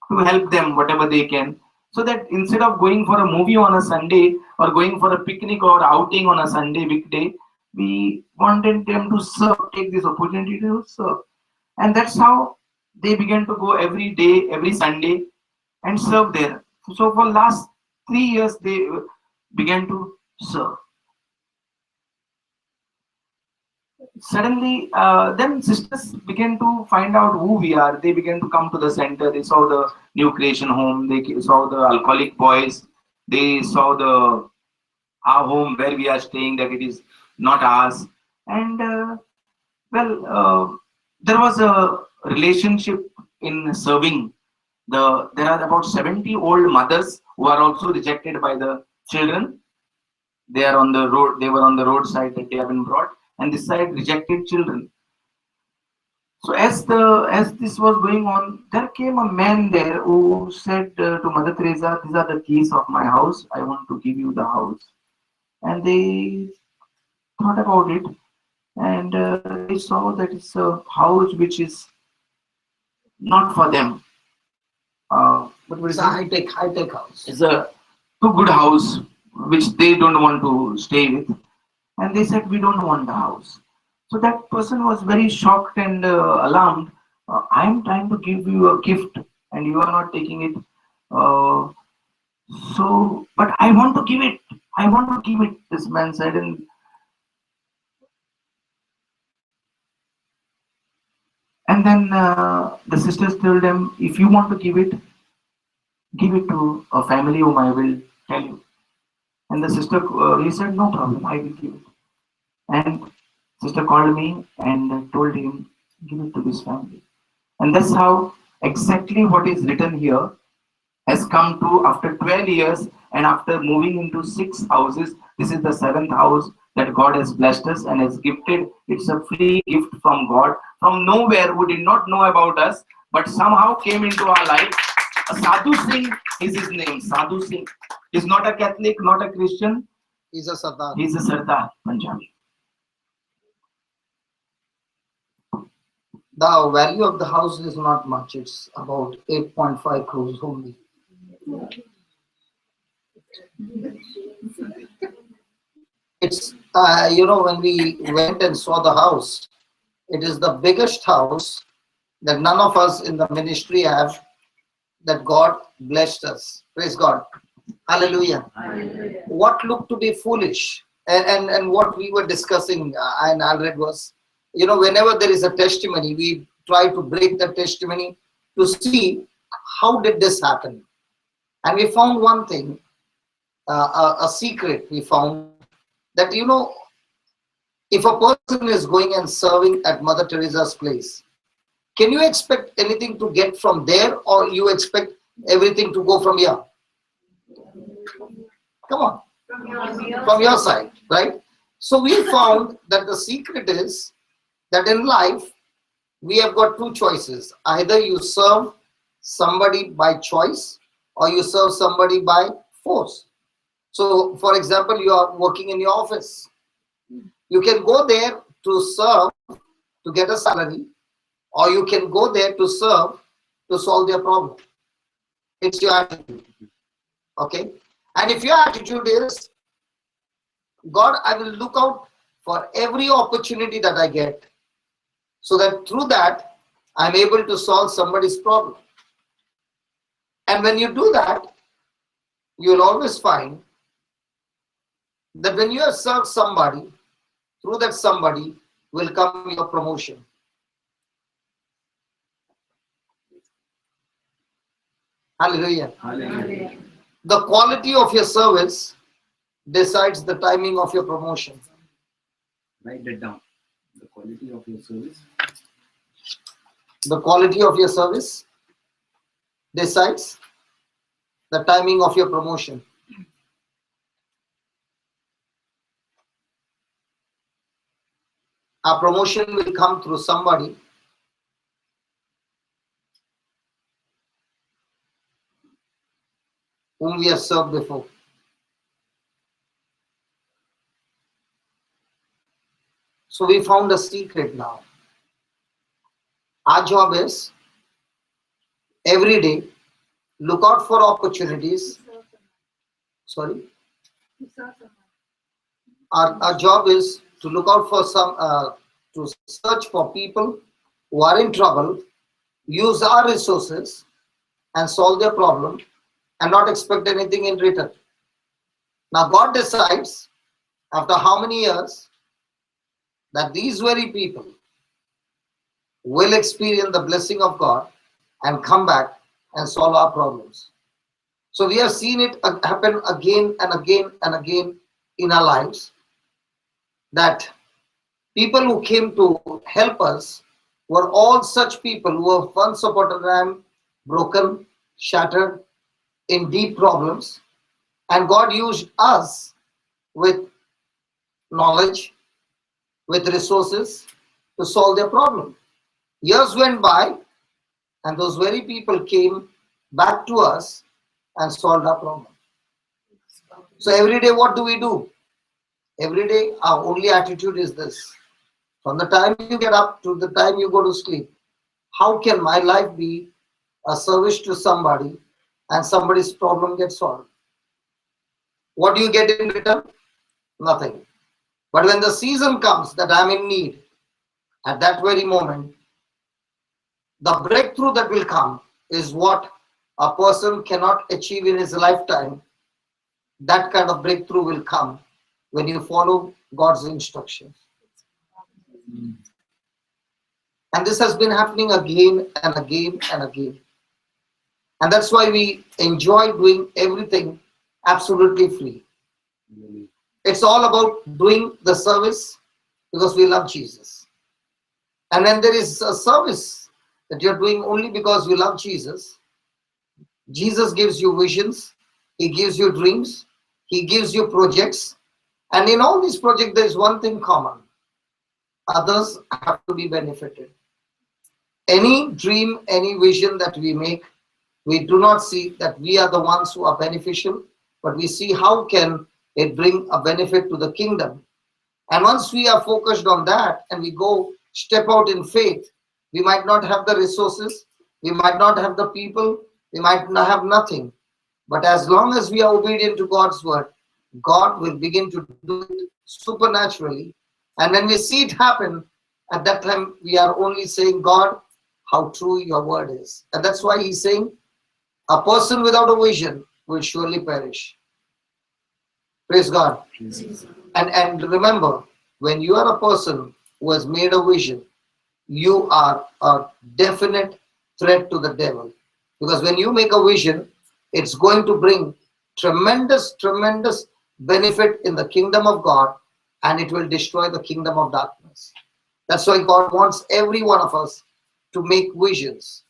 to help them whatever they can. So that instead of going for a movie on a Sunday or going for a picnic or outing on a Sunday weekday, we wanted them to serve, take this opportunity to serve. And that's how they began to go every day, every Sunday and serve there. So for last 3 years, they began to serve. Suddenly, then sisters began to find out who we are. They began to come to the center. They saw the new creation home. They saw the alcoholic boys. They saw our home where we are staying, that it is not ours. And Well, there was a relationship in serving. There are about 70 old mothers who are also rejected by the children. They are on the road. They were on the roadside that they have been brought, and this side rejected children. So as this was going on, there came a man there who said to Mother Teresa, "These are the keys of my house. I want to give you the house." And they thought about it, and they saw that it's a house which is not for them. But It's a high-tech house. it's a too good house which they don't want to stay with, and they said we don't want the house. So that person was very shocked and alarmed. I am trying to give you a gift and you are not taking it. Uh, but I want to give it. I want to give it, this man said. And then the sisters told him, if you want to give it to a family whom I will tell you. And the sister, he said, no problem, I will give it. And sister called me and told him, give it to this family. And that's how exactly what is written here has come to after 12 years and after moving into 6 houses. This is the 7th house that God has blessed us and has gifted. It's a free gift from God, from nowhere, who did not know about us, but somehow came into our life. Sadhu Singh is his name. Sadhu Singh. He's not a Catholic, not a Christian. He's a Sardar. He's a Sardar, Punjabi. The value of the house is not much. It's about 8.5 crores only. It's, when we went and saw the house, it is the biggest house that none of us in the ministry have, that God blessed us. Praise God. Hallelujah. Hallelujah. What looked to be foolish and what we were discussing and Alred was, whenever there is a testimony, we try to break the testimony to see how did this happen. And we found one thing, a secret we found, that if a person is going and serving at Mother Teresa's place, can you expect anything to get from there, or you expect everything to go from here? Come on, from your side, right? So we found that the secret is that in life we have got two choices. Either you serve somebody by choice or you serve somebody by force. So for example, you are working in your office. You can go there to serve to get a salary, or you can go there to serve to solve their problem. It's your attitude. Okay? And if your attitude is, God, I will look out for every opportunity that I get, so that through that I'm able to solve somebody's problem. And when you do that, you will always find that when you have served somebody, through that somebody will come your promotion. Hallelujah. Hallelujah. The quality of your service decides the timing of your promotion. Write that down. The quality of your service. The quality of your service decides the timing of your promotion. Our promotion will come through somebody whom we have served before. So we found a secret now. Our job is every day look out for opportunities. Sorry. Our job is to look out for to search for people who are in trouble, use our resources and solve their problem, and not expect anything in return. Now God decides after how many years that these very people will experience the blessing of God and come back and solve our problems. So we have seen it happen again and again and again in our lives, that People who came to help us were all such people who were once upon a time broken, shattered, in deep problems, and God used us with knowledge, with resources to solve their problem. Years went by, and those very people came back to us and solved our problem. So every day, what do we do? Every day, our only attitude is this. From the time you get up to the time you go to sleep, how can my life be a service to somebody and somebody's problem gets solved? What do you get in return? Nothing. But when the season comes that I'm in need, at that very moment, the breakthrough that will come is what a person cannot achieve in his lifetime. That kind of breakthrough will come when you follow God's instructions. And this has been happening again and again and again. And that's why we enjoy doing everything absolutely free. It's all about doing the service because we love Jesus. And when there is a service that you're doing only because you love Jesus, Jesus gives you visions, He gives you dreams, He gives you projects. And in all these projects, there is one thing common. Others have to be benefited. Any dream, any vision that we make, we do not see that we are the ones who are beneficial, but we see how can it bring a benefit to the kingdom. And once we are focused on that and we go step out in faith, we might not have the resources, we might not have the people, we might not have nothing. But as long as we are obedient to God's word, God will begin to do it supernaturally. And when we see it happen, at that time we are only saying, God, how true your word is. And that's why He's saying, a person without a vision will surely perish. Praise God. And remember, when you are a person who has made a vision, you are a definite threat to the devil. Because when you make a vision, it's going to bring tremendous, tremendous benefit in the kingdom of God, and it will destroy the kingdom of darkness. That's why God wants every one of us to make visions.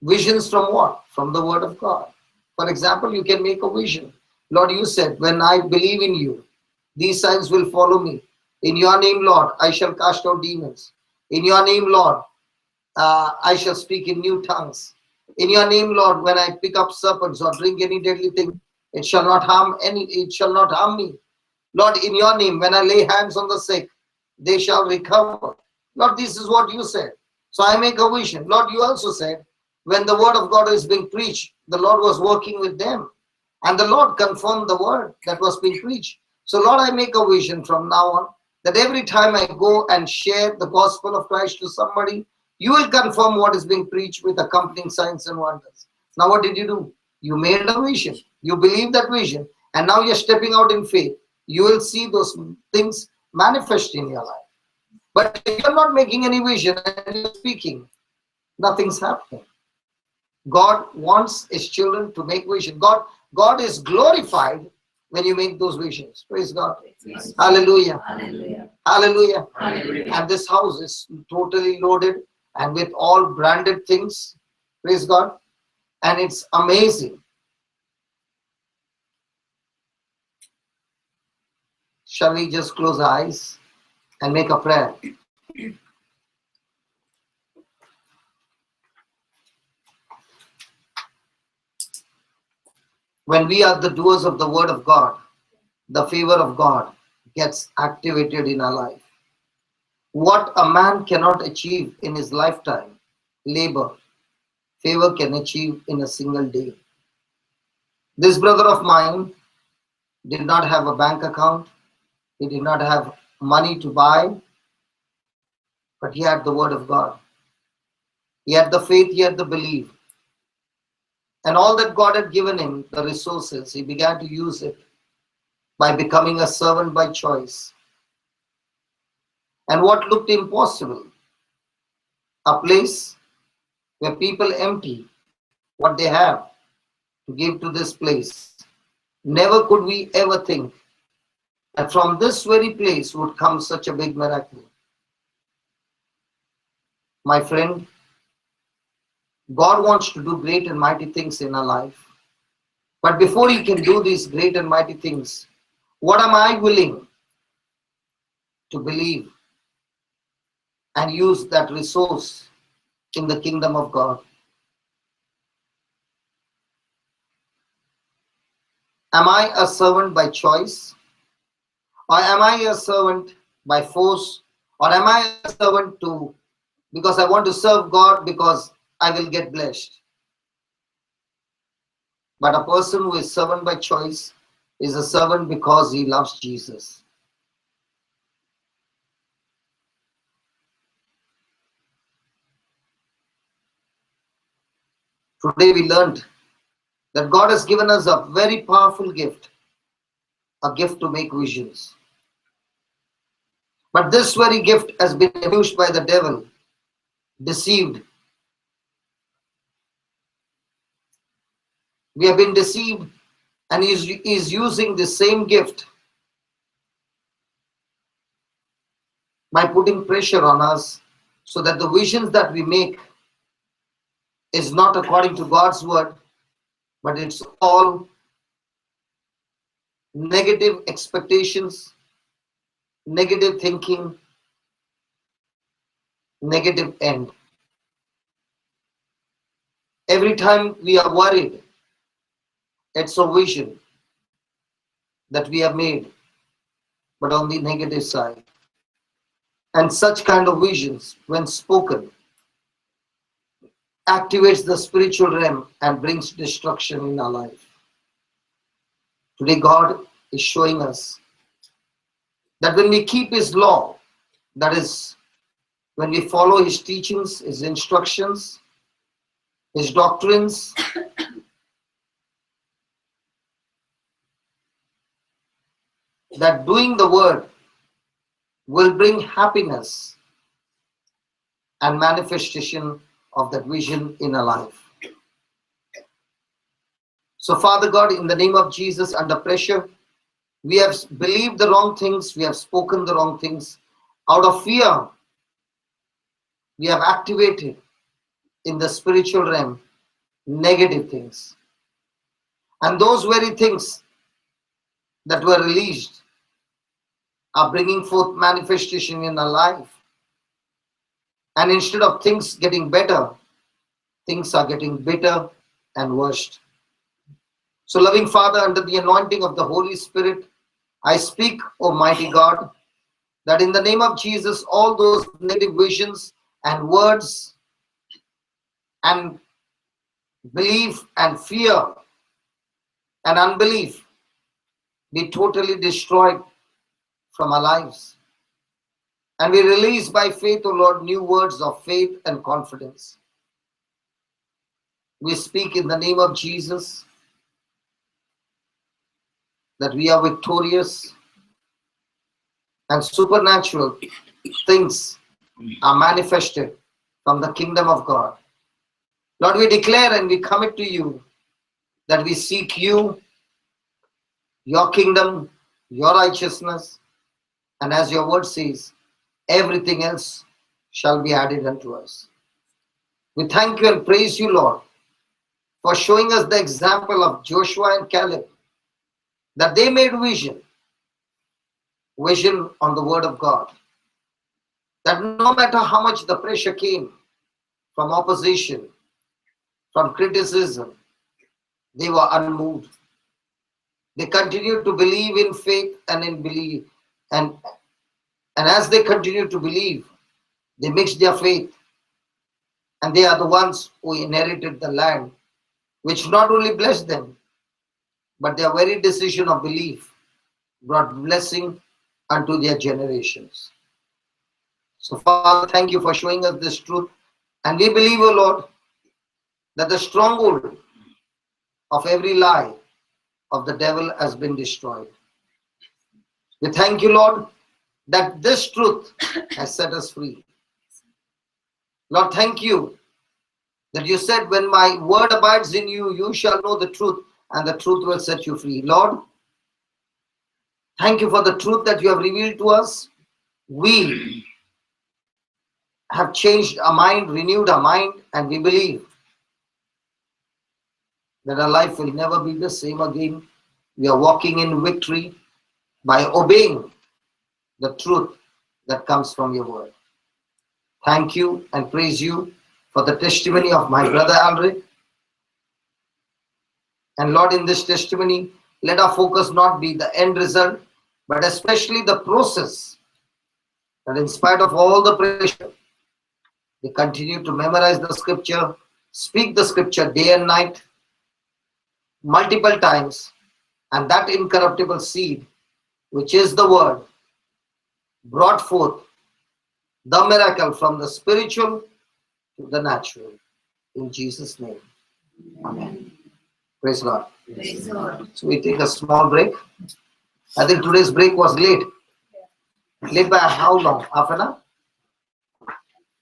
Visions from what? From the word of God. For example, you can make a vision. Lord, you said, when I believe in you, these signs will follow me. In your name, Lord, I shall cast out demons. In your name, Lord, I shall speak in new tongues. In your name, Lord, when I pick up serpents or drink any deadly thing, it shall not harm me. Lord, in your name, when I lay hands on the sick, they shall recover. Lord, this is what you said. So I make a vision. Lord, you also said, when the word of God is being preached, the Lord was working with them. And the Lord confirmed the word that was being preached. So Lord, I make a vision from now on that every time I go and share the gospel of Christ to somebody, you will confirm what is being preached with accompanying signs and wonders. Now what did you do? You made a vision. You believed that vision. And now you're stepping out in faith. You will see those things manifest in your life. But if you're not making any vision and you're speaking, nothing's happening. God wants His children to make vision. God is glorified when you make those visions. Praise God. Yes. Hallelujah. Hallelujah. Hallelujah. Hallelujah. And this house is totally loaded and with all branded things. Praise God. And it's amazing. Shall we just close our eyes and make a prayer? When we are the doers of the word of God, the favor of God gets activated in our life. What a man cannot achieve in his lifetime, labor, favor can achieve in a single day. This brother of mine did not have a bank account. He did not have money to buy, but he had the word of God. He had the faith, he had the belief. And all that God had given him, the resources, he began to use it by becoming a servant by choice. And what looked impossible, a place where people empty what they have to give to this place. Never could we ever think that from this very place would come such a big miracle. My friend, God wants to do great and mighty things in our life. But before He can do these great and mighty things, what am I willing to believe and use that resource in the kingdom of God? Am I a servant by choice? Or am I a servant by force? Or am I a servant because I want to serve God because I will get blessed? But a person who is servant by choice is a servant because he loves Jesus. Today we learned that God has given us a very powerful gift, a gift to make visions. But this very gift has been abused by the devil, deceived. We have been deceived, and he is using the same gift by putting pressure on us so that the visions that we make is not according to God's word, but it's all negative expectations, negative thinking, negative end. Every time we are worried, it's a vision that we have made, but on the negative side. And such kind of visions, when spoken, activates the spiritual realm and brings destruction in our life. Today God is showing us that when we keep His law, that is, when we follow His teachings, His instructions, His doctrines, that doing the word will bring happiness and manifestation of that vision in our life. So Father God, in the name of Jesus, under pressure, we have believed the wrong things, we have spoken the wrong things. Out of fear, we have activated in the spiritual realm negative things. And those very things that were released are bringing forth manifestation in our life. And instead of things getting better, things are getting bitter and worse. So loving Father, under the anointing of the Holy Spirit, I speak, Almighty God, that in the name of Jesus, all those negative visions and words and belief and fear and unbelief be totally destroyed from our lives. And we release by faith, O Lord, new words of faith and confidence. We speak in the name of Jesus that we are victorious and supernatural things are manifested from the kingdom of God. Lord, we declare and we commit to you that we seek you, your kingdom, your righteousness, and as your word says, everything else shall be added unto us. We thank you and praise you, Lord, for showing us the example of Joshua and Caleb, that they made vision on the word of God, that no matter how much the pressure came from opposition, from criticism, they were unmoved. They continued to believe in faith and in belief, and as they continued to believe, they mixed their faith, and they are the ones who inherited the land, which not only blessed them, but their very decision of belief brought blessing unto their generations. So Father, thank you for showing us this truth, and we believe, O Lord, that the stronghold of every lie of the devil has been destroyed. We thank you, Lord, that this truth has set us free. Lord, thank you that you said, when my word abides in you, you shall know the truth, and the truth will set you free. Lord, Thank you for the truth that you have revealed to us. We have changed our mind, renewed our mind, and we believe that our life will never be the same again. We are walking in victory by obeying the truth that comes from your word. Thank you and praise you for the testimony of my brother Alric. And Lord, in this testimony, let our focus not be the end result, but especially the process, that in spite of all the pressure, they continue to memorize the scripture, speak the scripture day and night, multiple times, and that incorruptible seed, which is the word, brought forth the miracle from the spiritual to the natural. In Jesus' name. Amen. Praise God. Praise God. So we take a small break. I think today's break was late. Late by how long? Half an hour?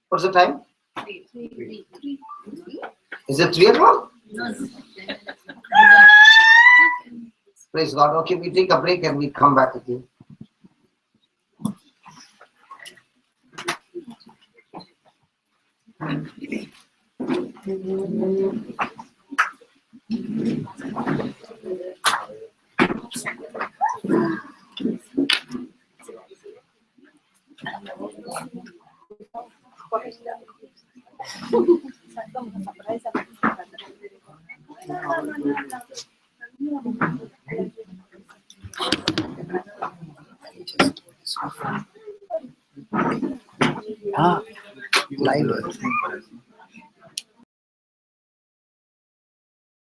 What's the time? Three. Is it 3 o'clock? No. Praise God. Okay, we take a break and we come back again. Live.